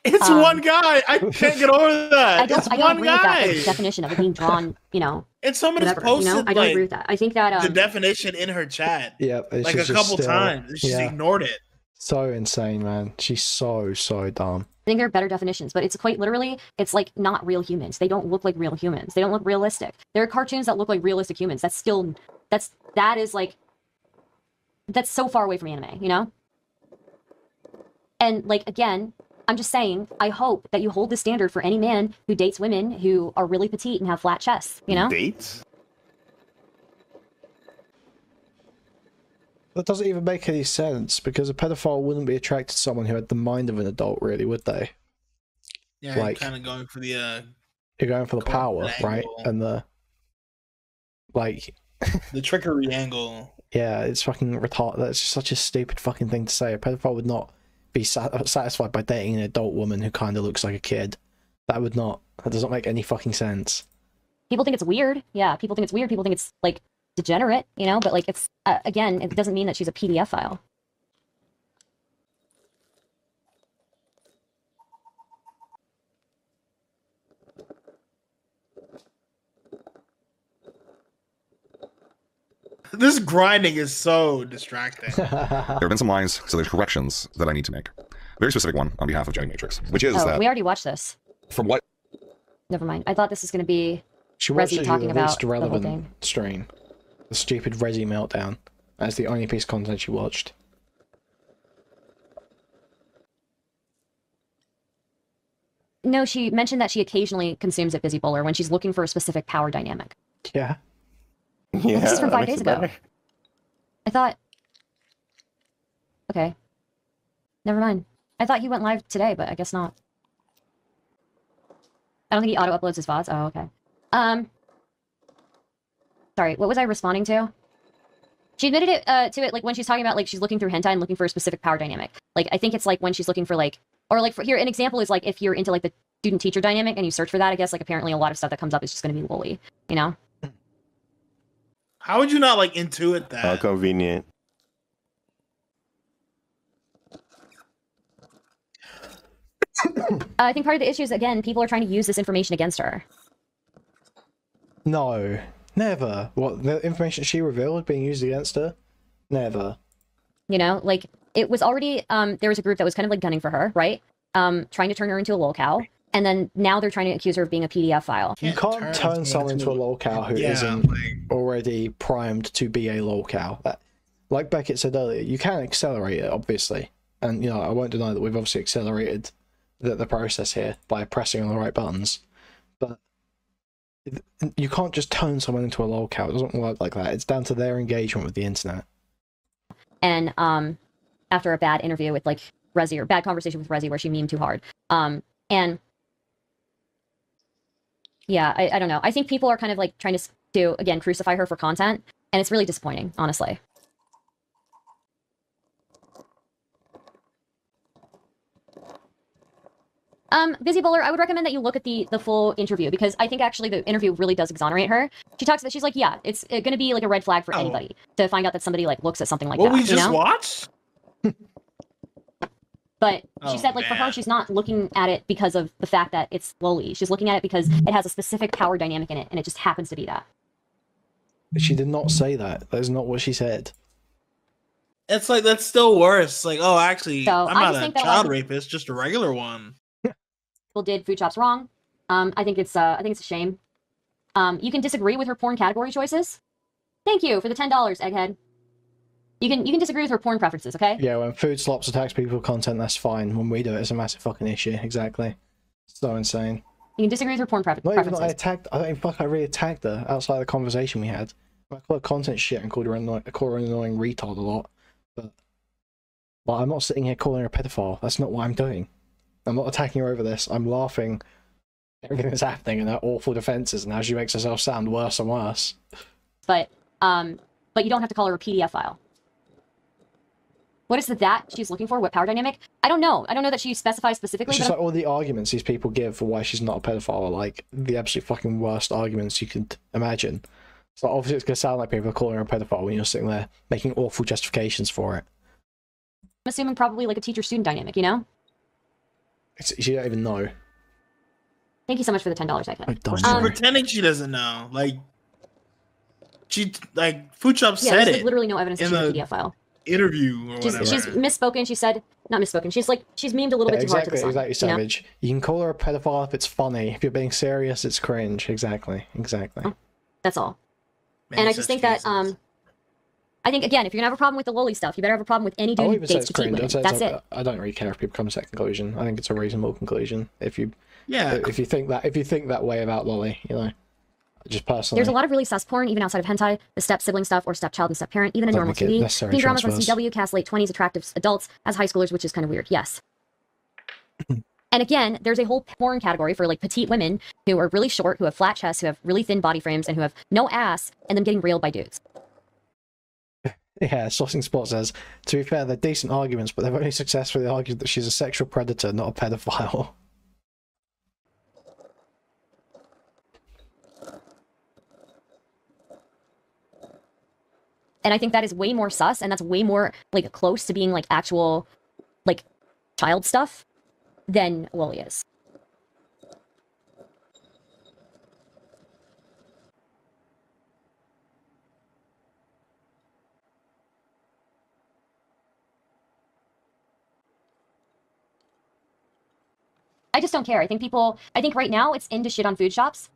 Speaker 5: It's one guy. I can't get over that.
Speaker 2: I don't agree with that like, definition of it being drawn. You know.
Speaker 5: And somebody's posted.
Speaker 2: You know? I don't agree with that. I think that
Speaker 5: the definition in her chat.
Speaker 1: Yeah,
Speaker 5: like a couple times, she's ignored it.
Speaker 1: So insane, man. She's so dumb.
Speaker 2: I think there are better definitions, but it's quite literally, it's like not real humans. They don't look like real humans. They don't look realistic. There are cartoons that look like realistic humans. That's so far away from anime, you know? And like, again, I'm just saying, I hope that you hold the standard for any man who dates women who are really petite and have flat chests, you know?
Speaker 7: Dates?
Speaker 1: That doesn't even make any sense, because a pedophile wouldn't be attracted to someone who had the mind of an adult, really, would they?
Speaker 5: Yeah, like, you're kind of going for the
Speaker 1: you're going for the power, right? And the like
Speaker 5: the trickery angle.
Speaker 1: Yeah, it's fucking retarded. That's just such a stupid fucking thing to say. A pedophile would not be satisfied by dating an adult woman who kind of looks like a kid. That does not make any fucking sense.
Speaker 2: People think it's weird. Yeah, people think it's weird. People think it's like degenerate, you know, but like it's again, it doesn't mean that she's a PDF file.
Speaker 5: This grinding is so distracting.
Speaker 8: There have been some lines, so there's corrections that I need to make. A very specific one on behalf of Jenny Matrix, which is that
Speaker 2: we already watched this.
Speaker 8: From what?
Speaker 2: Never mind. I thought this was going to be
Speaker 1: Resi
Speaker 2: talking about
Speaker 1: least relevant stream. The stupid Resi meltdown. That's the only piece of content she watched.
Speaker 2: No, she mentioned that she occasionally consumes it, Busy Bowler, when she's looking for a specific power dynamic.
Speaker 1: Yeah.
Speaker 7: Yeah.
Speaker 2: This is from 5 days ago. I thought... Okay. Never mind. I thought he went live today, but I guess not. I don't think he auto-uploads his VODs. Oh, okay. Sorry, what was I responding to? She admitted it to it like when she's talking about like she's looking through hentai and looking for a specific power dynamic. Like I think it's like when she's looking for like, or like for here an example is like if you're into like the student-teacher dynamic and you search for that, I guess like apparently a lot of stuff that comes up is just going to be lolly, you know?
Speaker 5: How would you not like intuit that?
Speaker 7: How convenient.
Speaker 2: I think part of the issue is again people are trying to use this information against her.
Speaker 1: No, never. What, the information she revealed being used against her? Never.
Speaker 2: You know, like it was already there was a group that was kind of like gunning for her, right? Trying to turn her into a lolcow. And then now they're trying to accuse her of being a PDF file.
Speaker 1: You can't turn someone into a lolcow who isn't already primed to be a lolcow. Like Beckett said earlier, you can accelerate it, obviously. And, you know, I won't deny that we've obviously accelerated the process here by pressing on the right buttons. But you can't just turn someone into a lolcow. It doesn't work like that. It's down to their engagement with the internet.
Speaker 2: And after a bad interview with like Rezi, or bad conversation with Rezi where she memed too hard. And yeah, I don't know. I think people are kind of like trying to again crucify her for content, and it's really disappointing, honestly. Busy Bowler, I would recommend that you look at the full interview, because I think actually the interview really does exonerate her. She talks about, she's like, yeah, it's going to be like a red flag for anybody to find out that somebody like looks at something like that.
Speaker 5: What we just watched?
Speaker 2: But she said, like, for her, she's not looking at it because of the fact that it's lowly. She's looking at it because it has a specific power dynamic in it, and it just happens to be that.
Speaker 1: She did not say that. That is not what she said.
Speaker 5: It's like, that's still worse. Like, oh, actually,
Speaker 2: so
Speaker 5: I'm not a child rapist, just a regular one.
Speaker 2: People did food shops wrong. I think it's a shame. You can disagree with her porn category choices. Thank you for the $10, Egghead. You can disagree with her porn preferences, okay?
Speaker 1: Yeah, when Food Slops attacks people with content, that's fine. When we do it, it's a massive fucking issue. Exactly. So insane.
Speaker 2: You can disagree with her porn preferences.
Speaker 1: Not even that I don't even fuck. I really attacked her outside the conversation we had. I called her content shit and called her an annoying retard a lot. But I'm not sitting here calling her a pedophile. That's not what I'm doing. I'm not attacking her over this. I'm laughing at everything that's happening and her awful defenses and how she makes herself sound worse and worse.
Speaker 2: But you don't have to call her a PDF file. What is that she's looking for? What power dynamic? I don't know. I don't know that she specifies specifically.
Speaker 1: It's just like all the arguments these people give for why she's not a pedophile are like the absolute fucking worst arguments you could imagine. So obviously it's going to sound like people are calling her a pedophile when you're sitting there making awful justifications for it.
Speaker 2: I'm assuming probably like a teacher-student dynamic, you know?
Speaker 1: You don't even know.
Speaker 2: Thank you so much for the $10,
Speaker 5: She's pretending she doesn't know. Like, Food Shop said
Speaker 2: there's literally no evidence that she's a PDF file.
Speaker 5: Interview or whatever.
Speaker 2: She's misspoken. She said, not misspoken. She's memed a little bit too hard to the sun.
Speaker 1: Exactly, Savage. You can call her a pedophile if it's funny. If you're being serious, it's cringe. Exactly.
Speaker 2: That's all. And I just think that, I think, again, if you're going to have a problem with the lolly stuff, you better have a problem with any dude who dates petite women. That's it.
Speaker 1: I don't really care if people come to that conclusion. I think it's a reasonable conclusion. If you think that way about lolly, you know. Just personally.
Speaker 2: There's a lot of really sus porn, even outside of hentai, the step-sibling stuff, or step-child and step-parent, even in normal TV. Teen dramas on CW cast late 20s attractive adults as high schoolers, which is kind of weird. Yes. And again, there's a whole porn category for like petite women who are really short, who have flat chests, who have really thin body frames, and who have no ass, and them getting railed by dudes.
Speaker 1: Yeah, Sourcing Spot says, to be fair, they're decent arguments, but they've only successfully argued that she's a sexual predator, not a pedophile.
Speaker 2: And I think that is way more sus, and that's way more like close to being like actual like child stuff than lolly is. I just don't care. I think right now it's in to shit on food shops.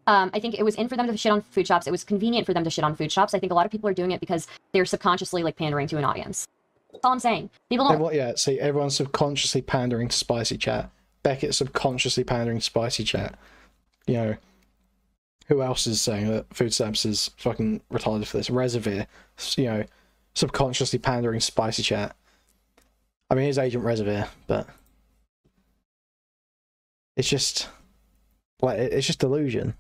Speaker 2: I think it was in for them to shit on food shops. It was convenient for them to shit on food shops. I think a lot of people are doing it because they're subconsciously like pandering to an audience. That's all I'm saying. People don't.
Speaker 1: Yeah, see, everyone's subconsciously pandering to spicy chat. Beckett's subconsciously pandering to spicy chat. You know, who else is saying that food stamps is fucking retarded for this? Reservoir, you know, subconsciously pandering to spicy chat. I mean, it's Agent Reservoir, but it's just like it's just delusion.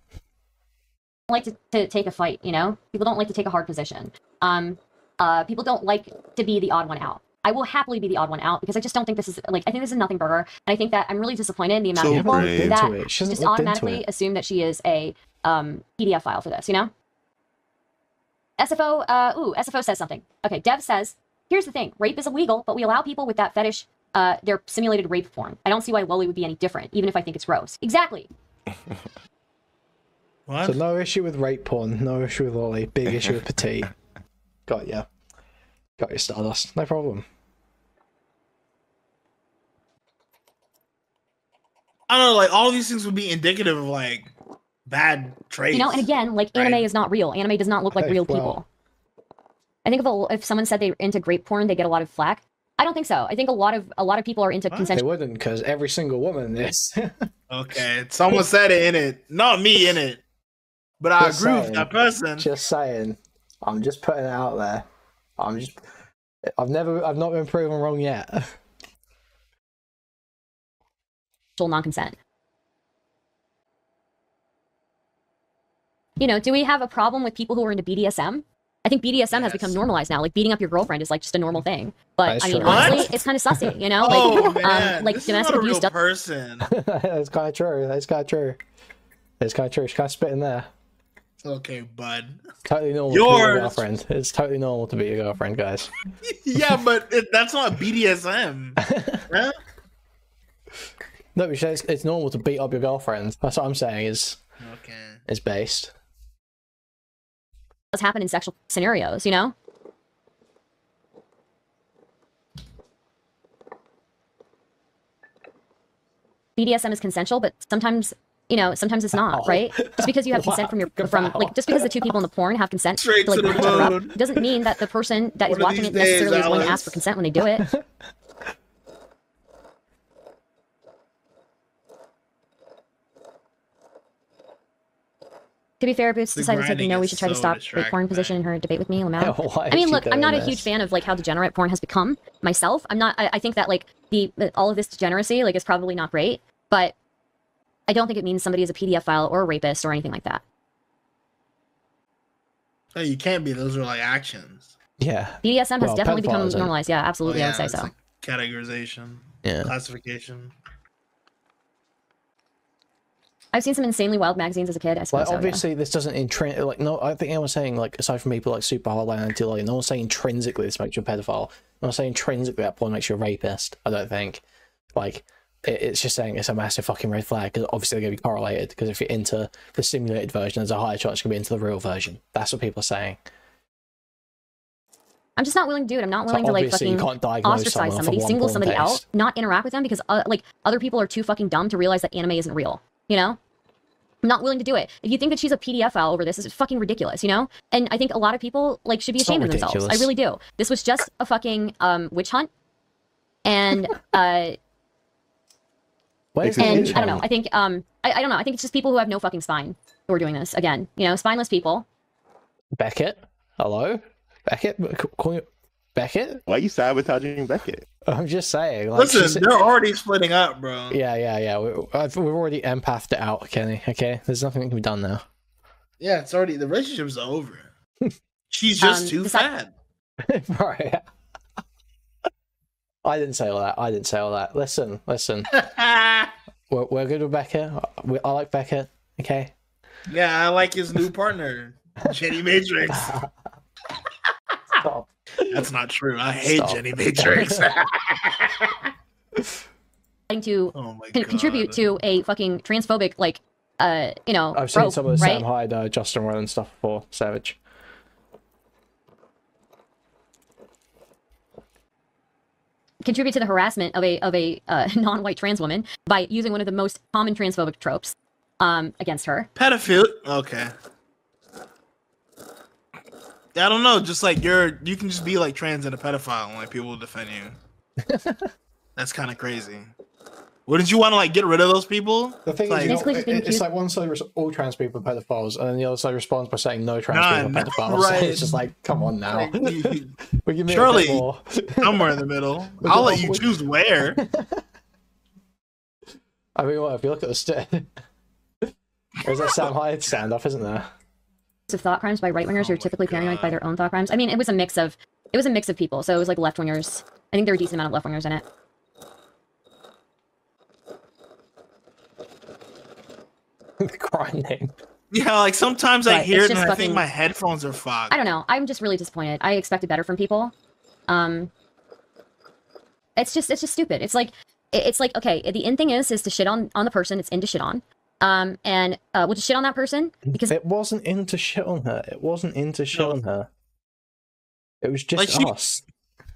Speaker 2: Like to take a fight, you know? People don't like to take a hard position. People don't like to be the odd one out. I will happily be the odd one out because I just don't think this is like, I think this is nothing burger. And I think that I'm really disappointed in the amount of people that just automatically assume that she is a PDF file for this, you know? SFO, SFO says something. Okay, Dev says, here's the thing, rape is illegal, but we allow people with that fetish their simulated rape porn. I don't see why lolly would be any different, even if I think it's gross. Exactly.
Speaker 1: What? So no issue with rape porn, no issue with lolly, big issue with petite. Got ya. Got your Stardust, no problem.
Speaker 5: I don't know, like all of these things would be indicative of like bad traits.
Speaker 2: You know, and again, like anime is not real. Anime does not look like real people. I think if someone said they're into grape porn, they get a lot of flack. I don't think so. I think a lot of people are into consensual.
Speaker 1: They wouldn't, because every single woman is.
Speaker 5: Okay, someone said it in it, not me in it, but I agree with that person.
Speaker 1: Just saying, I'm just putting it out there. I've not been proven wrong yet.
Speaker 2: Non-consent. You know, do we have a problem with people who are into BDSM? I think BDSM has become normalized now. Like beating up your girlfriend is like just a normal thing. But I mean, honestly, it's kind of sussy, you know? Like
Speaker 5: this
Speaker 2: domestic abuse.
Speaker 5: Person.
Speaker 1: That's kind of true. That's kind of true. It's kind of true. She's kind of spitting there.
Speaker 5: Okay, bud.
Speaker 1: It's totally normal to be your girlfriend. It's totally normal to be your girlfriend, guys.
Speaker 5: Yeah, but that's not BDSM. Huh?
Speaker 1: No, it's normal to beat up your girlfriend. That's what I'm saying. Is based.
Speaker 2: Does happen in sexual scenarios, you know? BDSM is consensual, but sometimes, you know, sometimes it's not, right? Just because you have consent from just because the two people in the porn have consent to like beat each other up, doesn't mean that the person that is watching it necessarily is going to ask for consent when they do it. To be fair, Boots decided to say no, we should try to stop the porn position in her debate with me, Lamau. I mean, look, I'm not a huge fan of like how degenerate porn has become myself. I think that like all of this degeneracy like is probably not great, but I don't think it means somebody is a PDF or a rapist or anything like that.
Speaker 5: No, you can't be. Those are like actions.
Speaker 1: Yeah.
Speaker 2: BDSM has definitely become normalized. Yeah, absolutely. I would say so.
Speaker 5: Like categorization.
Speaker 1: Yeah.
Speaker 5: Classification.
Speaker 2: I've seen some insanely wild magazines as a kid. I suppose.
Speaker 1: Like, obviously, this doesn't no. I think anyone's saying like aside from people like Super Hardline and Delay, no one's saying intrinsically this makes you a pedophile. No one's saying intrinsically that porn makes you a rapist. I don't think. Like, it's just saying it's a massive fucking red flag because obviously they're going to be correlated. Because if you're into the simulated version, there's a higher chance you're going to be into the real version. That's what people are saying.
Speaker 2: I'm just not willing to do it. I'm not willing to like fucking ostracize somebody, single somebody out, not interact with them because like other people are too fucking dumb to realize that anime isn't real. You know? I'm not willing to do it. If you think that she's a PDF file over this, it's fucking ridiculous, you know? And I think a lot of people like should be ashamed of themselves. I really do. This was just a fucking witch hunt. And I don't know. I think I don't know. I think it's just people who have no fucking spine who are doing this again. You know, spineless people.
Speaker 1: Beckett? Hello? Beckett? Call you Beckett?
Speaker 7: Why are you sabotaging Beckett?
Speaker 1: I'm just saying.
Speaker 5: Like, listen, they're already splitting up, bro.
Speaker 1: Yeah. We've already empathed it out, Kenny. Okay, there's nothing that can be done now.
Speaker 5: Yeah, it's already the relationship's over. She's just too fat.
Speaker 1: Right. I didn't say all that. Listen. we're good with Beckett. I like Beckett. Okay.
Speaker 5: Yeah, I like his new partner, Jenny Matrix.
Speaker 1: Stop.
Speaker 5: That's not true. I hate Jenny Matrix.
Speaker 2: To contribute to a fucking transphobic, like, you know,
Speaker 1: I've seen some of the Sam Hyde, Justin Roiland stuff before. Savage.
Speaker 2: Contribute to the harassment of a non-white trans woman by using one of the most common transphobic tropes against her.
Speaker 5: Pedophile. Okay. I don't know, just like you can just be like trans and a pedophile and like people will defend you. That's kind of crazy. Wouldn't you want to like get rid of those people?
Speaker 1: The thing is, it's like one side all trans people are pedophiles, and then the other side responds by saying no trans people are pedophiles. Right. It's just like, come on now.
Speaker 5: Surely somewhere in the middle. I'll let you choose where.
Speaker 1: I mean, what if you look at the there's that Sam Hyde standoff, isn't there?
Speaker 2: Of thought crimes by right wingers who are typically paranoid by their own thought crimes. I mean, it was a mix of people. So it was like left wingers. I think there were a decent amount of left wingers in it.
Speaker 1: The crime name.
Speaker 5: Yeah, like sometimes I hear it and I think my headphones are fogged.
Speaker 2: I don't know. I'm just really disappointed. I expected better from people. It's just stupid. It's like okay. The end thing is to shit on the person it's in to shit on. And we'll just shit on that person because
Speaker 1: it wasn't into shit on her. It wasn't into shit on her. It was just like us.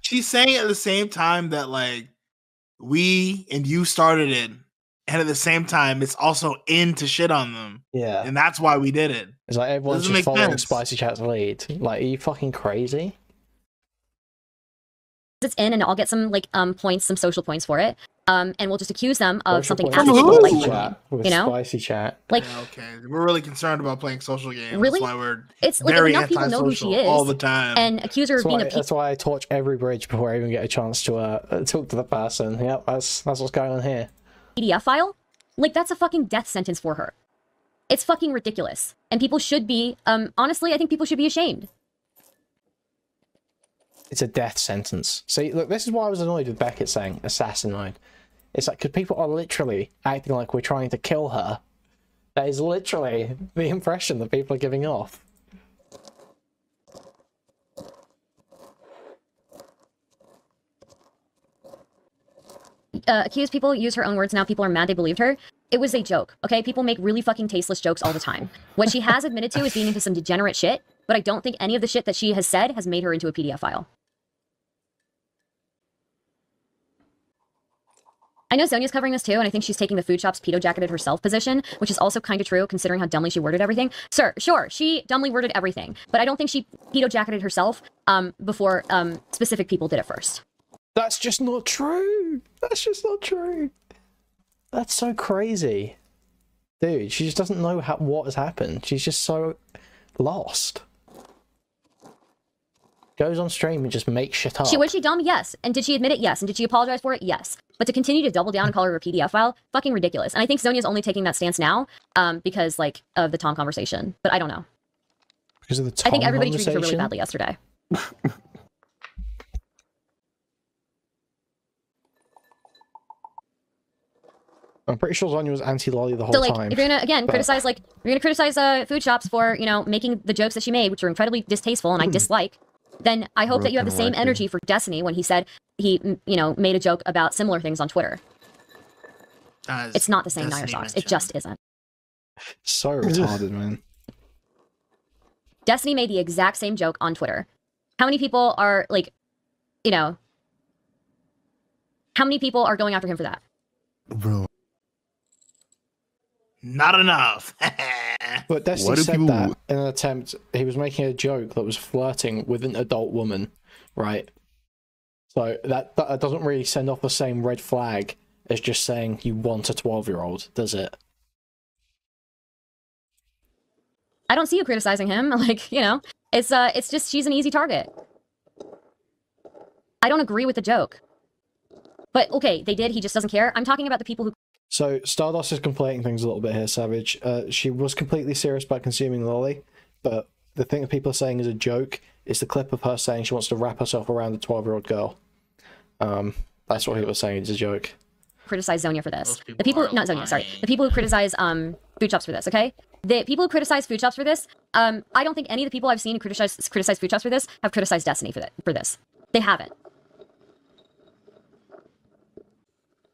Speaker 5: She's saying at the same time that like we and you started it, and at the same time it's also into shit on them.
Speaker 1: Yeah,
Speaker 5: and that's why we did it.
Speaker 1: It's like everyone's just following Spicy Chat's lead. Like, are you fucking crazy?
Speaker 2: It's in, and I'll get some like points, some social points for it. and we'll just accuse them of something absolutely delightful. You know,
Speaker 1: spicy chat.
Speaker 2: Like,
Speaker 5: yeah, okay, we're really concerned about playing social games.
Speaker 2: Really?
Speaker 5: That's why we're
Speaker 2: it's like
Speaker 5: very
Speaker 2: enough people know who she is
Speaker 5: all the time,
Speaker 2: and accuse her of being a.
Speaker 1: That's why I torch every bridge before I even get a chance to talk to the person. Yep, that's what's going on here.
Speaker 2: PDF file, like that's a fucking death sentence for her. It's fucking ridiculous, and people should be. Honestly, I think people should be ashamed.
Speaker 1: It's a death sentence. See, look, this is why I was annoyed with Beckett saying assassinoid. It's like, because people are literally acting like we're trying to kill her. That is literally the impression that people are giving off.
Speaker 2: Accused people use her own words now. People are mad they believed her. It was a joke, okay? People make really fucking tasteless jokes all the time. What she has admitted to is being into some degenerate shit, but I don't think any of the shit that she has said has made her into a PDF file. I know Zonia's covering this too, and I think she's taking the food shop's pedo-jacketed herself position, which is also kind of true considering how dumbly she worded everything. Sure, she dumbly worded everything, but I don't think she pedo-jacketed herself before specific people did it first.
Speaker 1: That's just not true. That's just not true. That's so crazy. Dude, she just doesn't know what has happened. She's just so lost. Goes on stream and just makes shit up.
Speaker 2: Was she dumb? Yes. And did she admit it? Yes. And did she apologize for it? Yes. But to continue to double down and call her a PDF file, fucking ridiculous. And I think Zonia's only taking that stance now because, like, of the Tom conversation. But I don't know.
Speaker 1: Because of the Tom
Speaker 2: I think everybody treated her really badly yesterday.
Speaker 1: I'm pretty sure Zonia was anti-lolly the whole time.
Speaker 2: If you're gonna criticize, like, you're gonna criticize food shops for, you know, making the jokes that she made, which are incredibly distasteful and I dislike, then I hope that you have the same energy for Destiny when he said he, you know, made a joke about similar things on Twitter. It's not the same Nire Socks. It just isn't.
Speaker 1: So retarded, man.
Speaker 2: Destiny made the exact same joke on Twitter. How many people are, like, you know, how many people are going after him for that?
Speaker 6: Bro.
Speaker 5: Not enough.
Speaker 1: But Destiny said that in an attempt, he was making a joke that was flirting with an adult woman, right? So that doesn't really send off the same red flag as just saying you want a 12-year-old, does it?
Speaker 2: I don't see you criticizing him. Like, you know, it's just she's an easy target. I don't agree with the joke. But okay, they did. He just doesn't care. I'm talking about the people who.
Speaker 1: So Stardust is conflating things a little bit here, Savage. She was completely serious about consuming lolly, but the thing that people are saying is a joke is the clip of her saying she wants to wrap herself around a 12-year-old girl. That's what he was saying is a joke.
Speaker 2: Criticize Zonia for this. The people, not Zonia, sorry. The people who criticize food shops for this, okay? The people who criticize food shops for this, I don't think any of the people I've seen who criticize food shops for this have criticized Destiny for this. They haven't.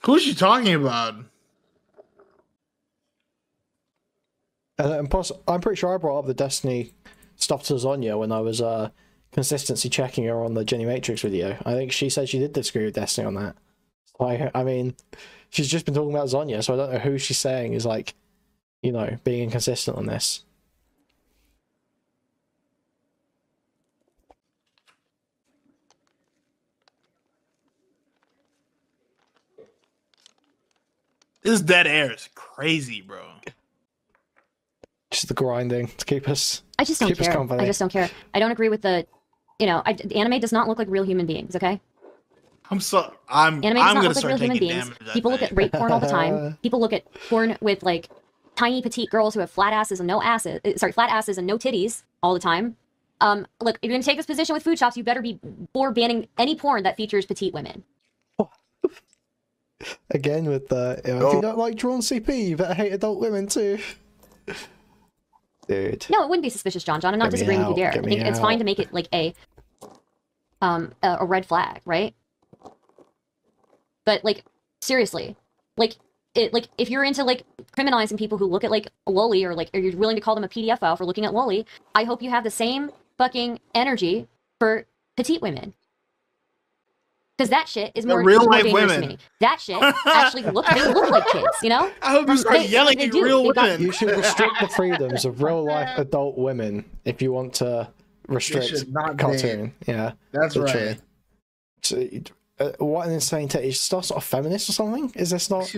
Speaker 5: Who's she talking about?
Speaker 1: And plus, I'm pretty sure I brought up the Destiny stuff to Zonia when I was consistency checking her on the Jenny Matrix video. I think she said she did disagree with Destiny on that. So I mean, she's just been talking about Zonia, so I don't know who she's saying is, like, you know, being inconsistent on this.
Speaker 5: This dead air is crazy, bro.
Speaker 1: Just the grinding to keep us.
Speaker 2: I just don't care. I just don't care. I don't agree with the, you know, anime does not look like real human beings. Okay.
Speaker 5: Anime does not look like real human beings. People look at rape porn all the time. People look at porn with, like, tiny petite girls who have flat asses and no asses. Flat asses and no titties all the time. Look, if you're gonna take this position with food shops, you better be for banning any porn that features petite women.
Speaker 1: Again with the, if you don't like drawn CP, you better hate adult women too. Dude.
Speaker 2: No, it wouldn't be suspicious, John. I'm not disagreeing with you there. I think it's fine to make it like a red flag, right? But, like, seriously, like if you're into, like, criminalizing people who look at, like, loli, or you're willing to call them a PDF file for looking at loli, I hope you have the same fucking energy for petite women. Because that shit is more dangerous to me. That shit actually they look like kids, you know?
Speaker 5: I hope you start yelling at real women.
Speaker 1: You should restrict the freedoms of real life adult women if you want to restrict cartoon. Yeah,
Speaker 5: that's right.
Speaker 1: So, What an insane take! Is Stardust not a feminist or something? Is this not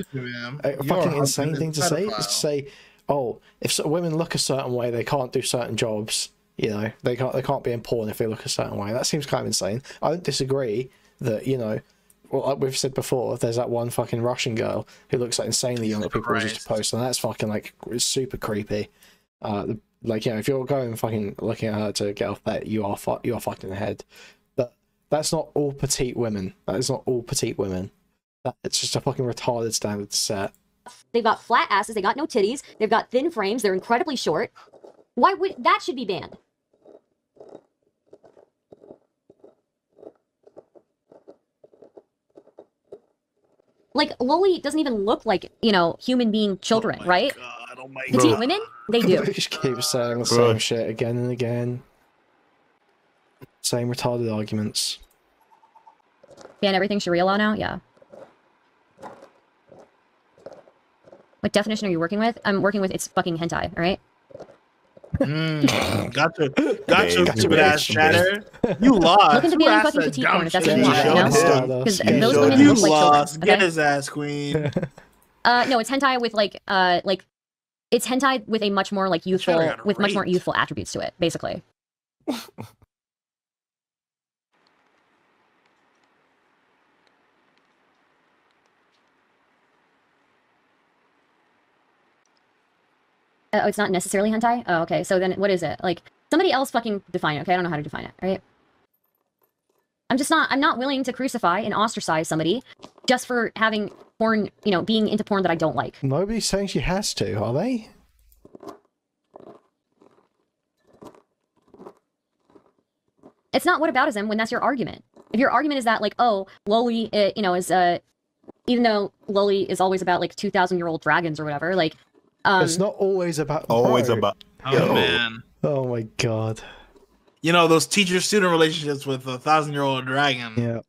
Speaker 1: a fucking insane thing to say? It's to say, oh, if women look a certain way, they can't do certain jobs. You know, they can't be in porn if they look a certain way. That seems kind of insane. I don't disagree that, you know, well, like we've said before, there's that one fucking Russian girl who looks like insanely young that people just post, and that's fucking like super creepy. Like, you know, if you're going fucking looking at her to get off that, you are fucked in the head. But that's not all petite women. That is not all petite women. It's just a fucking retarded standard to set.
Speaker 2: They've got flat asses. They got no titties. They've got thin frames. They're incredibly short. Why would that should be banned? Like, Loli doesn't even look like, you know, human being children, right? Petite women, they do.
Speaker 1: They just keep saying the same shit again and again. Same retarded arguments.
Speaker 2: Ban everything Sharia law now? Yeah. What definition are you working with? I'm working with it's fucking hentai, alright?
Speaker 5: Gotcha, stupid ass chatter. You lost.
Speaker 2: Look into being fucking petite porn if that's what you want, you know? Because those women look like children.
Speaker 5: Get his ass, queen.
Speaker 2: No, it's hentai with like it's hentai with a much more like youthful, with much more youthful attributes to it, basically. Oh, it's not necessarily hentai? Oh, okay. So then what is it? Like, somebody else fucking define it, okay? I don't know how to define it, right? I'm not willing to crucify and ostracize somebody just for having porn, you know, being into porn that I don't like.
Speaker 1: Nobody's saying she has to, are they?
Speaker 2: It's not whataboutism when that's your argument. If your argument is that, like, oh, Loli, you know, is, even though Loli is always about, like, 2,000-year-old dragons or whatever, like,
Speaker 1: it's not always about...
Speaker 7: about...
Speaker 5: Oh, man.
Speaker 1: Oh, my God.
Speaker 5: You know, those teacher-student relationships with a 1,000-year-old dragon.
Speaker 1: Yeah.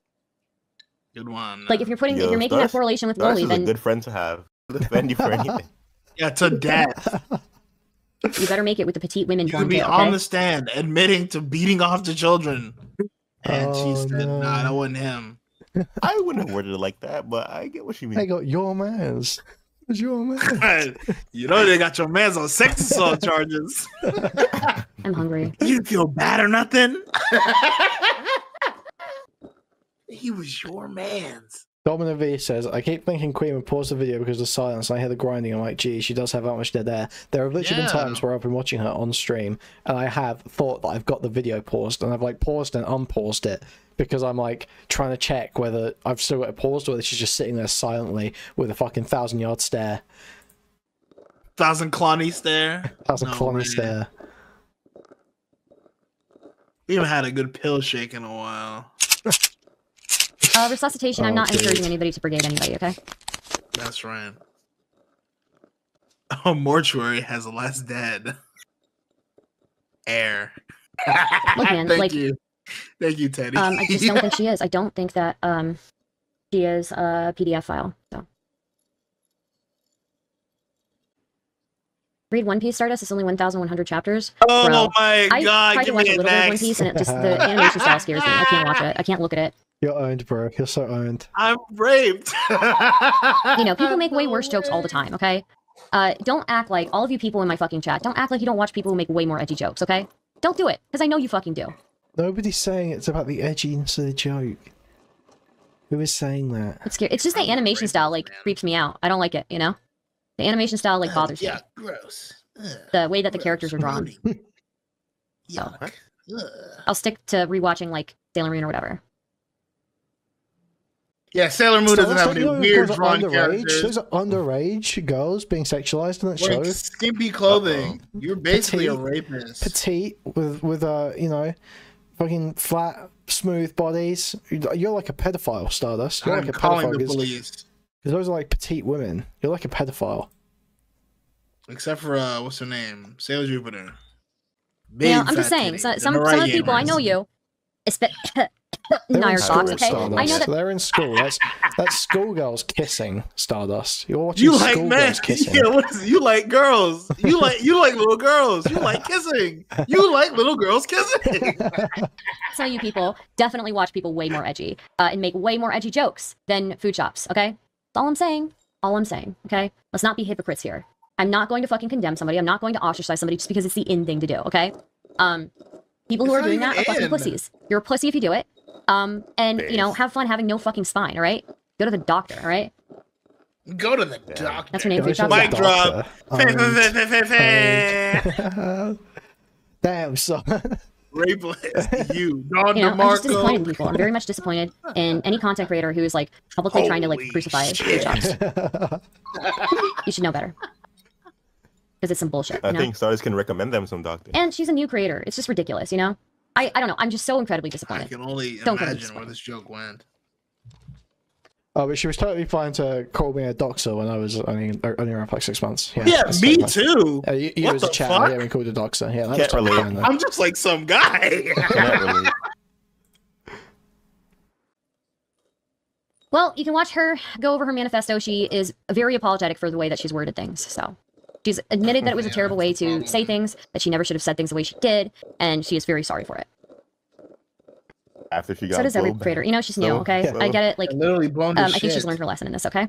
Speaker 5: Good one.
Speaker 2: Like, if you're making that correlation with Loli, then...
Speaker 7: a good friend to have. Defend you for anything.
Speaker 5: Yeah, to death.
Speaker 2: You better make it with the petite women.
Speaker 5: You could be on the stand admitting to beating off the children. And she said, nah, that wasn't him.
Speaker 7: I wouldn't have worded it like that, but I get what she means.
Speaker 1: They got your mans. It's your man.
Speaker 5: You know they got your mans on sex assault charges.
Speaker 2: I'm hungry.
Speaker 5: You didn't feel bad or nothing? He was your man's.
Speaker 1: Domino V says, I keep thinking Kuihman paused the video because of the silence. I hear the grinding. I'm like, gee, she does have that much dead air. There have literally been times where I've been watching her on stream and I have thought that I've got the video paused and I've like paused and unpaused it because I'm like trying to check whether I've still got it paused or whether she's just sitting there silently with a fucking 1,000-yard stare.
Speaker 5: 1,000 Clonny stare?
Speaker 1: 1,000 Clonny stare.
Speaker 5: We haven't had a good pill shake in a while.
Speaker 2: Resuscitation, I'm not encouraging anybody to brigade anybody, okay?
Speaker 5: That's right. Oh, mortuary has less dead. Air.
Speaker 2: Look, man,
Speaker 5: Thank you. Thank you, Teddy.
Speaker 2: I just don't think she is. I don't think that she is a PDF file, so. Read One Piece, Stardust. It's only 1,100 chapters.
Speaker 5: Oh,
Speaker 2: bro,
Speaker 5: my God.
Speaker 2: I tried to watch a little bit of One Piece, and it just, the animation style scares me. I can't watch it. I can't look at it.
Speaker 1: You're owned, bro. You're so owned.
Speaker 5: I'm raped.
Speaker 2: You know, people make way worse jokes all the time, okay? Don't act like, all of you people in my fucking chat, don't act like you don't watch people who make way more edgy jokes, okay? Don't do it, because I know you fucking do.
Speaker 1: Nobody's saying it's about the edginess of the joke. Who is saying that?
Speaker 2: It's scary. It's just the animation style, like, creeps me out. I don't like it, you know? The animation style, like, bothers me.
Speaker 5: Yeah, gross.
Speaker 2: The way that the characters are drawn. So, I'll stick to rewatching, like, Sailor Moon or whatever.
Speaker 5: Yeah, Sailor Moon doesn't have any weird drawn
Speaker 1: underage.
Speaker 5: characters.
Speaker 1: Those are underage girls being sexualized in that show.
Speaker 5: Skimpy clothing. You're basically a rapist.
Speaker 1: Petite with you know, fucking flat, smooth bodies. You're like a pedophile, Stardust. You're
Speaker 5: I'm
Speaker 1: like a
Speaker 5: calling
Speaker 1: pedophile.
Speaker 5: the police.
Speaker 1: Because those are like petite women. You're like a pedophile.
Speaker 5: Except for what's her name? Sailor Jupiter.
Speaker 2: You know, I'm just saying. Some of the people I know you. Nire socks, okay? I know that
Speaker 1: they're in school. That's schoolgirls kissing, Stardust. You're watching
Speaker 5: You like
Speaker 1: schoolgirls kissing.
Speaker 5: Yeah, what is it? You like girls. You like little girls. You like kissing. You like little girls kissing.
Speaker 2: Some of you people definitely watch people way more edgy and make way more edgy jokes than food shops, okay? That's all I'm saying. All I'm saying, okay? Let's not be hypocrites here. I'm not going to fucking condemn somebody. I'm not going to ostracize somebody just because it's the in thing to do, okay? People who are doing that are fucking pussies. You're a pussy if you do it. And, you know, have fun having no fucking spine, all right? Go to the doctor, all right?
Speaker 5: Go to the doctor.
Speaker 2: That's her name, food shop.
Speaker 5: Mic drop.
Speaker 1: Damn, son.
Speaker 5: Rapist, you. Don
Speaker 2: You know, I'm just
Speaker 5: DeMarco.
Speaker 2: disappointed in people. I'm very much disappointed in any content creator who is, like, publicly trying to, like, crucify food shops. You should know better. Because it's some bullshit,
Speaker 7: I think Stardust can recommend them some doctor.
Speaker 2: And she's a new creator. It's just ridiculous, you know? I don't know. I'm just so incredibly disappointed.
Speaker 5: I can only
Speaker 2: Don't
Speaker 5: imagine where this joke went.
Speaker 1: Oh, but she was totally fine to call me a doxer when I was only around like 6 months.
Speaker 5: Yeah, me too.
Speaker 1: You
Speaker 5: What
Speaker 1: as a
Speaker 5: the
Speaker 1: chat,
Speaker 5: fuck?
Speaker 1: yeah, we called a doxer. Yeah,
Speaker 7: Can't
Speaker 1: that's totally
Speaker 7: relate.
Speaker 1: fine, though.
Speaker 5: I'm just like some guy.
Speaker 7: Cannot relate.
Speaker 2: Well, you can watch her go over her manifesto. She is very apologetic for the way that she's worded things. So she's admitted that it was a terrible way to say things, that she never should have said things the way she did, and she is very sorry for it.
Speaker 7: After she got
Speaker 2: So does every
Speaker 7: blown
Speaker 2: creator.
Speaker 7: back.
Speaker 2: You know, she's new,
Speaker 7: So-
Speaker 2: okay?
Speaker 7: so-
Speaker 2: I get it. Like,
Speaker 5: Literally blown
Speaker 2: I
Speaker 5: his
Speaker 2: think she's
Speaker 5: shit.
Speaker 2: learned her lesson in this, okay?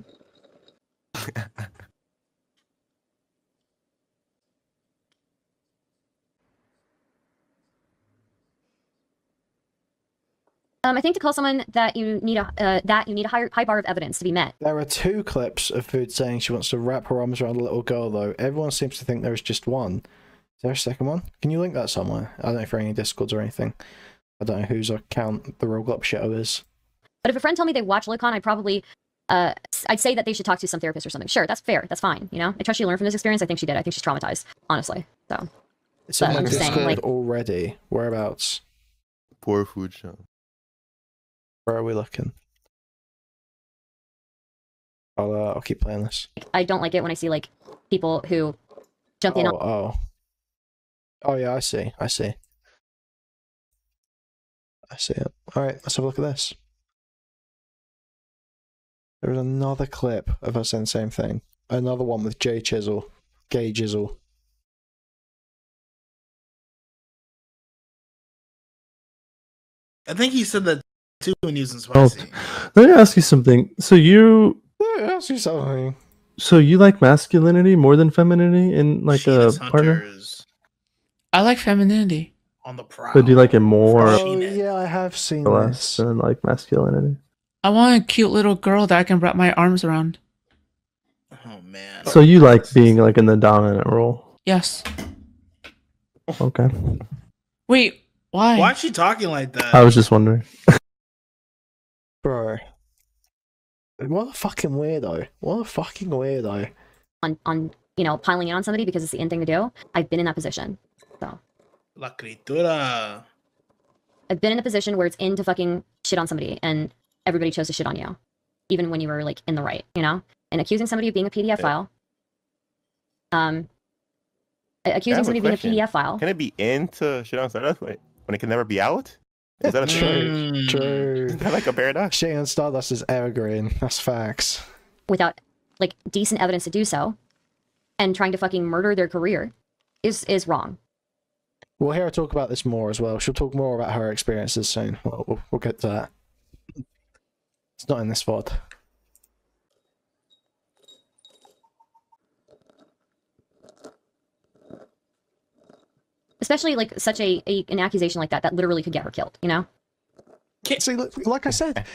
Speaker 2: I think to call someone that you need a high bar of evidence to be met.
Speaker 1: There are 2 clips of Food saying she wants to wrap her arms around a little girl, though. Everyone seems to think there's just one. Is there a second one? Can you link that somewhere? I don't know if there are any Discords or anything. I don't know whose account the real Glop Shitter is.
Speaker 2: But if a friend told me they watch Locon, I'd probably, I'd say that they should talk to some therapist or something. Sure, that's fair. That's fine. You know, I trust she learned from this experience. I think she did. I think she's traumatized, honestly. So
Speaker 1: It's in my
Speaker 2: I'm just saying,
Speaker 1: Discord
Speaker 2: like-
Speaker 1: already. Whereabouts?
Speaker 7: Poor food shop.
Speaker 1: Where are we looking? I'll keep playing this.
Speaker 2: I don't like it when I see like people who jump in on.
Speaker 1: Oh yeah, I see it. All right, let's have a look at this. There is another clip of us saying the same thing. Another one with Gay Chisel.
Speaker 5: I think he said that too when he was in Spicy.
Speaker 9: Let me ask you something. So you
Speaker 1: Ask you something.
Speaker 9: So you like masculinity more than femininity in like
Speaker 5: Sheena's
Speaker 9: a partner?
Speaker 5: Hunters
Speaker 3: I like femininity.
Speaker 5: on the prowl.
Speaker 9: But do you like it more
Speaker 5: Oh,
Speaker 1: Oh
Speaker 5: Sheena's.
Speaker 1: yeah, I have seen
Speaker 9: or
Speaker 1: this.
Speaker 9: less than like masculinity?
Speaker 3: I want a cute little girl that I can wrap my arms around.
Speaker 5: Oh man.
Speaker 9: So you like being like in the dominant role?
Speaker 3: Yes.
Speaker 9: Okay.
Speaker 3: Wait, why?
Speaker 5: Why is she talking like that?
Speaker 9: I was just wondering.
Speaker 1: Bro. What a fucking weirdo.
Speaker 2: on you know, piling in on somebody because it's the in thing to do. I've been in that position. So
Speaker 5: La critura.
Speaker 2: I've been in a position where it's in to fucking shit on somebody and everybody chose to shit on you. Even when you were like in the right, you know? And accusing somebody of being a PDF file. Accusing somebody of being a PDF file.
Speaker 7: Can it be in to shit on Stardust when it can never be out? Is that a thing?
Speaker 1: True.
Speaker 7: Is that like a paradox?
Speaker 1: Shitting on Stardust is evergreen. That's facts.
Speaker 2: Without like decent evidence to do so and trying to fucking murder their career is wrong.
Speaker 1: We'll hear her talk about this more as well. She'll talk more about her experiences soon. We'll get to that. It's not in this VOD.
Speaker 2: Especially like such an accusation like that literally could get her killed, you know?
Speaker 1: See, look, like I said,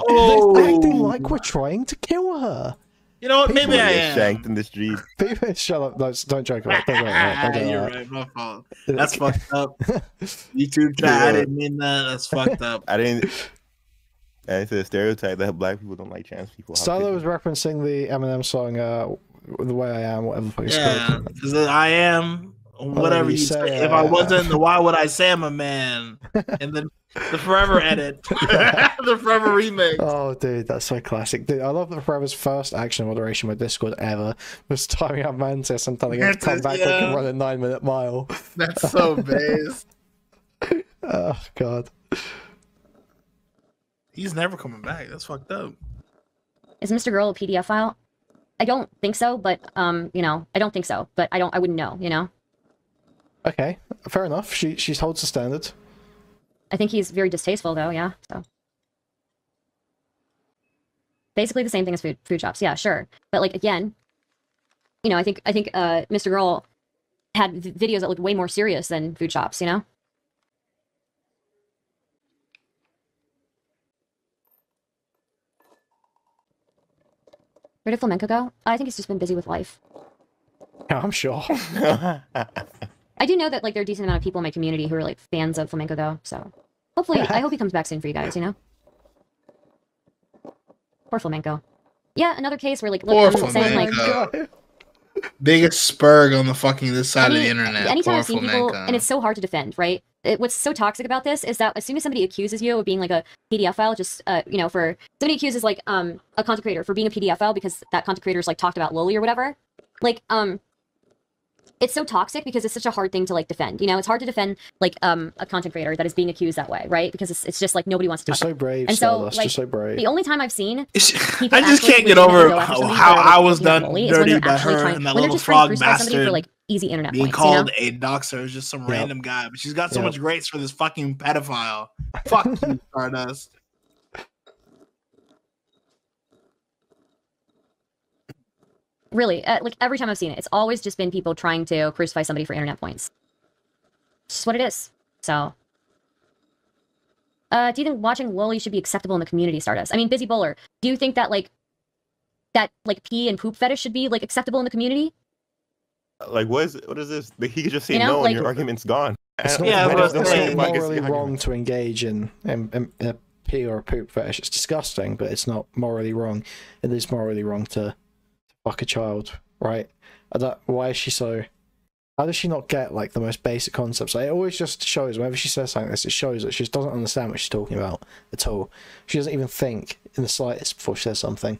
Speaker 5: Oh.
Speaker 1: they're acting like we're trying to kill her.
Speaker 5: You know what? Maybe
Speaker 7: People
Speaker 5: I
Speaker 7: get
Speaker 5: am.
Speaker 7: shanked in the street.
Speaker 1: People, shut up. No, don't joke about it. Don't joke about it. Don't joke
Speaker 5: You're
Speaker 1: about
Speaker 5: right. My fault. That's fucked up. YouTube chat. I didn't mean that. That's fucked up.
Speaker 7: I didn't. And it's a stereotype that black people don't like trans people.
Speaker 1: it.
Speaker 7: How
Speaker 1: Stylo
Speaker 7: could
Speaker 1: was
Speaker 7: you?
Speaker 1: referencing the Eminem song, "The Way I Am," whatever the fuck it's
Speaker 5: Yeah,
Speaker 1: called.
Speaker 5: because I am whatever you say. If I wasn't, then why would I say I'm a man? And then the Forever edit, the Forever remix.
Speaker 1: Oh, dude, that's so classic. Dude, I love that Forever's first action moderation with Discord ever was timing out Mantis and telling him to come back quick and run a 9-minute mile.
Speaker 5: That's so based.
Speaker 1: Oh, God.
Speaker 5: He's never coming back. That's fucked up.
Speaker 2: Is Mr. Girl a PDF file? I don't think so, but you know, I don't think so, but I wouldn't know, you know.
Speaker 1: Okay, fair enough. She holds the standard.
Speaker 2: I think he's very distasteful, though. Yeah. So basically the same thing as food shops. Yeah, sure. But like again, you know, I think Mr. Girl had videos that looked way more serious than food shops. You know. Where did Flamenco go? I think he's just been busy with life.
Speaker 1: Yeah, I'm sure.
Speaker 2: I do know that like there are a decent amount of people in my community who are like fans of Flamenco, though. So hopefully, I hope he comes back soon for you guys. You know. Poor Flamenco. Yeah, another case where like look, I'm saying like
Speaker 5: biggest spurg on the fucking this side of the internet.
Speaker 2: Anytime I've seen people, and it's so hard to defend, right? What's so toxic about this is that as soon as somebody accuses you of being like a PDF file, just you know, for somebody accuses like a content creator for being a PDF file because that content creator's like talked about loli or whatever, like it's so toxic because it's such a hard thing to like defend. You know, it's hard to defend like a content creator that is being accused that way, right? Because it's just like nobody wants to.
Speaker 1: You're
Speaker 2: talk
Speaker 1: so brave,
Speaker 2: and so
Speaker 1: Stardust.
Speaker 2: like
Speaker 1: You're so brave.
Speaker 2: the only time I've seen,
Speaker 5: I just can't get over how I was done dirty by her and that little frog bastard.
Speaker 2: For like easy internet
Speaker 5: being
Speaker 2: points,
Speaker 5: called
Speaker 2: you know?
Speaker 5: a doxer is just some random guy, but she's got so much grace for this fucking pedophile. Fuck you, Stardust.
Speaker 2: Really, like every time I've seen it, it's always just been people trying to crucify somebody for internet points. It's just what it is. So, do you think watching loli should be acceptable in the community, Stardust? I mean, Busy Bowler, do you think that like pee and poop fetish should be like acceptable in the community?
Speaker 7: Like, what is this? He could just say
Speaker 2: You know,
Speaker 7: no,
Speaker 2: like,
Speaker 7: and your argument's gone.
Speaker 1: It's not morally wrong to engage in a pee or a poop fetish. It's disgusting, but it's not morally wrong. It is morally wrong to fuck a child, right? Why is she so? How does she not get like the most basic concepts? Like, it always just shows whenever she says something like this, it shows that she just doesn't understand what she's talking about at all. She doesn't even think in the slightest before she says something.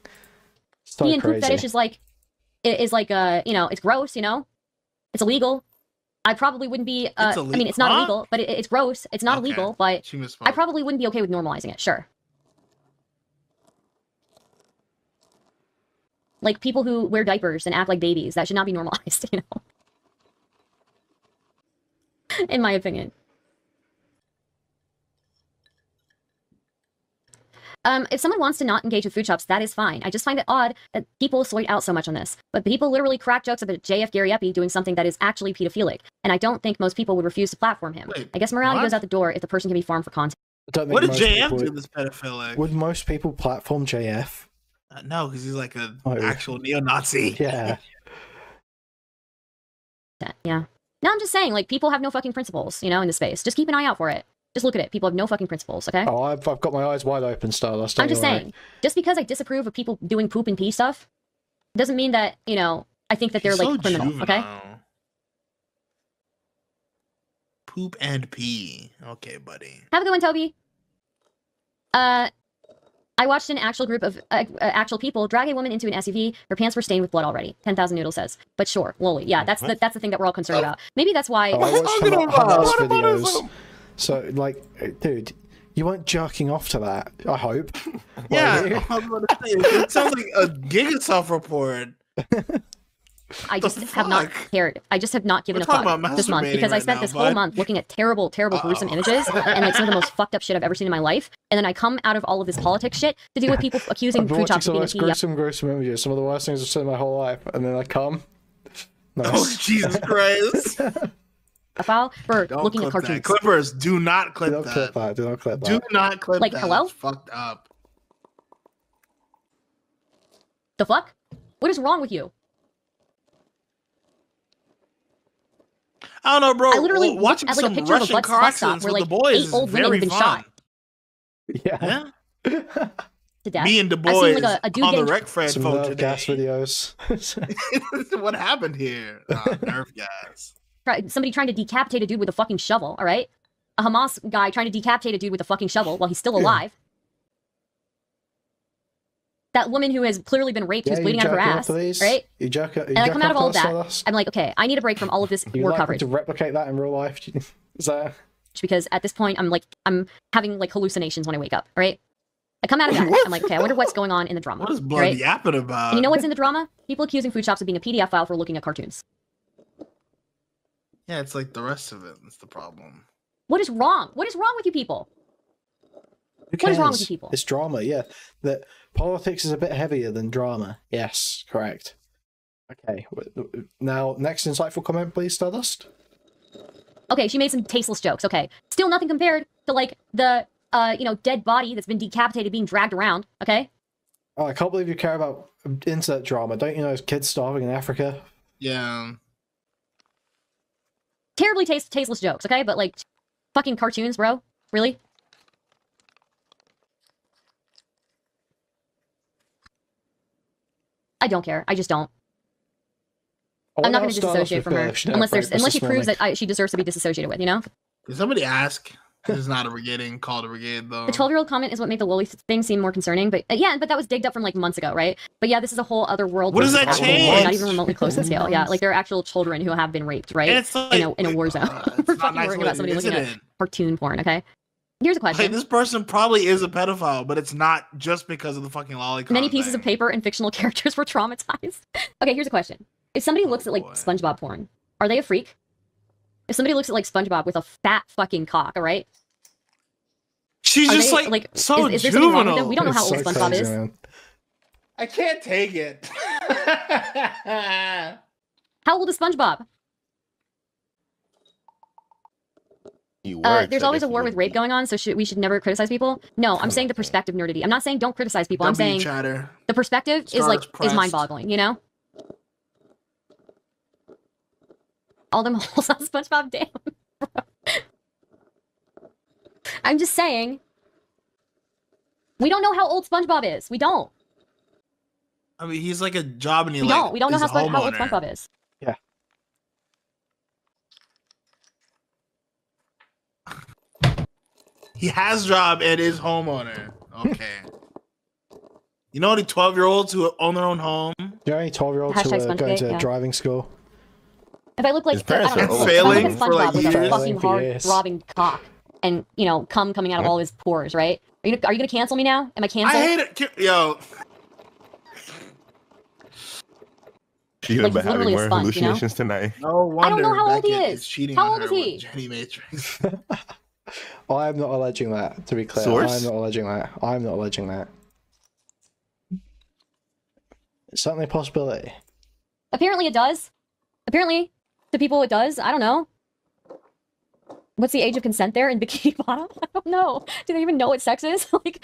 Speaker 1: So
Speaker 2: pee and poop fetish is like you know, it's gross, you know, it's illegal. I probably wouldn't be. I mean, it's not illegal, but it's gross. It's not illegal, but I probably wouldn't be okay with normalizing it. Sure. Like people who wear diapers and act like babies, that should not be normalized, you know. In my opinion. If someone wants to not engage with food shops, that is fine. I just find it odd that people sort out so much on this. But people literally crack jokes about JF Gary Epi doing something that is actually pedophilic, and I don't think most people would refuse to platform him. I guess morality goes out the door if the person can be farmed for content.
Speaker 5: What did JF do this pedophilic?
Speaker 1: Would most people platform JF?
Speaker 5: No, because he's like an actual neo-Nazi.
Speaker 1: Yeah.
Speaker 2: Yeah. No, I'm just saying, like, people have no fucking principles, you know, in this space. Just keep an eye out for it. Just look at it. People have no fucking principles, okay?
Speaker 1: Oh, I've got my eyes wide open, Stardust.
Speaker 2: I'm just saying, just because I disapprove of people doing poop and pee stuff, doesn't mean that, you know, I think that they're, like, criminal, okay?
Speaker 5: Poop and pee. Okay, buddy.
Speaker 2: Have a good one, Toby. I watched an actual group of actual people drag a woman into an SUV. Her pants were stained with blood already. 10,000 Noodle says. But sure, loli. Yeah, that's the thing that we're all concerned about. Maybe that's why.
Speaker 1: I watched Hamas videos. So, like, dude, you weren't jerking off to that. I hope.
Speaker 5: Yeah, it sounds like a Gigasoft report.
Speaker 2: I just have not cared. I just have not given a fuck this month because I spent this whole month looking at terrible, gruesome images and like some of the most fucked up shit I've ever seen in my life. And then I come out of all of this politics shit to do with people accusing food shops of being a PDF.
Speaker 1: Gruesome images. Some of the worst things I've seen in my whole life. And then I come.
Speaker 5: Nice. Oh, Jesus Christ.
Speaker 2: A file for looking at cartoons.
Speaker 5: That. Clippers, do not clip that.
Speaker 1: Do not clip that.
Speaker 5: Do not clip
Speaker 2: like,
Speaker 5: that.
Speaker 2: Hello?
Speaker 5: It's fucked up.
Speaker 2: The fuck? What is wrong with you?
Speaker 5: I don't know, bro.
Speaker 2: I literally
Speaker 5: watching
Speaker 2: at, like,
Speaker 5: some
Speaker 2: a picture
Speaker 5: Russian
Speaker 2: of a
Speaker 5: car
Speaker 2: bus stop
Speaker 5: accidents
Speaker 2: where
Speaker 5: with
Speaker 2: like
Speaker 5: the boys
Speaker 2: 8 old
Speaker 5: is
Speaker 2: women
Speaker 5: very
Speaker 2: have been
Speaker 5: fun.
Speaker 2: shot.
Speaker 5: Yeah.
Speaker 2: To death.
Speaker 5: Me and the
Speaker 2: I've
Speaker 5: boys
Speaker 2: seen, like, a dude
Speaker 5: on the
Speaker 2: getting
Speaker 5: rec Fred
Speaker 1: some
Speaker 5: phone
Speaker 1: nerve
Speaker 5: today.
Speaker 1: gas videos.
Speaker 5: What happened here? Nerve gas.
Speaker 2: Somebody trying to decapitate a dude with a fucking shovel, all right? A Hamas guy trying to decapitate a dude with a fucking shovel while he's still alive. That woman who has clearly been raped, who's bleeding out of her ass, right? And I come out of all of that. I'm like, okay, I need a break from all of this war coverage.
Speaker 1: To replicate that in real life? Is that...
Speaker 2: Because at this point, I'm having like hallucinations when I wake up, right? I come out of that. I'm like, okay, I wonder what's going on in the drama.
Speaker 5: What is Blood yapping about?
Speaker 2: And you know what's in the drama? People accusing food shops of being a PDF file for looking at cartoons.
Speaker 5: Yeah, it's like the rest of it. That's the problem.
Speaker 2: What is wrong? What is wrong with you people? What is wrong with you people?
Speaker 1: It's drama, yeah. That politics is a bit heavier than drama. Yes, correct. Okay, now next insightful comment, please, Stardust.
Speaker 2: Okay, she made some tasteless jokes. Okay, still nothing compared to like the dead body that's been decapitated being dragged around. Okay.
Speaker 1: Oh, I can't believe you care about insert drama. Don't you know there's kids starving in Africa?
Speaker 5: Yeah.
Speaker 2: Terribly tasteless jokes. Okay, but like, fucking cartoons, bro. Really? I don't care. I just don't. I'm not going to disassociate from her unless she proves that she deserves to be disassociated with. You know?
Speaker 5: Did somebody ask? This is not a brigade called a brigade though.
Speaker 2: The 12-year-old comment is what made the loli thing seem more concerning, but yeah, but that was digged up from like months ago, right? But yeah, this is a whole other world.
Speaker 5: What does that change?
Speaker 2: Not even remotely close in scale. Yeah, like there are actual children who have been raped, right?
Speaker 5: It's like,
Speaker 2: in a war zone. We're fucking worrying about somebody looking at cartoon porn. Okay. Here's a question.
Speaker 5: Like, this person probably is a pedophile, but it's not just because of the fucking lolicon.
Speaker 2: Many pieces of paper and fictional characters were traumatized. Okay, here's a question. If somebody looks at like SpongeBob porn, are they a freak? If somebody looks at like SpongeBob with a fat fucking cock, all right?
Speaker 5: She's just like so
Speaker 2: is there
Speaker 5: juvenile.
Speaker 2: Something wrong with them? We don't know how old SpongeBob is.
Speaker 5: Man. I can't take it.
Speaker 2: How old is SpongeBob? There's always a war with rape going on, so we should never criticize people. No, I'm saying the perspective nerdity. I'm not saying don't criticize people. I'm saying the perspective is mind-boggling, you know? All them holes on SpongeBob, damn. I'm just saying, we don't know how old SpongeBob is. We don't.
Speaker 5: I mean, he's like a job and
Speaker 2: we don't know how old SpongeBob is.
Speaker 1: Yeah.
Speaker 5: He has job and is homeowner. Okay. You know any 12-year-olds who own their own home?
Speaker 1: You know any 12-year-olds who are going to driving school?
Speaker 2: If I look like
Speaker 5: failing for like
Speaker 2: with a fucking hard throbbing cock and cum coming out of all his pores, right? Are you gonna cancel me now? Am I canceled?
Speaker 5: I hate it, yo.
Speaker 7: She's gonna be having more hallucinations tonight.
Speaker 5: No wonder.
Speaker 2: I don't know how old he is.
Speaker 5: How old is he? Jenny Matrix.
Speaker 1: I'm not alleging that, to be clear.
Speaker 7: Source?
Speaker 1: I'm not alleging that. I'm not alleging that. It's certainly a possibility.
Speaker 2: Apparently it does. Apparently, to people it does. I don't know. What's the age of consent there in Bikini Bottom? I don't know. Do they even know what sex is? Like,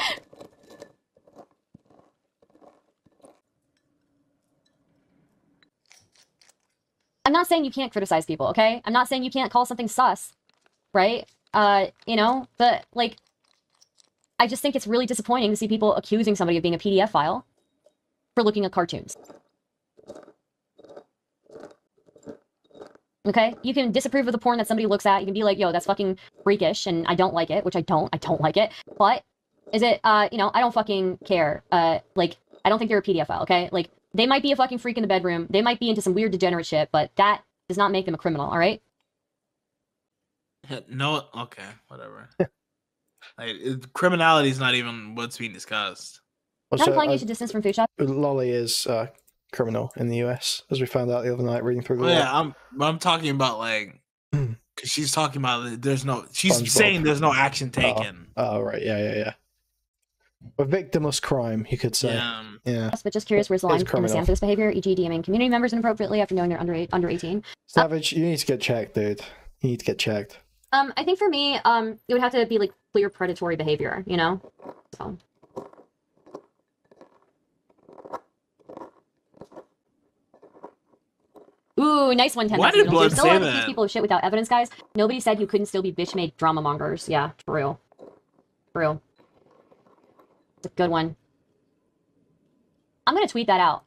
Speaker 2: I'm not saying you can't criticize people, okay? I'm not saying you can't call something sus, right? But like, I just think it's really disappointing to see people accusing somebody of being a PDF file for looking at cartoons. Okay? You can disapprove of the porn that somebody looks at. You can be like, yo, that's fucking freakish, and I don't like it, which I don't like it. But is it, I don't fucking care. Like, I don't think they're a PDF file, okay? Like, they might be a fucking freak in the bedroom. They might be into some weird degenerate shit, but that does not make them a criminal, all right?
Speaker 5: No, okay, whatever. Like, criminality is not even what's being discussed.
Speaker 2: I'm telling you should distance from food shop.
Speaker 1: Lolly is criminal in the US, as we found out the other night reading through the law.
Speaker 5: Yeah, I'm talking about like, because she's talking about she's saying there's no action taken.
Speaker 1: Oh, right, yeah. A victimless crime, you could say. Yeah.
Speaker 2: But just curious, where's the line in the stand for this behavior? E.g., DMing community members inappropriately after knowing they're under 18.
Speaker 1: Savage, you need to get checked, dude. You need to get checked.
Speaker 2: I think for me, it would have to be like clear predatory behavior, you know? So. Ooh, nice one, 10.
Speaker 5: Why did Blood say that?
Speaker 2: Accuse people of shit without evidence, guys. Nobody said you couldn't still be bitch-made drama mongers. Yeah, true. True. It's a good one. I'm gonna tweet that out.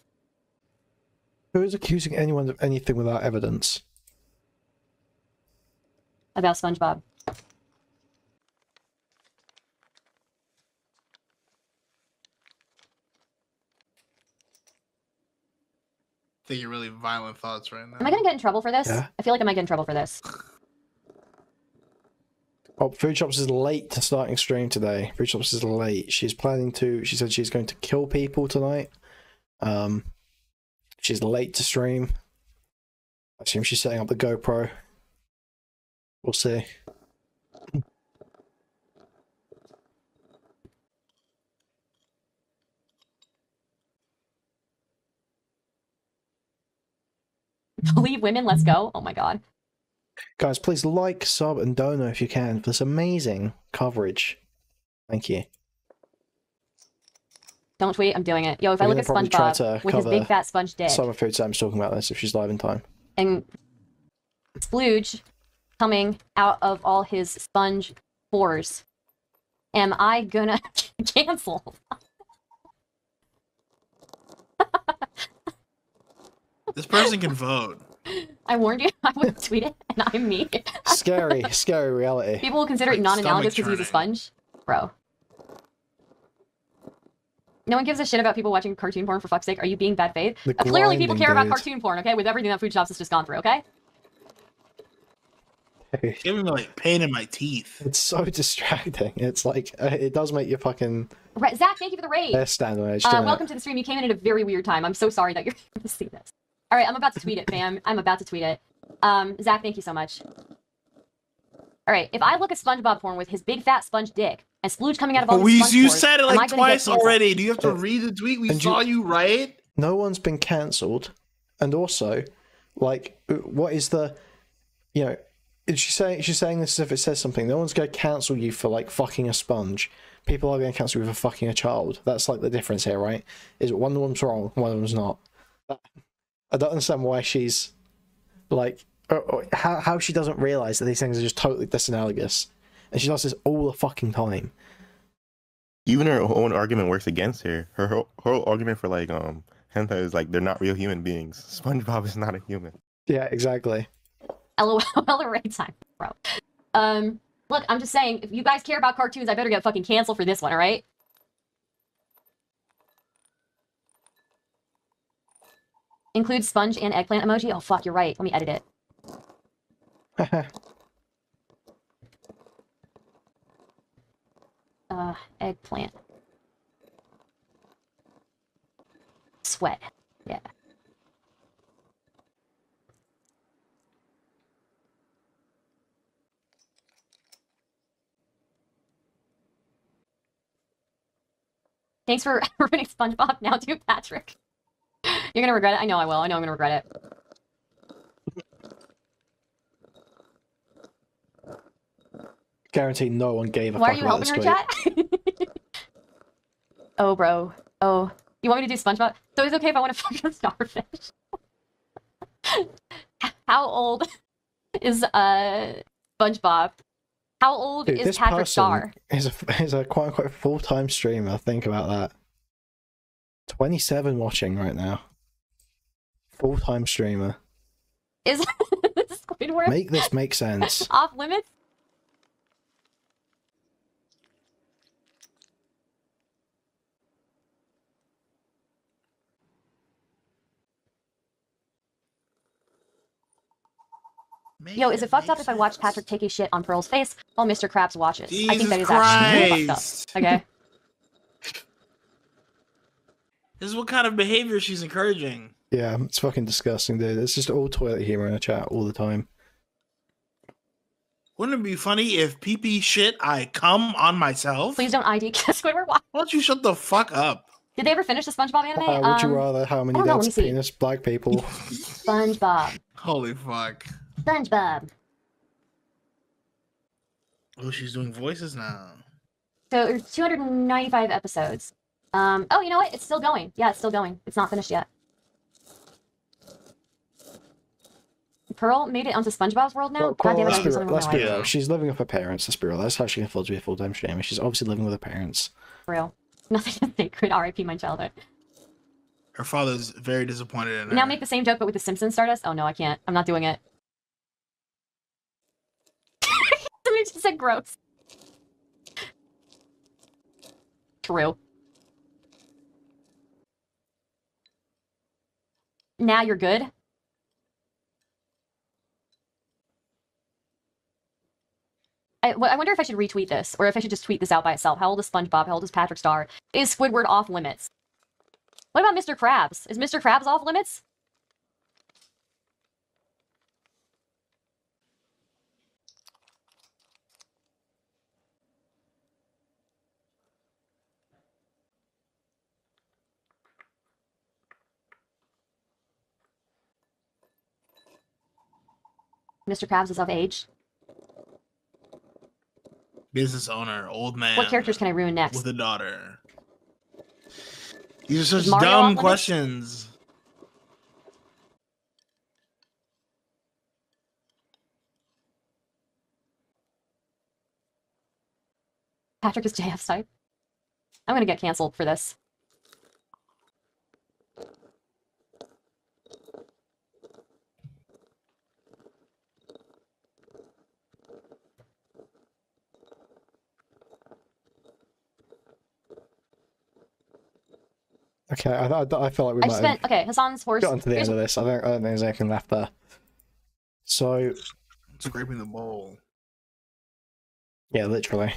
Speaker 1: Who is accusing anyone of anything without evidence?
Speaker 2: About SpongeBob.
Speaker 5: Thinking really violent thoughts right now.
Speaker 2: Am I gonna get in trouble for this?
Speaker 1: Yeah.
Speaker 2: I feel like I might get in trouble for this.
Speaker 1: Oh, Food Shops is late to starting stream today. Food Shops is late. She's planning to. She said she's going to kill people tonight. She's late to stream. I assume she's setting up the GoPro. We'll see.
Speaker 2: Believe women, let's go. Oh my god.
Speaker 1: Guys, please like, sub, and donate if you can for this amazing coverage. Thank you.
Speaker 2: Don't tweet, I'm doing it. Yo, if I look at SpongeBob with his big fat sponge dick.
Speaker 1: Summer Food Sam's talking about this if she's live in time.
Speaker 2: And splooge coming out of all his sponge pores. Am I gonna cancel?
Speaker 5: This person can vote.
Speaker 2: I warned you, I would tweet it, and I'm me.
Speaker 1: Scary, scary reality.
Speaker 2: People will consider it non-analogous because he's a sponge. Bro. No one gives a shit about people watching cartoon porn, for fuck's sake. Are you being bad faith? Clearly people care about cartoon porn, okay? With everything that Food Shops has just gone through, okay?
Speaker 5: It's giving me like pain in my teeth.
Speaker 1: It's so distracting. It's like, it does make you fucking...
Speaker 2: Zach, thank you for the raid.
Speaker 1: Stand on edge.
Speaker 2: Welcome to the stream. You came in at a very weird time. I'm so sorry that you're going to see this. All right, I'm about to tweet it, fam. I'm about to tweet it. Zach, thank you so much. All right, if I look at SpongeBob porn with his big fat sponge dick and splooge coming out of all his sponge
Speaker 5: you
Speaker 2: pores,
Speaker 5: said it like twice already. Do you have to read the tweet? We saw you, right?
Speaker 1: No one's been cancelled. And also, like, what is the... You know, she's saying this as if it says something. No one's going to cancel you for, like, fucking a sponge. People are going to cancel you for fucking a child. That's, like, the difference here, right? Is one of them's wrong, one of them's not. I don't understand why she's, like... How she doesn't realise that these things are just totally disanalogous. And she does this all the fucking time.
Speaker 7: Even her own argument works against her. Her whole argument for, like, hentai is, like, they're not real human beings. SpongeBob is not a human.
Speaker 1: Yeah, exactly.
Speaker 2: LOL, right time, bro. Look, I'm just saying, if you guys care about cartoons, I better get fucking canceled for this one, alright? Include sponge and eggplant emoji? Oh, fuck, you're right. Let me edit it. Eggplant. Sweat. Yeah. Thanks for ruining SpongeBob. Now do Patrick. You're gonna regret it? I know I will. I know I'm gonna regret it.
Speaker 1: Guarantee no one gave a
Speaker 2: Why
Speaker 1: fuck
Speaker 2: are you
Speaker 1: about
Speaker 2: helping her, chat? Oh, bro. Oh. You want me to do SpongeBob? So it's okay if I want to fuck a starfish. How old is SpongeBob? How old
Speaker 1: Dude,
Speaker 2: is Patrick Star?
Speaker 1: Is a quote unquote full-time streamer. Think about that. 27 watching right now. Full-time streamer.
Speaker 2: Is Squidward
Speaker 1: make this make sense?
Speaker 2: Off limits? Yo, is it fucked up if I watch Patrick take a shit on Pearl's face while Mr. Krabs watches?
Speaker 5: Jesus
Speaker 2: I think that is
Speaker 5: Christ.
Speaker 2: actually fucked up. Okay.
Speaker 5: This is what kind of behavior she's encouraging.
Speaker 1: Yeah, it's fucking disgusting, dude. It's just all toilet humor in a chat all the time.
Speaker 5: Wouldn't it be funny if pee-pee shit I come on myself?
Speaker 2: Please don't ID Squidward. Why
Speaker 5: don't you shut the fuck up?
Speaker 2: Did they ever finish the SpongeBob anime?
Speaker 1: Would you rather how many dead penis black people?
Speaker 2: SpongeBob.
Speaker 5: Holy fuck.
Speaker 2: SpongeBob.
Speaker 5: Oh, she's doing voices now.
Speaker 2: So there's 295 episodes. Oh, you know what? It's still going. Yeah, it's still going. It's not finished yet. Pearl made it onto SpongeBob's world now? God damn it,
Speaker 1: let's be real. She's living with her parents. Let's be real. That's how she can afford to be a full-time streamer. She's obviously living with her parents.
Speaker 2: For real. Nothing is sacred. R.I.P. my childhood.
Speaker 5: Her father's very disappointed in her.
Speaker 2: Now make the same joke, but with the Simpsons Stardust? Oh no, I can't. I'm not doing it. Somebody just said gross. True. Now you're good? I wonder if I should retweet this, or if I should just tweet this out by itself. How old is SpongeBob? How old is Patrick Star? Is Squidward off limits? What about Mr. Krabs? Is Mr. Krabs off limits? Mr. Krabs is of age.
Speaker 5: Business owner, old man.
Speaker 2: What characters can I ruin next?
Speaker 5: With a daughter. These are such dumb questions.
Speaker 2: Patrick is JF's type. I'm gonna get canceled for this.
Speaker 1: Okay, I feel like we might have
Speaker 2: okay, Hassan's horse.
Speaker 1: gotten to the end of this. I don't think there's anything left there. So,
Speaker 5: scraping the bowl.
Speaker 1: Yeah, literally.